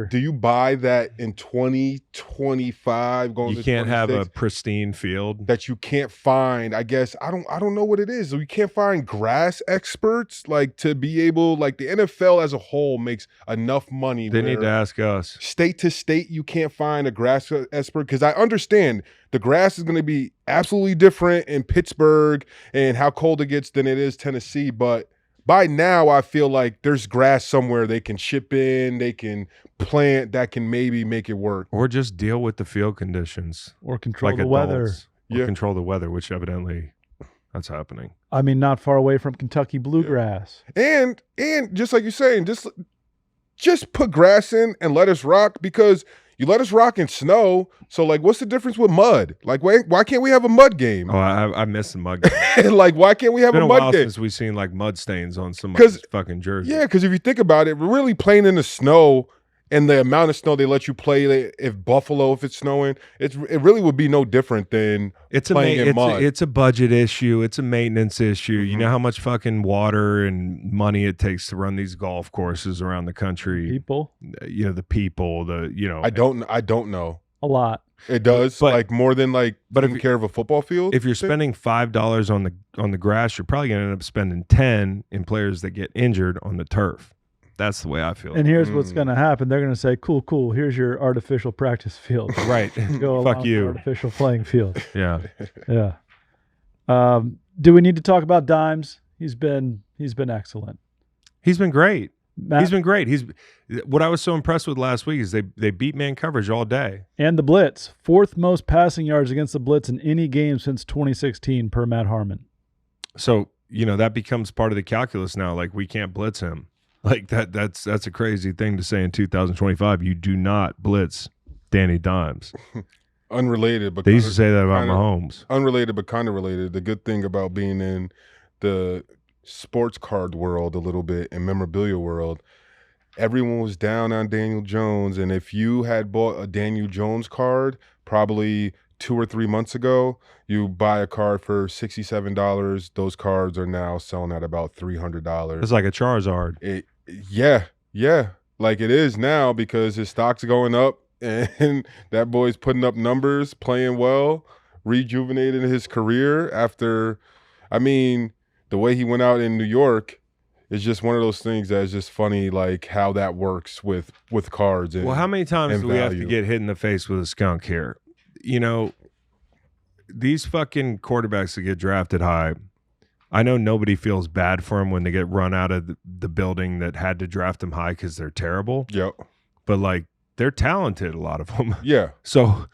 that in 2025? Going, you can't have a pristine field that you can't find. I guess I don't know what it is. We can't find grass experts like to be able, like, the NFL as a whole makes enough money. They need to ask us. State to state, you can't find a grass expert, because I understand the grass is going to be absolutely different in Pittsburgh and how cold it gets than it is Tennessee. But by now, I feel like there's grass somewhere they can ship in, they can plant, that can maybe make it work. Or just deal with the field conditions. Or control like the weather. Or control the weather, which evidently that's happening. I mean, not far away from Kentucky bluegrass. And just like you're saying, just just put grass in and let us rock, because you let us rock in snow. So, like, what's the difference with mud? Like, why can't we have a mud game? Oh, I miss the mud game. Like, why can't we have It's been a a mud while game? since we've seen like mud stains on somebody's fucking jersey. Yeah, because if you think about it, we're really playing in the snow, and the amount of snow they let you play, if Buffalo, if it's snowing, it really would be no different than playing in mud. It's a budget issue. It's a maintenance issue. Mm-hmm. You know how much fucking water and money it takes to run these golf courses around the country. People, You know, the people, I don't know. a lot. It does, But- like, more than like but if taking care of a football field. If you're spending $5 on the grass, you're probably going to end up spending 10 in players that get injured on the turf. That's the way I feel. And here's what's going to happen. They're going to say, cool. Here's your artificial practice field. Right. Go along Fuck with you. artificial playing field. Yeah. Yeah. Do we need to talk about Dimes? He's been excellent. He's been great. Matt, He's been great. What I was so impressed with last week is they beat man coverage all day. and the blitz, 4th most passing yards against the blitz in any game since 2016 per Matt Harmon. So, that becomes part of the calculus now. Like, we can't blitz him. Like that's a crazy thing to say in 2025. You do not blitz Danny Dimes. Unrelated, but They used to say that about kinda- Mahomes. Unrelated, but kind of related. The good thing about being in the sports card world a little bit and memorabilia world, everyone was down on Daniel Jones, and if you had bought a Daniel Jones card probably 2 or 3 months ago, you buy a card for $67. Those cards are now selling at about $300. It's like a Charizard. Yeah, like it is now, because his stock's going up and that boy's putting up numbers, playing well, rejuvenated his career after, the way he went out in New York is just one of those things that is just funny, like how that works with cards. And, Well, how many times and do we have to value. get hit in the face with a skunk here? These fucking quarterbacks that get drafted high, I know nobody feels bad for them when they get run out of the building that had to draft them high because they're terrible. Yep. But, like, they're talented, a lot of them. Yeah. So,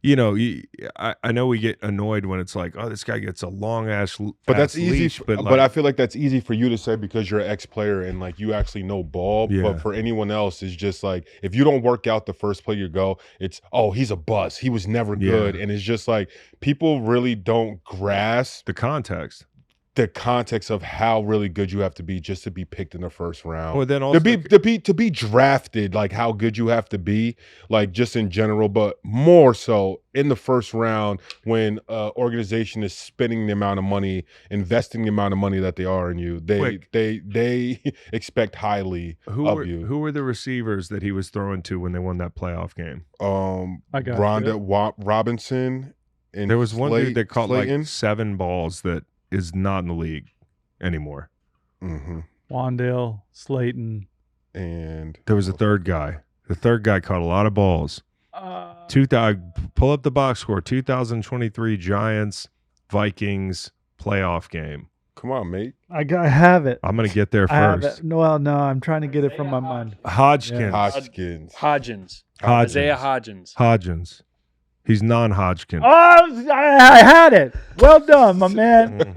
I know we get annoyed when it's like, oh, this guy gets a long ass. But that's easy. leash, But I feel like that's easy for you to say because you're an ex-player and like you actually know ball. Yeah. But for anyone else, it's just like if you don't work out the first play you go, it's he's a bust. He was never good, and it's just like people really don't grasp the context. the context of how really good you have to be just to be picked in the first round. Well, then also to be drafted, like how good you have to be, like just in general, but more so in the first round when organization is spending the amount of money, investing the amount of money that they are in you. They expect highly of you. Who were the receivers that he was throwing to when they won that playoff game? I got Rhonda Robinson, and There was one dude that caught Slayton. like 7 balls that is not in the league anymore. Mm-hmm. Wandale, Slayton. And There was a third guy. The third guy caught a lot of balls. Pull up the box score. 2023 Giants Vikings playoff game. come on, mate. I have it. I'm gonna get there I have first. it. No, I'm trying to get it from my mind. Hodgkins. Hodgkins. Hodgins. Hodgins. Isaiah Hodgins. Hodgins. He's non-Hodgkin. Oh, I had it. Well done, my man.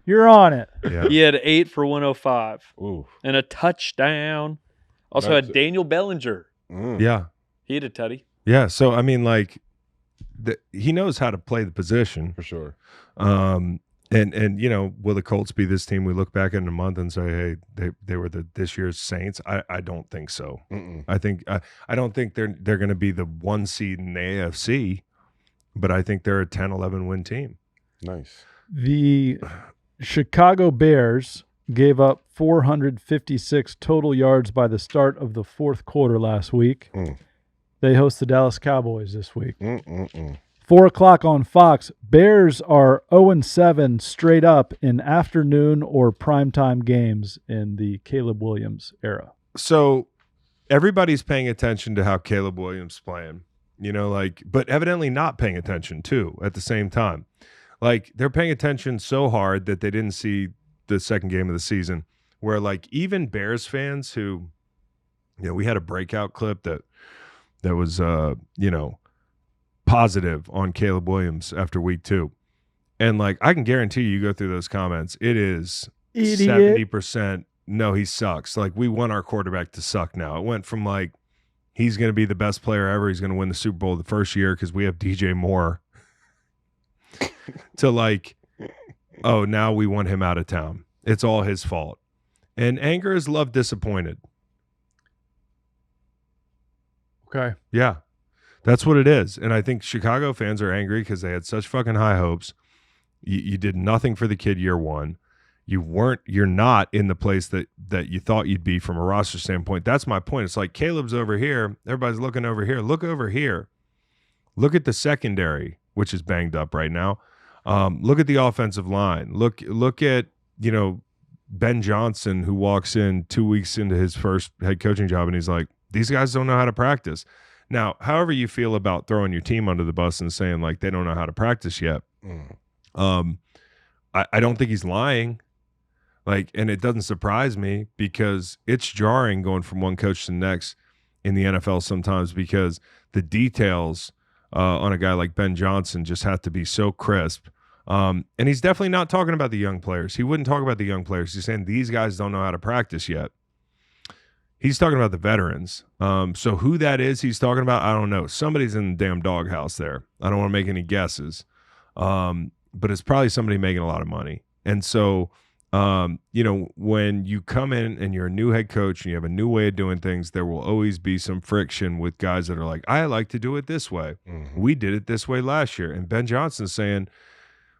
You're on it. Yeah. He had 8 for 105 Ooh. and a touchdown. Also That's had Daniel Bellinger. Mm. Yeah. He had a tutty. Yeah. So I mean, like, he knows how to play the position. For sure. And will the Colts be this team we look back in a month and say, hey, they were this year's Saints? I don't think so. Mm-mm. I don't think they're going to be the 1 seed in the AFC, but I think they're a 10-11 win team. Nice. The Chicago Bears gave up 456 total yards by the start of the 4th quarter last week. Mm. They host the Dallas Cowboys this week. 4 o'clock on Fox. Bears are 0-7 straight up in afternoon or primetime games in the Caleb Williams era. So everybody's paying attention to how Caleb Williams is playing, but evidently not paying attention too at the same time. Like, they're paying attention so hard that they didn't see the second game of the season, where like even Bears fans who, we had a breakout clip that was, positive on Caleb Williams after week 2. And like, I can guarantee you go through those comments, it is Idiot. 70% no, he sucks. Like, we want our quarterback to suck now. It went from like, he's going to be the best player ever. He's going to win the Super Bowl the first year because we have DJ Moore to like, oh, now we want him out of town. It's all his fault. And anger is love disappointed. Okay. Yeah, that's what it is. And I think Chicago fans are angry because they had such fucking high hopes. You did nothing for the kid year one. You're not in the place that you thought you'd be from a roster standpoint. That's my point. It's like Caleb's over here. Everybody's looking over here. Look over here. Look at the secondary, which is banged up right now. Look at the offensive line. Look at, Ben Johnson, who walks in 2 weeks into his first head coaching job, and he's like, these guys don't know how to practice. Now, however you feel about throwing your team under the bus and saying, like, they don't know how to practice yet, I don't think he's lying. Like, and it doesn't surprise me because it's jarring going from one coach to the next in the NFL sometimes because the details on a guy like Ben Johnson just have to be so crisp. And he's definitely not talking about the young players. He wouldn't talk about the young players. He's saying these guys don't know how to practice yet. He's talking about the veterans. So who that is he's talking about, I don't know. Somebody's in the damn doghouse there. I don't want to make any guesses. But it's probably somebody making a lot of money. And so, when you come in and you're a new head coach and you have a new way of doing things, there will always be some friction with guys that are like, I like to do it this way. Mm-hmm. We did it this way last year. And Ben Johnson's saying,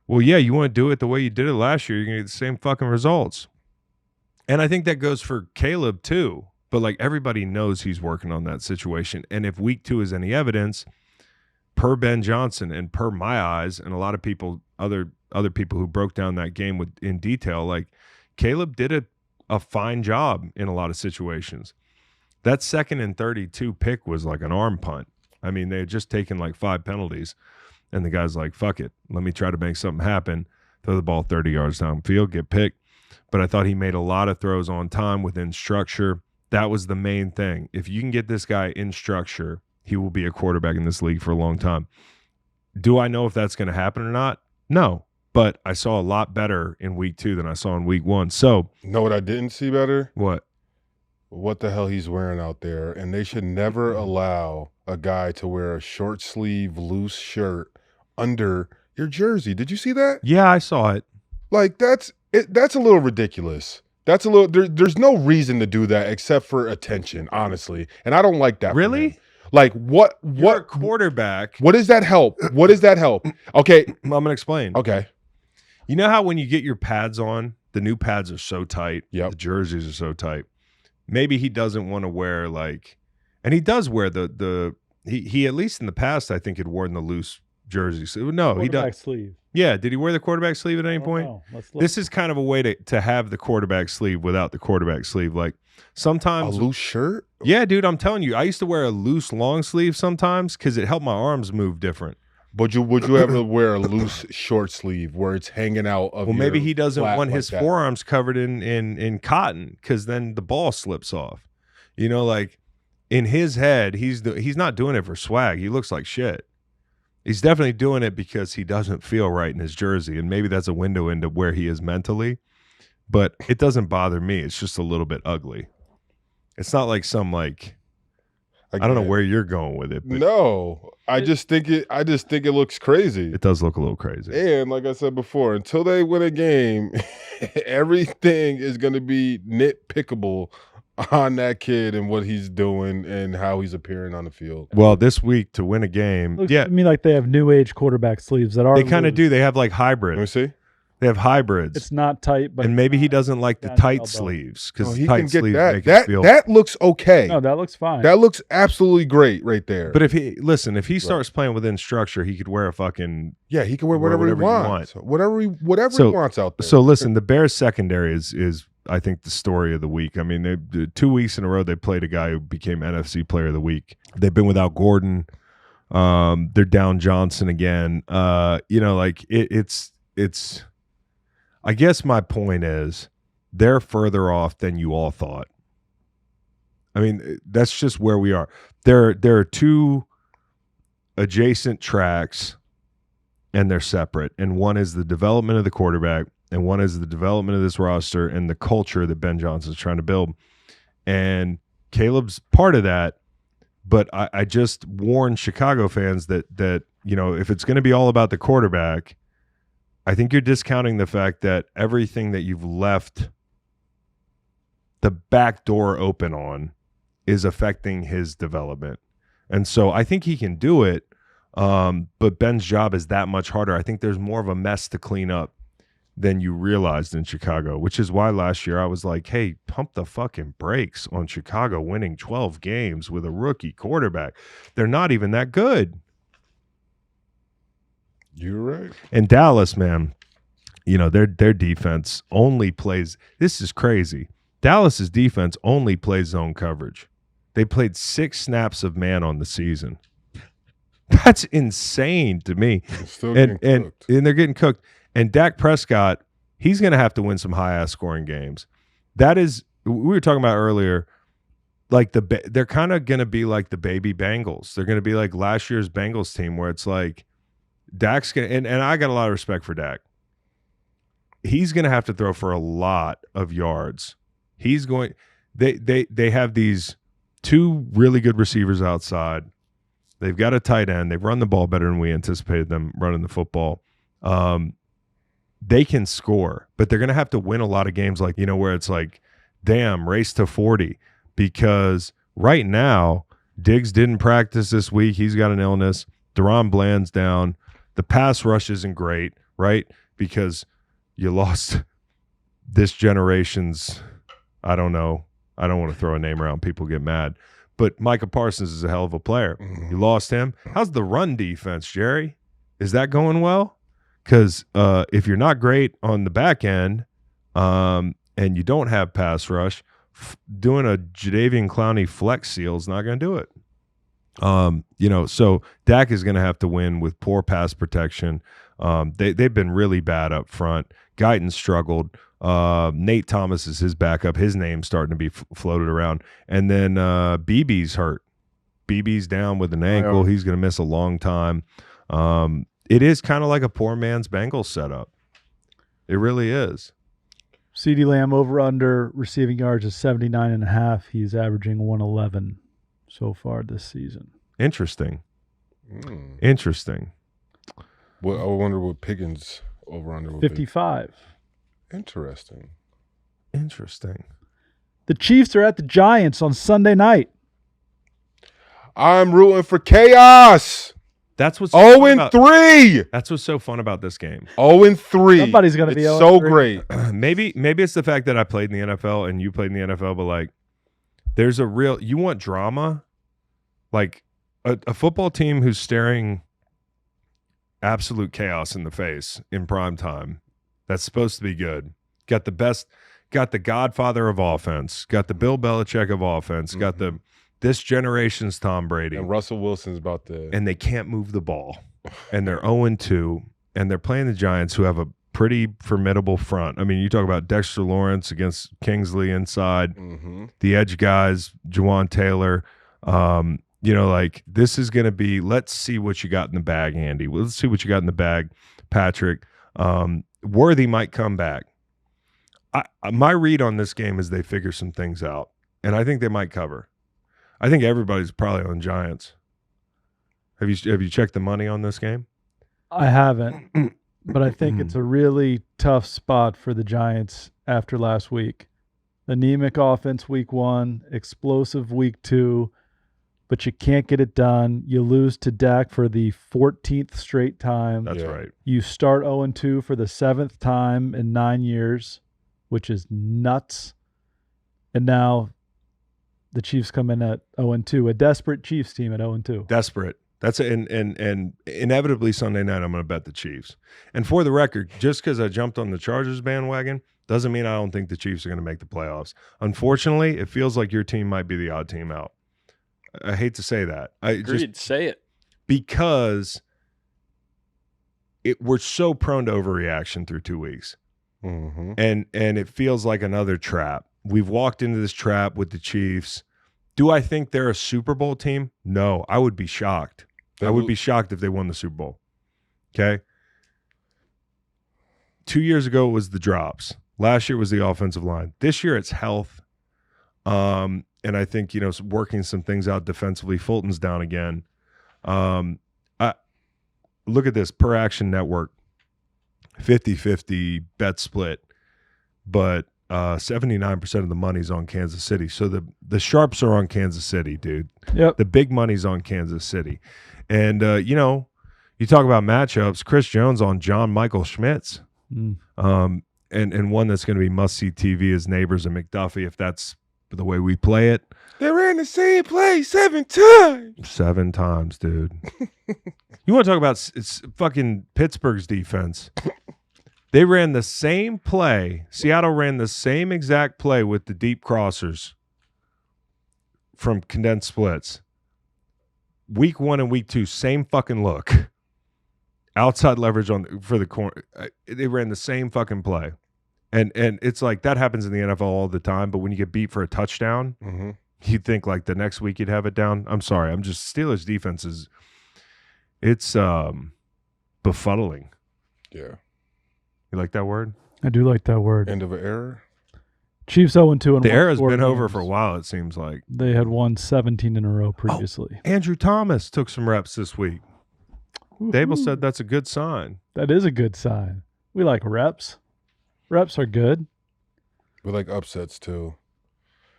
well, yeah, you want to do it the way you did it last year, you're going to get the same fucking results. And I think that goes for Caleb too. But like everybody knows he's working on that situation. And if week 2 is any evidence, per Ben Johnson and per my eyes, and a lot of people, other people who broke down that game in detail, like Caleb did a fine job in a lot of situations. That 2nd and 32 pick was like an arm punt. I mean, they had just taken like 5 penalties, and the guy's like, fuck it, let me try to make something happen, throw the ball 30 yards downfield, get picked. But I thought he made a lot of throws on time within structure. That was the main thing. If you can get this guy in structure, he will be a quarterback in this league for a long time. Do I know if that's going to happen or not? No. But I saw a lot better in week 2 than I saw in week 1. So, know what I didn't see better? What? What the hell he's wearing out there. And they should never allow a guy to wear a short sleeve, loose shirt under your jersey. Did you see that? Yeah, I saw it. Like, that's a little ridiculous. That's a little there's no reason to do that except for attention, honestly. And I don't like that. Really? Like, what a quarterback. What does that help? What does that help? Okay. I'm going to explain. Okay. You know how when you get your pads on, the new pads are so tight. Yep. The jerseys are so tight. Maybe he doesn't want to wear like, and he does wear he at least in the past, I think had worn the loose jerseys. No, he does. Sleeve. Yeah. Did he wear the quarterback sleeve at any point? No. This is kind of a way to have the quarterback sleeve without the quarterback sleeve. Like sometimes. A loose shirt? Yeah, dude, I'm telling you, I used to wear a loose long sleeve sometimes because it helped my arms move different. Would you ever wear a loose short sleeve where it's hanging out of Well, maybe he doesn't want his that. forearms covered in cotton because then the ball slips off. Like in his head, he's not doing it for swag. He looks like shit. He's definitely doing it because he doesn't feel right in his jersey, and maybe that's a window into where he is mentally. But it doesn't bother me. It's just a little bit ugly. It's not like some like I don't know where you're going with it. But no, I just think it looks crazy. It does look a little crazy. And like I said before, until they win a game, everything is going to be nitpickable on that kid and what he's doing and how he's appearing on the field. Well, this week to win a game, Looks to me like they have new age quarterback sleeves that are. They kind of do. They have like Let me hybrids. see. They have hybrids. It's not tight, but and maybe he doesn't like the down to tight elbow. sleeves because He tight can get sleeves that. make it feel. That looks okay. No, that looks fine. That looks absolutely great right there. But if he starts playing within structure, he could wear a fucking he can wear whatever he wants. Whatever he wants out there. So listen, the Bears secondary is I think the story of the week. I mean, they 2 weeks in a row they played a guy who became NFC Player of the Week. They've been without Gordon. They're down Johnson again. It's. I guess my point is they're further off than you all thought. I mean, that's just where we are. There are 2 adjacent tracks, and they're separate. And one is the development of the quarterback, and one is the development of this roster and the culture that Ben Johnson's trying to build. And Caleb's part of that, but I just warn Chicago fans that if it's going to be all about the quarterback, I think you're discounting the fact that everything that you've left the back door open on is affecting his development. And so I think he can do it, but Ben's job is that much harder. I think there's more of a mess to clean up than you realized in Chicago, which is why last year I was like, hey, pump the fucking brakes on Chicago winning 12 games with a rookie quarterback. They're not even that good. You're right. And Dallas, man, their defense only plays – this is crazy. Dallas's defense only plays zone coverage. They played 6 snaps of man on the season. That's insane to me. And they're getting cooked. And Dak Prescott, he's going to have to win some high-ass scoring games. That is – we were talking about earlier, like they're kind of going to be like the baby Bengals. They're going to be like last year's Bengals team where it's like Dak's going to – and I got a lot of respect for Dak. He's going to have to throw for a lot of yards. He's going – they have these 2 really good receivers outside. They've got a tight end. They've run the ball better than we anticipated them running the football. They can score, but they're going to have to win a lot of games like, where it's like, damn, race to 40. Because right now, Diggs didn't practice this week. He's got an illness. Deron Bland's down. The pass rush isn't great, right? Because you lost this generation's, I don't know. I don't want to throw a name around. People get mad. But Micah Parsons is a hell of a player. You lost him. How's the run defense, Jerry? Is that going well? Because if you're not great on the back end and you don't have pass rush, doing a Jadeveon Clowney flex seal is not going to do it. So Dak is going to have to win with poor pass protection. They've been really bad up front. Guyton struggled. Nate Thomas is his backup. His name's starting to be floated around. And then BB's hurt. BB's down with an ankle. He's going to miss a long time. It is kind of like a poor man's Bengals setup. It really is. CeeDee Lamb over under receiving yards is 79.5. He's averaging 111 so far this season. Interesting. Interesting. Well, I wonder what Pickens over under will 55. Be. Interesting. The Chiefs are at the Giants on Sunday night. I'm rooting for chaos. That's what's 0-3. That's what's so fun about this game. 0-3. Somebody's going to be 0-3. So great. Maybe it's the fact that I played in the NFL and you played in the NFL, but like there's a real – you want drama? Like a football team who's staring absolute chaos in the face in prime time. That's supposed to be good. Got the godfather of offense. Got the Bill Belichick of offense. Got this generation's Tom Brady. And Russell Wilson's about to. And they can't move the ball. And they're 0-2. And they're playing the Giants, who have a pretty formidable front. I mean, you talk about Dexter Lawrence against Kingsley inside. The edge guys, Juwan Taylor. Like this is going to be, let's see what you got in the bag, Andy. Let's see what you got in the bag, Patrick. Worthy might come back. My read on this game is they figure some things out. And I think they might cover. I think everybody's probably on Giants. Have you checked the money on this game? I haven't, but I think it's a really tough spot for the Giants after last week. Anemic offense week 1, explosive week 2, but you can't get it done. You lose to Dak for the 14th straight time. That's right. You start 0-2 for the 7th time in 9 years, which is nuts. And now the Chiefs come in at 0-2, a desperate Chiefs team at 0-2. Desperate. That's and inevitably Sunday night I'm going to bet the Chiefs. And for the record, just because I jumped on the Chargers bandwagon doesn't mean I don't think the Chiefs are going to make the playoffs. Unfortunately, it feels like your team might be the odd team out. I hate to say that. Agreed. Say it. Because we're so prone to overreaction through 2 weeks. And it feels like another trap. We've walked into this trap with the Chiefs. Do I think they're a Super Bowl team? No, I would be shocked. I would be shocked if they won the Super Bowl. Okay? 2 years ago it was the drops. Last year was the offensive line. This year it's health. And I think, working some things out defensively. Fulton's down again. I look at this per action network, 50-50 bet split, but 79% of the money's on Kansas City. So the sharps are on Kansas City, dude. Yep. The big money's on Kansas City. And, you talk about matchups, Chris Jones on John Michael Schmitz. And one that's going to be must-see TV is Neighbors and McDuffie, if that's the way we play it. They ran the same play 7 times. 7 times, dude. You want to talk about it's fucking Pittsburgh's defense. They ran the same play. Seattle ran the same exact play with the deep crossers from condensed splits. Week 1 and week 2, same fucking look. Outside leverage for the corner. They ran the same fucking play. And it's like that happens in the NFL all the time, but when you get beat for a touchdown, you'd think like the next week you'd have it down. I'm sorry. Steelers defense it's befuddling. Yeah. You like that word? I do like that word. End of an era. Chiefs 0-2 and the era's 4 been over games. for a while, it seems like. They had won 17 in a row previously. Andrew Thomas took some reps this week. Dable said that's a good sign. That is a good sign. We like reps. Reps are good. We like upsets too.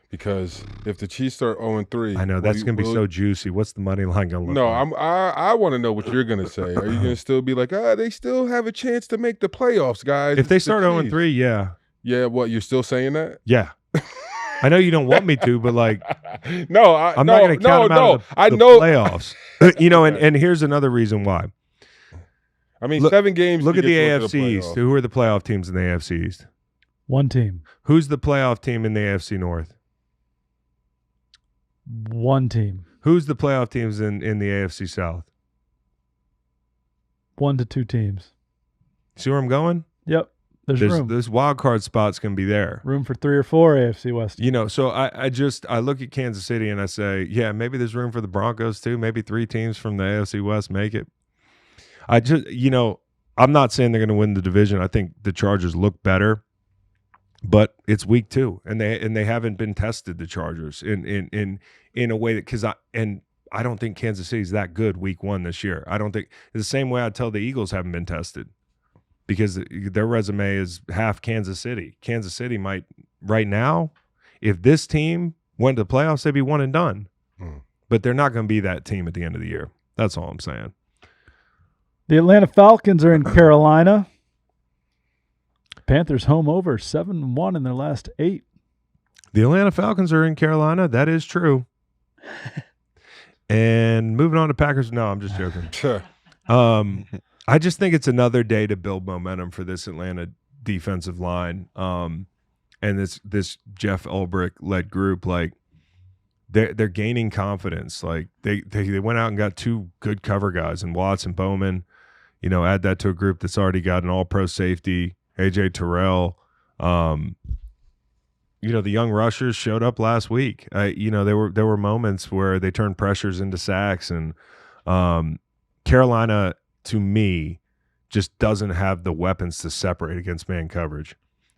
Because if the Chiefs start 0-3, I know that's going to be so juicy. What's the money line going to look like? No, I want to know what you're going to say. Are you going to still be like, they still have a chance to make the playoffs, guys? If they start 0-3, yeah. Yeah, what, you're still saying that? Yeah. I know you don't want me to, but like, no, I'm not going to count them out of the playoffs. And here's another reason why. I mean, 7 games. Look at the AFC East. Who are the playoff teams in the AFC East? One team. Who's the playoff team in the AFC North? One team. Who's the playoff teams in the AFC South? 1 to 2 teams. See where I'm going? Yep. There's room. This wild card spot's going to be there. Room for 3 or 4 AFC West. So I look at Kansas City and I say, yeah, maybe there's room for the Broncos too. Maybe 3 teams from the AFC West make it. I'm not saying they're going to win the division. I think the Chargers look better, but it's week 2 and they haven't been tested, the Chargers, in a way that, because I don't think Kansas City's that good week 1 this year. I don't think it's the same way I tell the Eagles haven't been tested, because their resume is half Kansas City. Kansas City might, right now, if this team went to the playoffs, they'd be 1 and done. But they're not going to be that team at the end of the year. That's all I'm saying. The Atlanta Falcons are in Carolina. Panthers home over 7-1 in their last 8. The Atlanta Falcons are in Carolina. That is true. And moving on to Packers. No, I'm just joking. I just think it's another day to build momentum for this Atlanta defensive line. And this Jeff Ulbrich led group, like they're gaining confidence. Like they went out and got 2 good cover guys in Watts and Bowman. Add that to a group that's already got an all-pro safety, AJ Terrell. The young rushers showed up last week. There were moments where they turned pressures into sacks, and Carolina, to me, just doesn't have the weapons to separate against man coverage.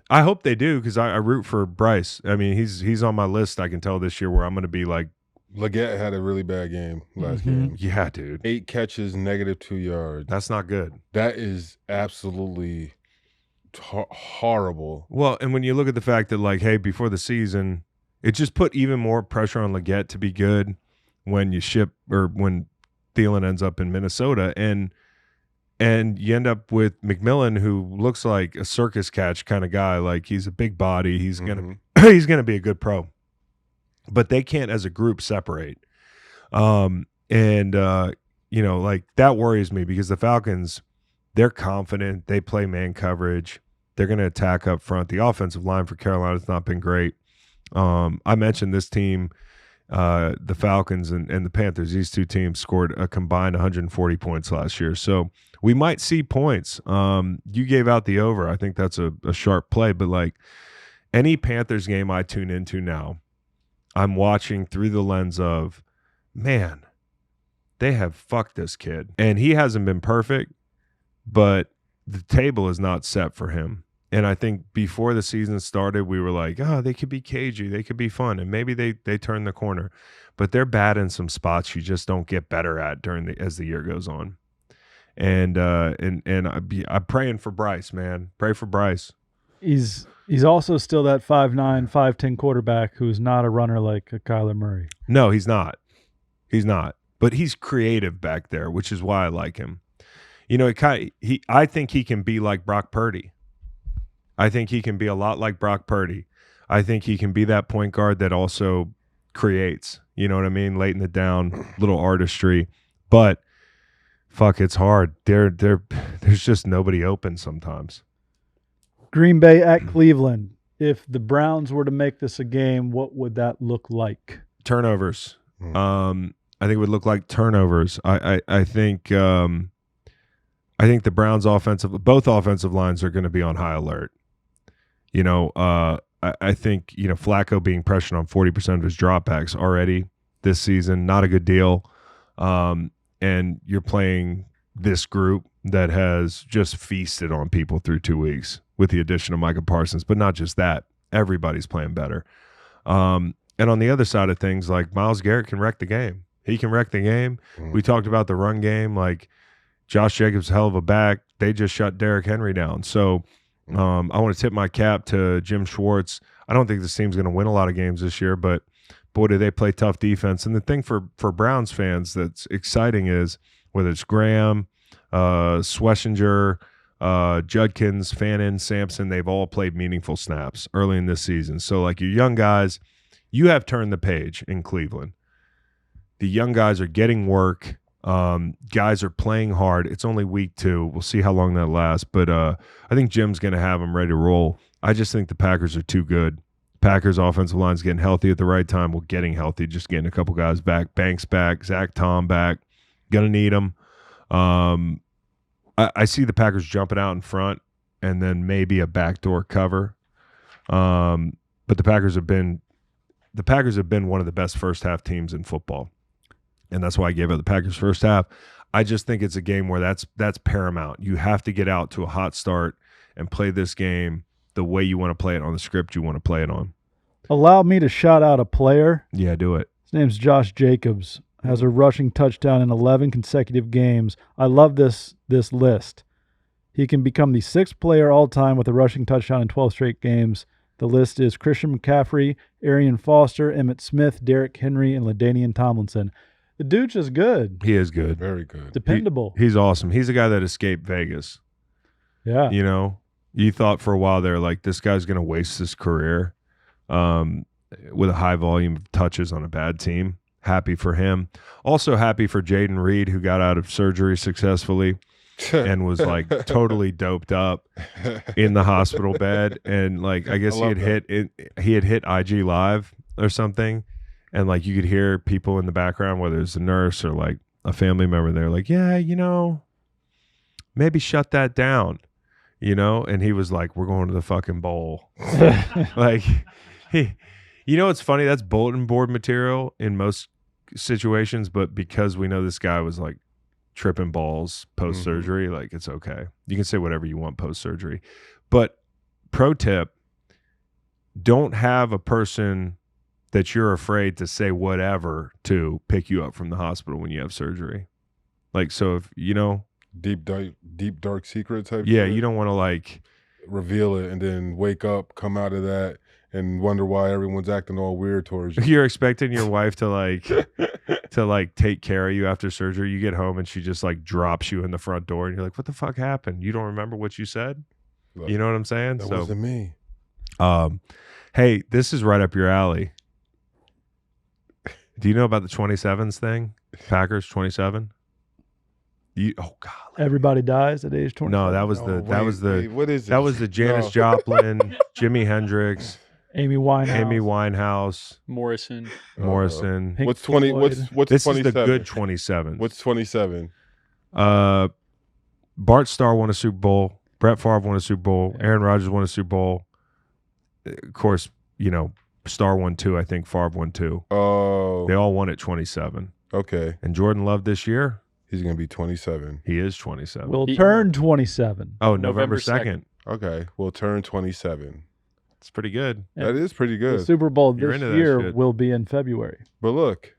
I hope they do, because I root for Bryce. I mean, he's on my list, I can tell, this year, where I'm going to be like, Leggett had a really bad game last game. Yeah, dude. 8 catches, -2 yards. That's not good. That is absolutely horrible. Well, and when you look at the fact that, like, hey, before the season, it just put even more pressure on Leggett to be good when you when Thielen ends up in Minnesota, and you end up with McMillan, who looks like a circus catch kind of guy. Like, he's a big body. He's gonna be a good pro. But they can't, as a group, separate. Like, that worries me, because the Falcons, they're confident. They play man coverage. They're going to attack up front. The offensive line for Carolina has not been great. I mentioned this team, the Falcons and the Panthers. These 2 teams scored a combined 140 points last year. So we might see points. You gave out the over. I think that's a sharp play. But, like, any Panthers game I tune into now, I'm watching through the lens of, man, they have fucked this kid. And he hasn't been perfect, but the table is not set for him. And I think before the season started, we were like, oh, they could be cagey, they could be fun, and maybe they turn the corner. But they're bad in some spots you just don't get better at as the year goes on. And I'm praying for Bryce, man. Pray for Bryce. He's also still that 5'9", 5'10" quarterback who's not a runner like a Kyler Murray. No, he's not. He's not. But he's creative back there, which is why I like him. You know, I think he can be like Brock Purdy. I think he can be a lot like Brock Purdy. I think he can be that point guard that also creates. You know what I mean? Late in the down, little artistry. But fuck, it's hard. There's just nobody open sometimes. Green Bay at Cleveland. If the Browns were to make this a game, what would that look like? Turnovers. I think it would look like turnovers. I think the Browns both offensive lines are going to be on high alert. You know, I think, you know, Flacco being pressured on 40% of his dropbacks already this season, not a good deal. And you're playing this group that has just feasted on people through 2 weeks with the addition of Micah Parsons. But not just that, everybody's playing better. And on the other side of things, like Myles Garrett can wreck the game. He can wreck the game. We talked about the run game. Like Josh Jacobs, hell of a back. They just shut Derrick Henry down. So I want to tip my cap to Jim Schwartz. I don't think this team's going to win a lot of games this year, but boy, do they play tough defense. And the thing for Browns fans that's exciting is whether it's Graham, Schlesinger, Judkins, Fannin, Sampson, they've all played meaningful snaps early in this season. So like your young guys, you have turned the page in Cleveland. The young guys are getting work. Guys are playing hard. It's only week 2. We'll see how long that lasts. But I think Jim's going to have them ready to roll. I just think the Packers are too good. Packers offensive line's getting healthy at the right time. Well, getting healthy, just getting a couple guys back. Banks back. Zach Tom back. Going to need them. I see the Packers jumping out in front and then maybe a backdoor cover. But the Packers have been one of the best first half teams in football. And that's why I gave out the Packers first half. I just think it's a game where that's paramount. You have to get out to a hot start and play this game the way you want to play it on the script you want to play it on. Allow me to shout out a player. Yeah, do it. His name's Josh Jacobs. Has a rushing touchdown in 11 consecutive games. I love this list. He can become the 6th player all-time with a rushing touchdown in 12 straight games. The list is Christian McCaffrey, Arian Foster, Emmitt Smith, Derrick Henry, and LaDainian Tomlinson. The dude's just good. He is good. Very good. Dependable. He's awesome. He's a guy that escaped Vegas. Yeah. You know, you thought for a while there, like, this guy's going to waste his career with a high volume of touches on a bad team. Happy for him. Also happy for Jaden Reed, who got out of surgery successfully and was, like, totally doped up in the hospital bed. And, like, I guess he had hit IG Live or something. And, like, you could hear people in the background, whether it's a nurse or, like, a family member, they're like, yeah, you know, maybe shut that down, you know? And he was like, we're going to the fucking bowl. Like, you know what's funny? That's bulletin board material in most situations, but because we know this guy was, like, tripping balls post-surgery, like, it's okay. You can say whatever you want post-surgery. But pro tip, don't have a person that you're afraid to say whatever to pick you up from the hospital when you have surgery. Like, so if, you know. Deep dark secret type Yeah, shit. you don't want to, like. Reveal it and then wake up, come out of that, and wonder why everyone's acting all weird towards you. You're expecting your wife to, like, take care of you after surgery. You get home and she just, like, drops you in the front door and you're like, what the fuck happened? You don't remember what you said? Like, you know what I'm saying? That wasn't me. Hey, this is right up your alley. Do you know about the 27s thing? Packers 27? Oh God! Everybody dies at age 20. No, that was the what is that was the Janis Joplin, Jimi Hendrix, Amy Winehouse, Morrison. Pink What's 20? Floyd. What's This 27? is the good 27. What's 27? Bart Starr won a Super Bowl. Brett Favre won a Super Bowl. Aaron Rodgers won a Super Bowl. Of course, you know, Starr won 2. I think Favre won 2. Oh, They all won at 27. okay. And Jordan Love this year, He's going to be 27. He is 27. Will turn 27. Oh, November November 2nd. Okay, will turn 27. It's pretty good. That is pretty The good. Super Bowl You're this into that year shit. will be in February. But look,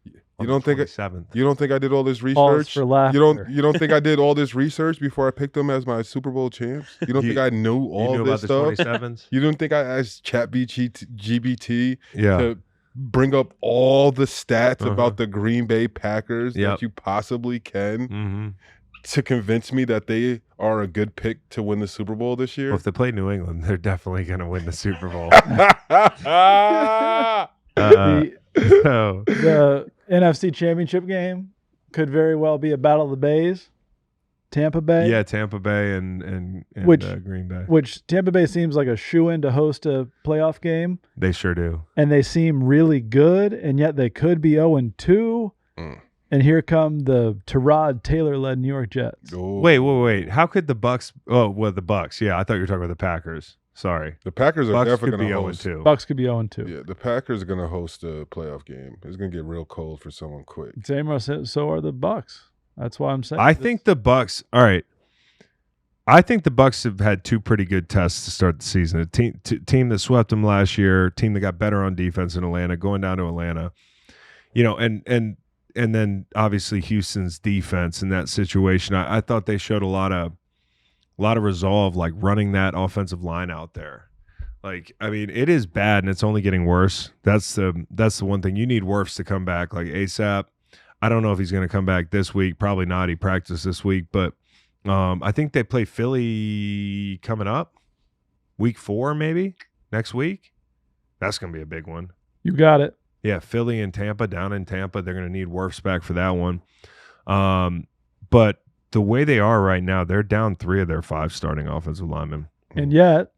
you don't think 27th. you don't think I did all this Pause research? for laughter. You don't think I did all this research before I picked them as my Super Bowl champs? You don't think I knew You all knew this about stuff? the 27s? You don't think I asked ChatGPT Yeah. to bring up all the stats Uh-huh. about the Green Bay Packers Yep. that you possibly can Mm-hmm. to convince me that they are a good pick to win the Super Bowl this year? Well, if they play New England, they're definitely going to win the Super Bowl. So, The NFC Championship game could very well be a battle of the Bays. Tampa Bay. yeah, Tampa Bay and Which- Green Bay. Which Tampa Bay seems like a shoo-in to host a playoff game, They sure do. and they seem really good, and yet they could be 0-2. Mm. And here come the Tyrod Taylor-led New York Jets. Oh. Wait. How could the Bucs? Oh, well, the Bucs. Yeah, I thought you were talking about the Packers. Sorry, The Packers are Bucs definitely could be going to 0-2. host. Bucks could be 0-2. Yeah, the Packers are going to host a playoff game. It's going to get real cold for someone quick. So are the Bucks. That's why I'm saying. I think the Bucs. All right. I think the Bucs have had two pretty good tests to start the season. A team that swept them last year, team that got better on defense in Atlanta, going down to Atlanta. And then obviously Houston's defense in that situation. I thought they showed a lot of resolve, like running that offensive line out there. Like, I mean, it is bad and it's only getting worse. That's the one thing. You need Wirfs to come back like ASAP. I don't know if he's going to come back this week. Probably not. He practiced this week, but I think they play Philly coming up, week 4 maybe next week. That's going to be a big one. You got it. Yeah, Philly and Tampa, down in Tampa. They're going to need Wirfs back for that one. But the way they are right now, they're down 3 of their 5 starting offensive linemen. And yet,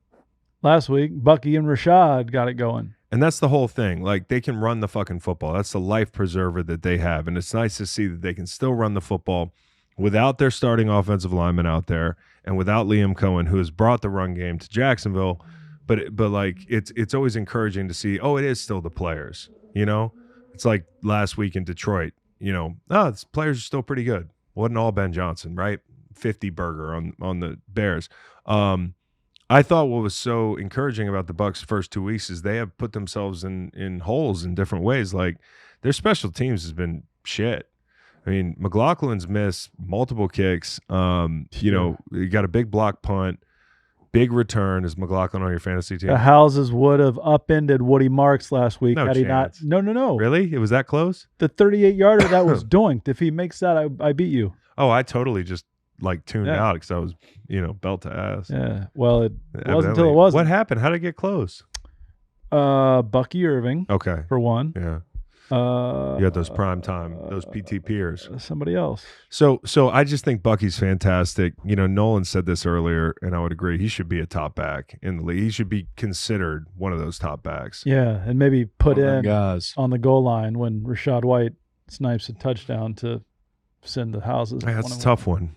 last week, Bucky and Rashad got it going. And that's the whole thing. Like, they can run the fucking football. That's the life preserver that they have. And it's nice to see that they can still run the football without their starting offensive lineman out there and without Liam Cohen, who has brought the run game to Jacksonville. But like, it's always encouraging to see, it is still the players, It's like last week in Detroit, the players are still pretty good. Wasn't all Ben Johnson, right? 50 burger on the Bears. I thought what was so encouraging about the Bucs' first 2 weeks is they have put themselves in holes in different ways. Like, their special teams has been shit. I mean, McLaughlin's missed multiple kicks. You got a big block punt, big return. Is McLaughlin on your fantasy team? The Houses would have upended Woody Marks last week No had he not. chance. No. Really? It was that close? The 38-yarder that was doinked. If he makes that, I beat you. Oh, I totally just tuned Yeah. out because I was, belt to ass. Yeah. Well, it wasn't Evidently. until it wasn't. What happened? How did it get close? Bucky Irving, Okay. for one. Yeah. You got those prime time, those Uh, PT peers. Somebody else. So I just think Bucky's fantastic. Nolan said this earlier, and I would agree. He should be a top back in the league. He should be considered one of those top backs. Yeah, and maybe put One of them in guys. on the goal line when Rashad White snipes a touchdown to send the Houses. Hey, that's a 1-1. tough one.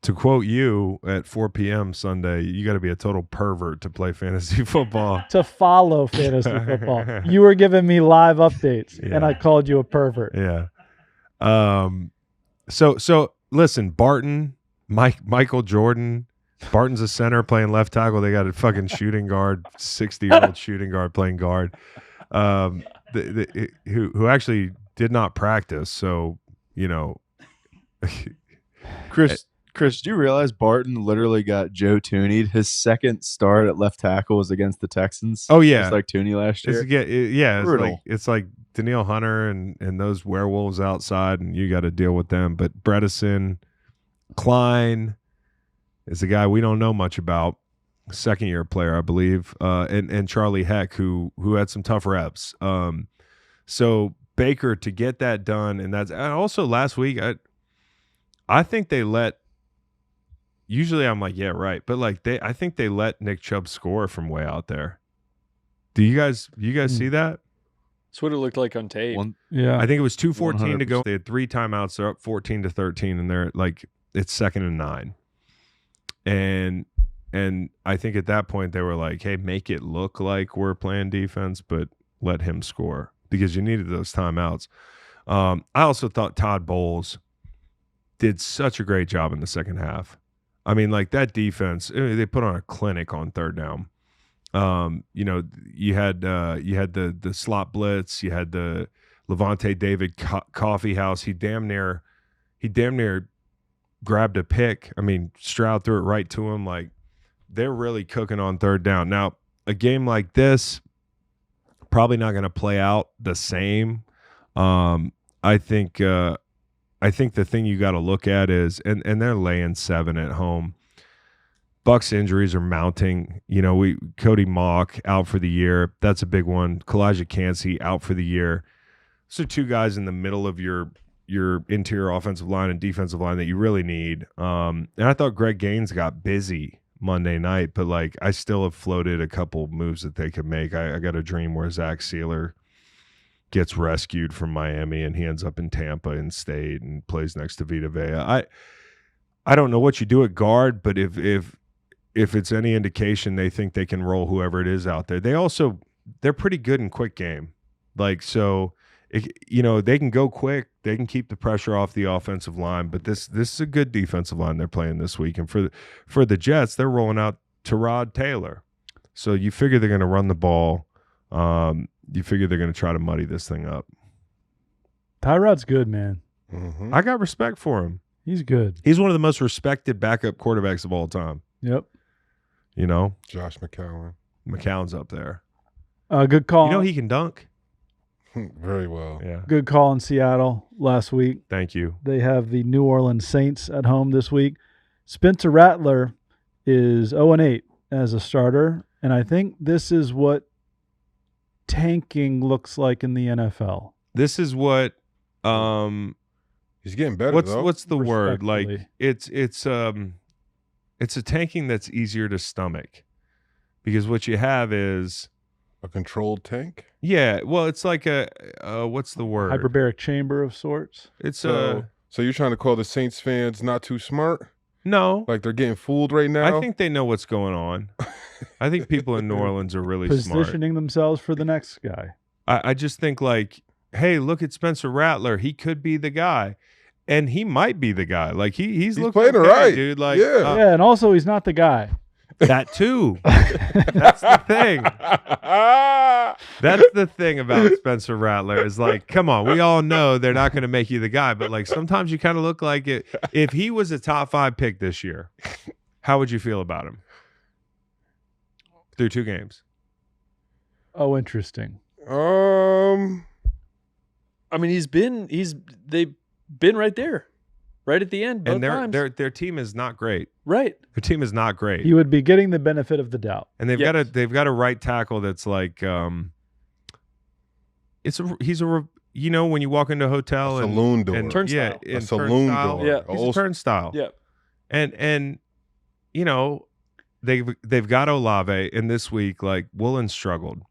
To quote you at 4 p.m. Sunday, you got to be a total pervert to play fantasy football. To follow fantasy football. You were giving me live updates, and Yeah. I called you a pervert. Yeah. So listen, Barton, Michael Jordan. Barton's a center playing left tackle. They got a fucking shooting guard, 60-year-old shooting guard playing guard, who actually did not practice. So, Chris, do you realize Barton literally got Joe Tooney'd? His second start at left tackle was against the Texans. Oh, yeah. Just like Tooney last year. It's like Danielle Hunter and those werewolves outside, and you got to deal with them. But Bredesen, Klein is a guy we don't know much about, second-year player, I believe, and Charlie Heck, who had some tough reps. So Baker to get that done, and also last week, I think they let. Usually I'm like, yeah, right, but I think they let Nick Chubb score from way out there. Do you guys see that? That's what it looked like on tape. Yeah. I think it was 2:14 to go. 100%. They had 3 timeouts. They're up 14-13, and they're like, it's 2nd and 9. And I think at that point they were like, hey, make it look like we're playing defense, but let him score because you needed those timeouts. I also thought Todd Bowles did such a great job in the second half. I mean, like that defense, they put on a clinic on third down. You know, you had the slot blitz, you had the Levante David coffee house. He damn near grabbed a pick. I mean, Stroud threw it right to him. Like, they're really cooking on third down. Now, a game like this probably not going to play out the same. I think the thing you got to look at is, and they're laying 7 at home. Bucs injuries are mounting. You know, Cody Mock out for the year. That's a big one. Kalijah Cansey out for the year. So 2 guys in the middle of your interior offensive line and defensive line that you really need. And I thought Greg Gaines got busy Monday night, but like I still have floated a couple moves that they could make. I got a dream where Zach Sealer gets rescued from Miami and he ends up in Tampa and stayed and plays next to Vita Vea. I don't know what you do at guard, but if it's any indication, they think they can roll whoever it is out there. They're pretty good in quick game. Like, so, you know, they can go quick. They can keep the pressure off the offensive line, but this is a good defensive line they're playing this week. And for the Jets, they're rolling out Tyrod Taylor. So you figure they're going to run the ball. You figure they're going to try to muddy this thing up. Tyrod's good, man. I got respect for him. He's good. He's one of the most respected backup quarterbacks of all time. Yep. You know? Josh McCown. McCown's up there. Good call. You know he can dunk? Very well. Yeah. Good call in Seattle last week. Thank you. They have the New Orleans Saints at home this week. Spencer Rattler is 0-8 as a starter, and I think this is what tanking looks like in the NFL. This is what he's getting better. What's the word? Like Respectfully. it's a tanking that's easier to stomach, because what you have is a controlled tank. Yeah, well, it's like a what's the word? Hyperbaric chamber of sorts. It's So you're trying to call the Saints fans not too smart? no. Like they're getting fooled right now? I think they know what's going on. I think people in New Orleans are really smart. Positioning themselves for the next guy. I just think like, hey, look at Spencer Rattler. He could be the guy. And he might be the guy. Like he's looking playing okay, right, dude. Like yeah. And also he's not the guy. That too. That's the thing. That's the thing about Spencer Rattler is like, come on, we all know they're not going to make you the guy, but like sometimes you kind of look like it. If he was a top 5 pick this year, how would you feel about him through 2 games? Oh, interesting. I mean, they've been right there, right at the end, both And times. their team is not great. Right. Their team is not great. He would be getting the benefit of the doubt. And they've Yes. got a right tackle that's like he's a you know, when you walk into a hotel and saloon door. and Turnstile. yeah, A saloon door. Yeah. He's a turnstile. Yeah. And you know, they've got Olave, and this week like Woolen struggled.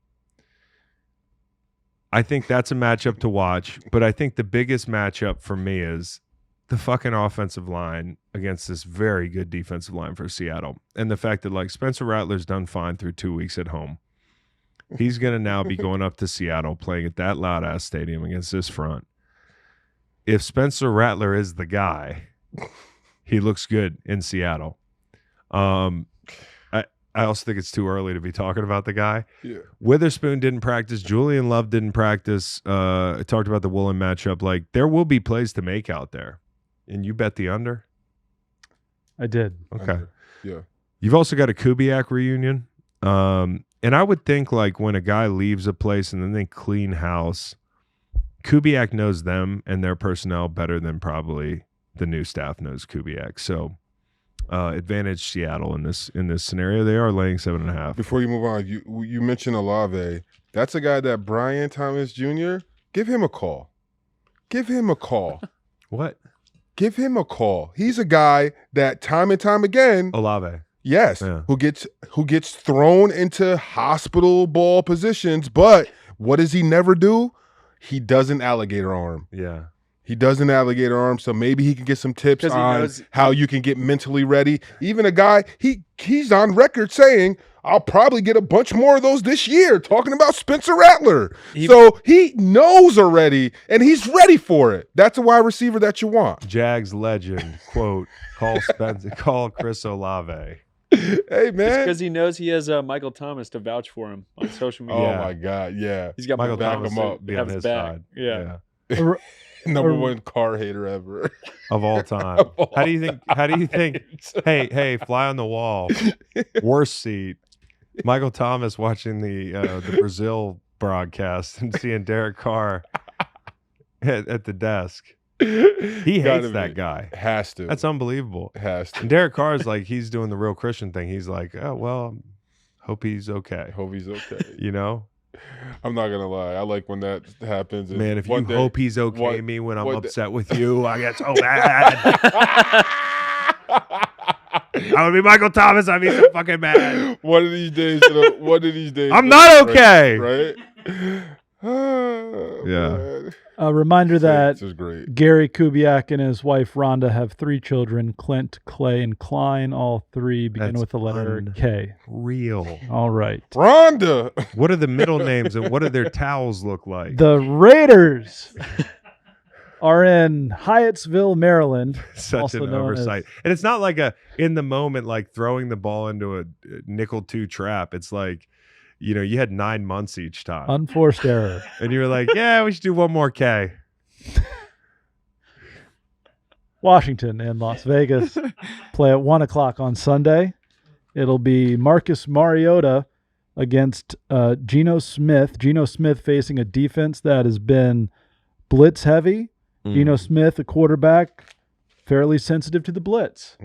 I think that's a matchup to watch, but I think the biggest matchup for me is the fucking offensive line against this very good defensive line for Seattle. And the fact that like Spencer Rattler's done fine through 2 weeks at home. He's going to now be going up to Seattle playing at that loud ass stadium against this front. If Spencer Rattler is the guy, he looks good in Seattle. I also think it's too early to be talking about the guy. Yeah. Witherspoon didn't practice. Julian Love didn't practice. I talked about the Woolen matchup. Like, there will be plays to make out there. And you bet the under? I did. Okay. Yeah. You've also got a Kubiak reunion. And I would think, like, when a guy leaves a place and then they clean house, Kubiak knows them and their personnel better than probably the new staff knows Kubiak. So, advantage Seattle in this scenario. They are laying 7.5. Before you move on, you mentioned Olave. That's a guy that Brian Thomas Jr. Give him a call. Give him a call. What? Give him a call. He's a guy that time and time again, Olave. yes, Yeah. who gets thrown into hospital ball positions. But what does he never do? He doesn't alligator arm. Yeah. He does an alligator arm, so maybe he can get some tips on how you can get mentally ready. Even a guy, he's on record saying, I'll probably get a bunch more of those this year, talking about Spencer Rattler. So he knows already, and he's ready for it. That's a wide receiver that you want. Jags legend, quote, call Chris Olave. Hey, man. It's because he knows he has Michael Thomas to vouch for him on social media. Oh, my God, yeah. He's got Michael back Thomas him up. be on his side. Yeah. Number one car hater ever of all time. How do you think? Hey, fly on the wall. Worst seat. Michael Thomas watching the Brazil broadcast and seeing Derek Carr at the desk. He hates that guy. Has to. That's unbelievable. Has to. And Derek Carr is like, he's doing the real Christian thing. He's like, oh well, hope he's okay. Hope he's okay. You know. I'm not gonna lie. I like when that happens. And man, if you hope he's okay, me when I'm upset with you, I get so mad. I would be Michael Thomas. I'd be so fucking mad. One of these days. I'm not okay. Right? Oh, yeah. Man. A reminder that this is great. Gary Kubiak and his wife Rhonda have 3 children: Clint, Clay, and Klein. All 3 begin with the letter K. Real. All right. Rhonda. What are the middle names and what do their towels look like? The Raiders are in Hyattsville, Maryland. Such an oversight. And it's not like in the moment, like throwing the ball into a nickel 2 trap. It's like, you know, you had 9 months each time. Unforced error. And you were like, yeah, we should do one more K. Washington and Las Vegas play at 1 o'clock on Sunday. It'll be Marcus Mariota against Geno Smith. Geno Smith facing a defense that has been blitz heavy. Geno Smith, a quarterback, fairly sensitive to the blitz.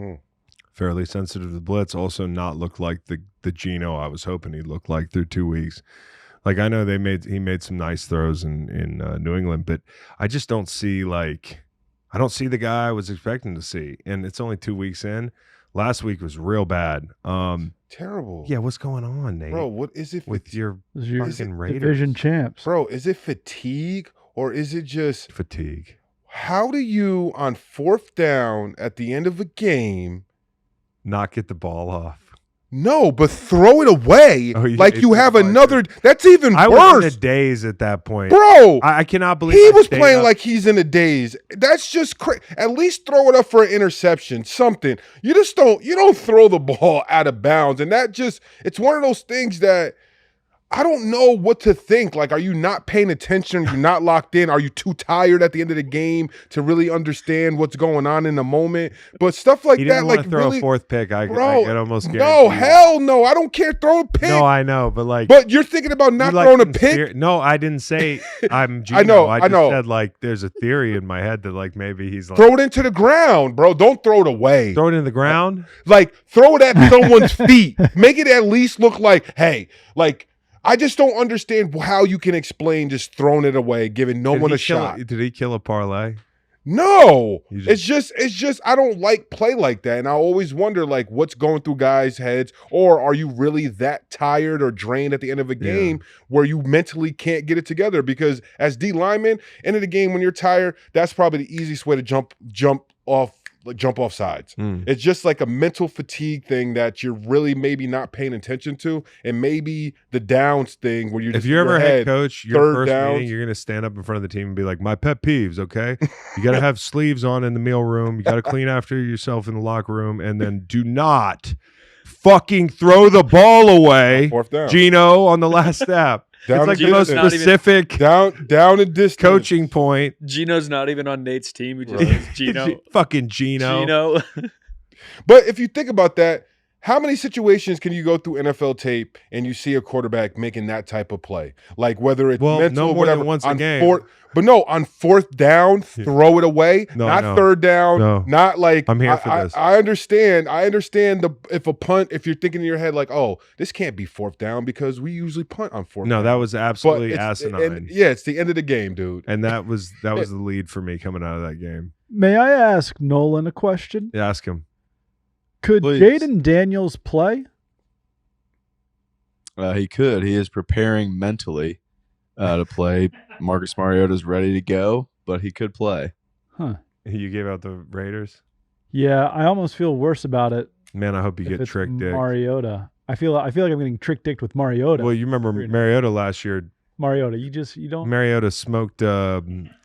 Fairly sensitive to the blitz. Also not look like the Geno I was hoping he'd look like through 2 weeks. Like, I know he made some nice throws in New England, but I just don't see I don't see the guy I was expecting to see. And it's only 2 weeks in. Last week was real bad. Terrible. Yeah, what's going on, Nate? Bro, what is it with your fucking Raiders? Division champs. Bro, is it fatigue or is it just fatigue? How do you, on 4th down at the end of a game, not get the ball off? No, but throw it away like you have another. That's even worse. I was in a daze at that point, bro. I cannot believe he was playing like he's in a daze. That's just crazy. At least throw it up for an interception, something. You just don't. You don't throw the ball out of bounds, and it's one of those things that I don't know what to think. Like, are you not paying attention? You're not locked in. Are you too tired at the end of the game to really understand what's going on in the moment? But stuff like that, like throw a 4th pick. I almost no, hell no. I don't care. Throw a pick. No, I know, but but you're thinking about not throwing a pick. No, I didn't say I'm Geno. I just said like there's a theory in my head that like maybe he's like throw it into the ground, bro. Don't throw it away. Throw it in the ground. Like throw it at someone's feet. Make it at least look like, hey, like. I just don't understand how you can explain just throwing it away, giving no one a shot. Did he kill a parlay? No. It's just I don't like play like that. And I always wonder like what's going through guys' heads, or are you really that tired or drained at the end of a game where you mentally can't get it together? Because as D lineman, end of the game when you're tired, that's probably the easiest way to jump off sides. It's just like a mental fatigue thing that you're really maybe not paying attention to, and maybe the downs thing where you're just if you're ever head coach, your first meeting, you're gonna stand up in front of the team and be like, my pet peeves, okay? You gotta have sleeves on in the meal room, you gotta clean after yourself in the locker room, and then do not fucking throw the ball away, 4th down. Geno, on the last snap. It's like the most specific down and distance coaching point. Geno's not even on Nate's team. He just says Geno. Fucking Geno. But if you think about that, how many situations can you go through NFL tape and you see a quarterback making that type of play? Like whether it's mental no or more whatever. than once a game. But no, on 4th down, throw it away. Not 3rd down. Not like I'm here for this. I understand if you're thinking in your head like, oh, this can't be 4th down because we usually punt on 4th down. No, that was absolutely asinine. It's the end of the game, dude. And that was the lead for me coming out of that game. May I ask Nolan a question? Ask him. Could Jaden Daniels play? He could. He is preparing mentally to play. Marcus Mariota's ready to go, but he could play. Huh. You gave out the Raiders? Yeah, I almost feel worse about it. Man, I hope you if get it's trick-dicked. Mariota. I feel like I'm getting trick-dicked with Mariota. Well, you remember Mariota last year. Mariota, you don't. Mariota smoked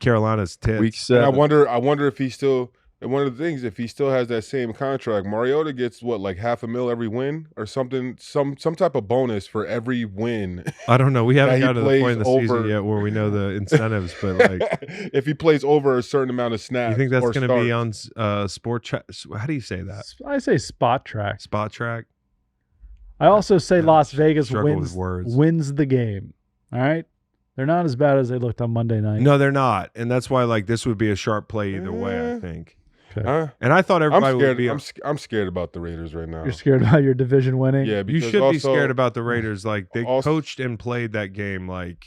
Carolina's tits. Week And 7. I wonder if he still. And one of the things, if he still has that same contract, Mariota gets what, like $500,000 every win or something, some type of bonus for every win. I don't know. We haven't that got he to the point in the plays season over- yet where we know the incentives, but like, if he plays over a certain amount of snaps, you think that's or going to be starts. on Sport Track? How do you say that? I say spot track. Spot Track? I also say Yeah, Las Vegas struggle with words. wins the game. All right, they're not as bad as they looked on Monday night. No, they're not, and that's why like this would be a sharp play either way. I think. Okay. And I thought everybody would be. I'm scared about the Raiders right now. You're scared about your division winning. Yeah, You because should also, be scared about the Raiders. Like they also- coached and played that game like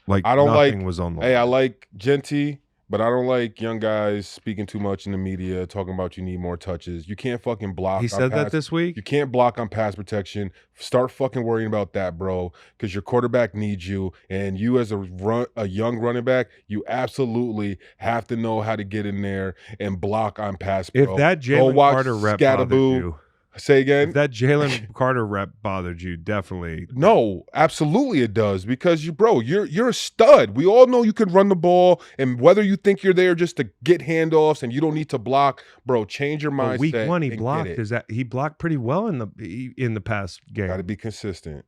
I don't nothing like. was on the Hey, I line. like Genty, but I don't like young guys speaking too much in the media, talking about you need more touches. You can't fucking block. He on said that pass- this week. You can't block on pass protection. Start fucking worrying about that, bro, because your quarterback needs you, and you as a young running back, you absolutely have to know how to get in there and block on pass. If bro. that Go Jalen watch Carter rep bothered Scatterboo. you, Say again. if that Jalen Carter rep bothered you, definitely. No, absolutely it does, because you're a stud. We all know you can run the ball, and whether you think you're there just to get handoffs and you don't need to block, bro, change your mindset. Well, week 1 he and blocked. get it. Is that he blocked pretty well in the past game? Got to be consistent.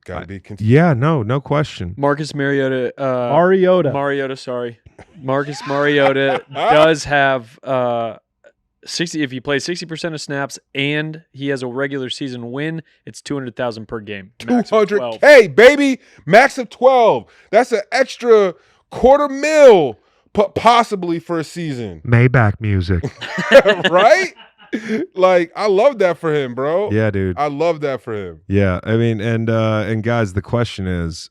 Got to be consistent. Yeah, no question. Marcus Mariota. Mariota. Sorry. Marcus Mariota does have 60. If he plays 60% of snaps and he has a regular season win, it's $200,000 per game. Max of 12. $200K, baby. Max of 12. That's an extra $250,000 possibly for a season. Maybach music. Right? Like, I love that for him, bro. Yeah, dude. I love that for him. Yeah, I mean, and guys, the question is,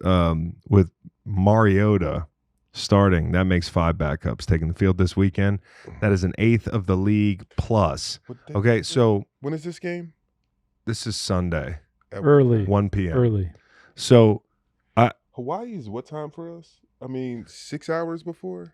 with Mariota starting, that makes 5 backups taking the field this weekend. That is an 8th of the league plus. Okay, so When is this game? this is Sunday, Early. 1 p.m. Early. So Hawaii is what time for us? I mean, 6 hours before?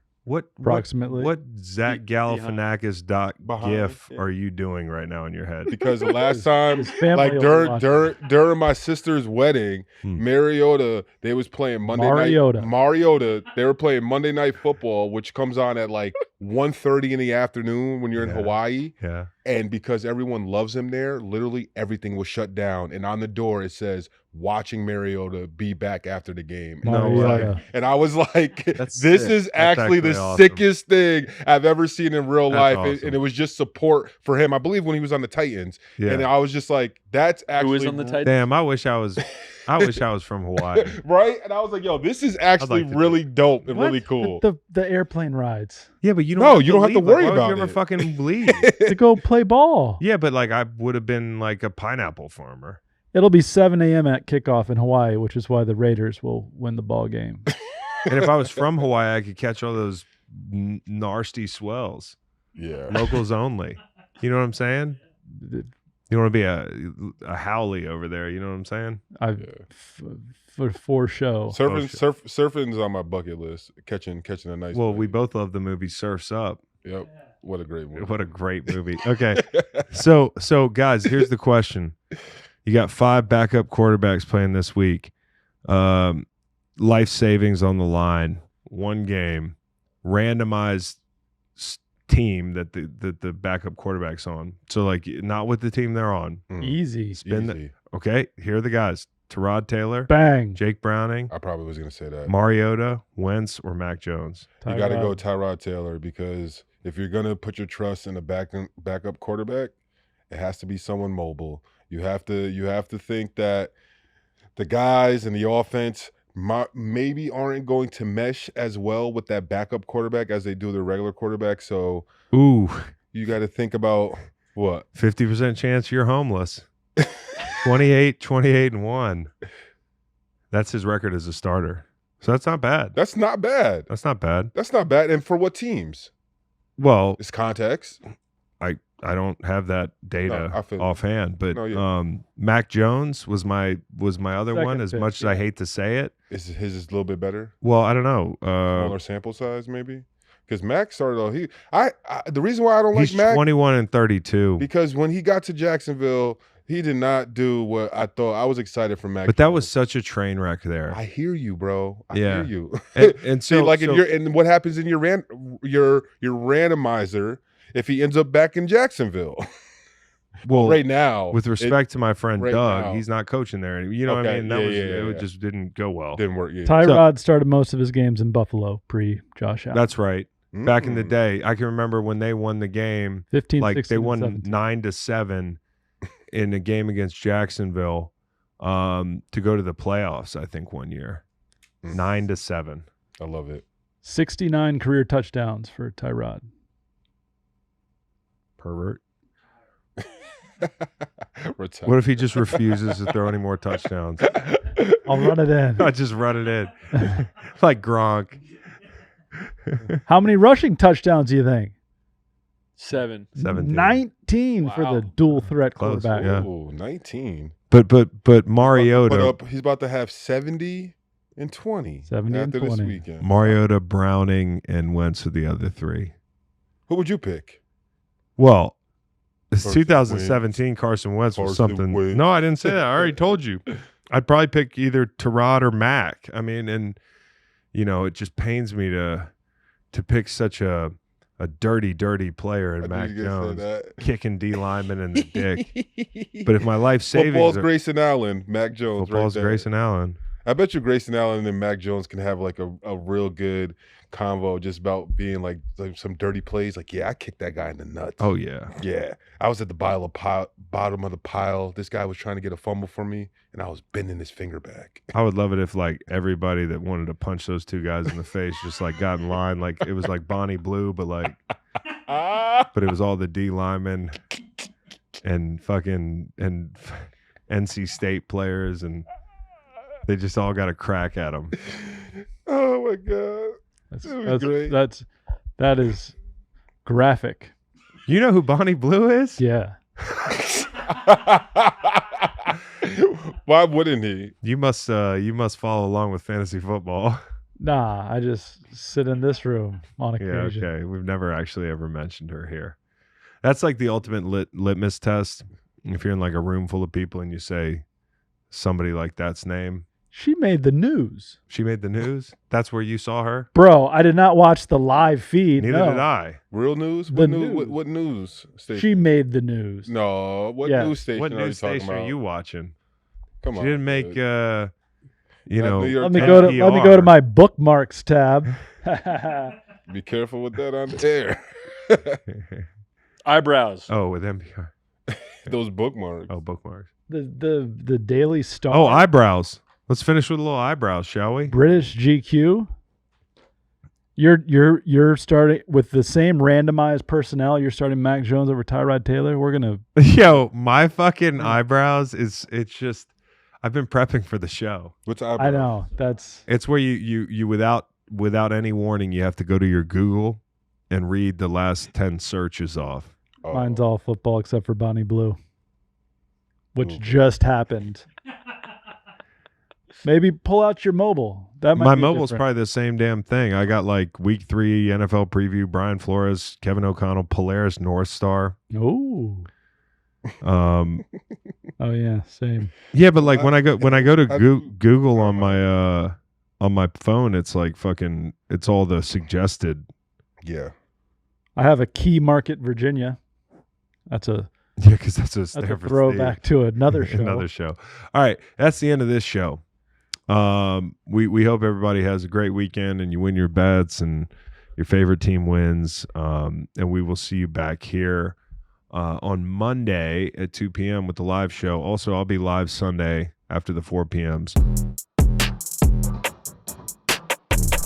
Approximately. What Zach Galifianakis Behind, gif yeah. are you doing right now in your head? Because the last time, His family like will watch during my sister's wedding, Mariota, they was playing Mariota, they were playing Monday Night Football, which comes on at like 1:30 in the afternoon when you're in Yeah. Hawaii. Yeah. And because everyone loves him there, literally everything was shut down. And on the door it says, "Watching Mariota, be back after the game." And, Mariota. I was like, That's this sick. is actually the awesome. sickest thing I've ever seen in real That's life. awesome. And it was just support for him. I believe when he was on the Titans. Yeah. And I was just like, that's Who actually was on the Titans? Damn, I wish I was from Hawaii. right. And I was like, yo, this is actually like to really dope and What? really cool. The airplane rides Yeah, but you don't. No, you don't have to leave. worry Why would about you ever it. fucking leave? to go play ball. Yeah, but like I would have been like a pineapple farmer. It'll be 7 a.m. at kickoff in Hawaii, which is why the Raiders will win the ball game. And if I was from Hawaii, I could catch all those nasty swells. Yeah. Locals only. You know what I'm saying? You want to be a howley over there. You know what I'm saying? For show. Surfing's on my bucket list. Catching a nice. Well, wave. we both love the movie Surf's Up. Yep. What a great movie. What a great movie. Okay. So guys, here's the question. You got 5 backup quarterbacks playing this week. Life savings on the line. 1 game. Randomized team that the backup quarterback's on. So like not with the team they're on. Easy. Spin Easy. Okay, here are the guys. Tyrod Taylor, Bang. Jake Browning, I probably was going to say that. Mariota, Wentz, or Mac Jones. You got to go Tyrod. Tyrod Taylor, because if you're going to put your trust in a backup quarterback, it has to be someone mobile. You have to think that the guys in the offense maybe aren't going to mesh as well with that backup quarterback as they do their regular quarterback. So Ooh, you got to think about what? 50% chance you're homeless. 28-1. That's his record as a starter. So that's not bad. That's not bad. That's not bad. That's not bad. And for what teams? Well, It's context. I don't have that data No, I feel you. offhand, but No, yeah. Mac Jones was my other Second one. As pick, much as I yeah. hate to say it, His is a little bit better. well, I don't know. Smaller sample size, maybe. Because Mac started off. The reason why I don't He's like Mac 21-32. because when he got to Jacksonville, he did not do what I thought. I was excited for Mac. But that was such a train wreck there. I hear you, bro. I Yeah. hear you. And See, so, like, and what happens in your randomizer if he ends up back in Jacksonville? well, right now, with respect to my friend right Doug, now. He's not coaching there. You know what I mean? That it just didn't go well. Didn't work. Yeah. Tyrod started most of his games in Buffalo pre Josh Allen. That's right. Back in the day, I can remember when they won the game. 15, like 16, they won 17. 9-7 in a game against Jacksonville to go to the playoffs. I think one year, 9-7. I love it. 69 career touchdowns for Tyrod. Pervert. What if he just refuses to throw any more touchdowns? I'll run it in. I just run it in, like Gronk. How many rushing touchdowns do you think? 7. 17. 19 for the dual threat Close, quarterback. yeah. Oh, 19. But Mariota, He's about to have 70 and 20 70 and after this 20. weekend. Mariota, Browning, and Wentz are the other three. Who would you pick? Well, it's Carson 2017 Carson Wentz was Carson something. Wentz. No, I didn't say that. I already told you. I'd probably pick either Tyrod or Mac. I mean, and it just pains me to pick such a dirty player in Mac Jones, kicking D lineman in the dick. But if my life savings, football's Grayson Allen, Mac Jones. Football's right there. Grayson Allen. I bet you Grayson Allen and Mac Jones can have like a real good convo just about being like some dirty plays. Like, yeah, I kicked that guy in the nuts. Oh yeah, yeah. I was at the bottom of the pile. This guy was trying to get a fumble for me, and I was bending his finger back. I would love it if like everybody that wanted to punch those two guys in the face just like got in line. Like it was like Bonnie Blue, but it was all the D linemen and fucking NC State players, and they just all got a crack at them. Oh my god, that is graphic. You know who Bonnie Blue is? Yeah. Why wouldn't he? You must follow along with fantasy football. Nah, I just sit in this room on occasion. Yeah, okay. We've never actually ever mentioned her here. That's like the ultimate litmus test. If you're in like a room full of people and you say somebody like that's name. She made the news. She made the news? That's where you saw her? Bro, I did not watch the live feed. Neither did I. Real news? The What news station? She made the news. No, what news station What are you news talking station about? are you watching? Come on. She didn't make dude. Let me go to my bookmarks tab. Be careful with that on the air. Eyebrows. Oh, with NPR. Those bookmarks. Oh, bookmarks. The Daily Star. Oh, eyebrows. Let's finish with a little eyebrows, shall we? British GQ. You're starting with the same randomized personnel. You're starting Mac Jones over Tyrod Taylor. We're gonna. Yo, my fucking eyebrows it's just. I've been prepping for the show. What's eyebrows? I know that's. It's where you without any warning, you have to go to your Google and read the last 10 searches off. Oh. Mine's all football except for Bonnie Blue, which just happened. Maybe pull out your mobile. That might My be mobile's different. probably the same damn thing. I got like week 3 NFL preview, Brian Flores, Kevin O'Connell, Polaris North Star. Oh. Um, Oh yeah, same. yeah, but like when I go to Google on my phone, it's like fucking. It's all the suggested. Yeah. I have a Key Market, Virginia. That's a Yeah, because that's a throwback to another show. Another show. All right, that's the end of this show. We hope everybody has a great weekend and you win your bets and your favorite team wins. And we will see you back here on Monday at 2 p.m. with the live show. Also, I'll be live Sunday after the 4 p.m.s.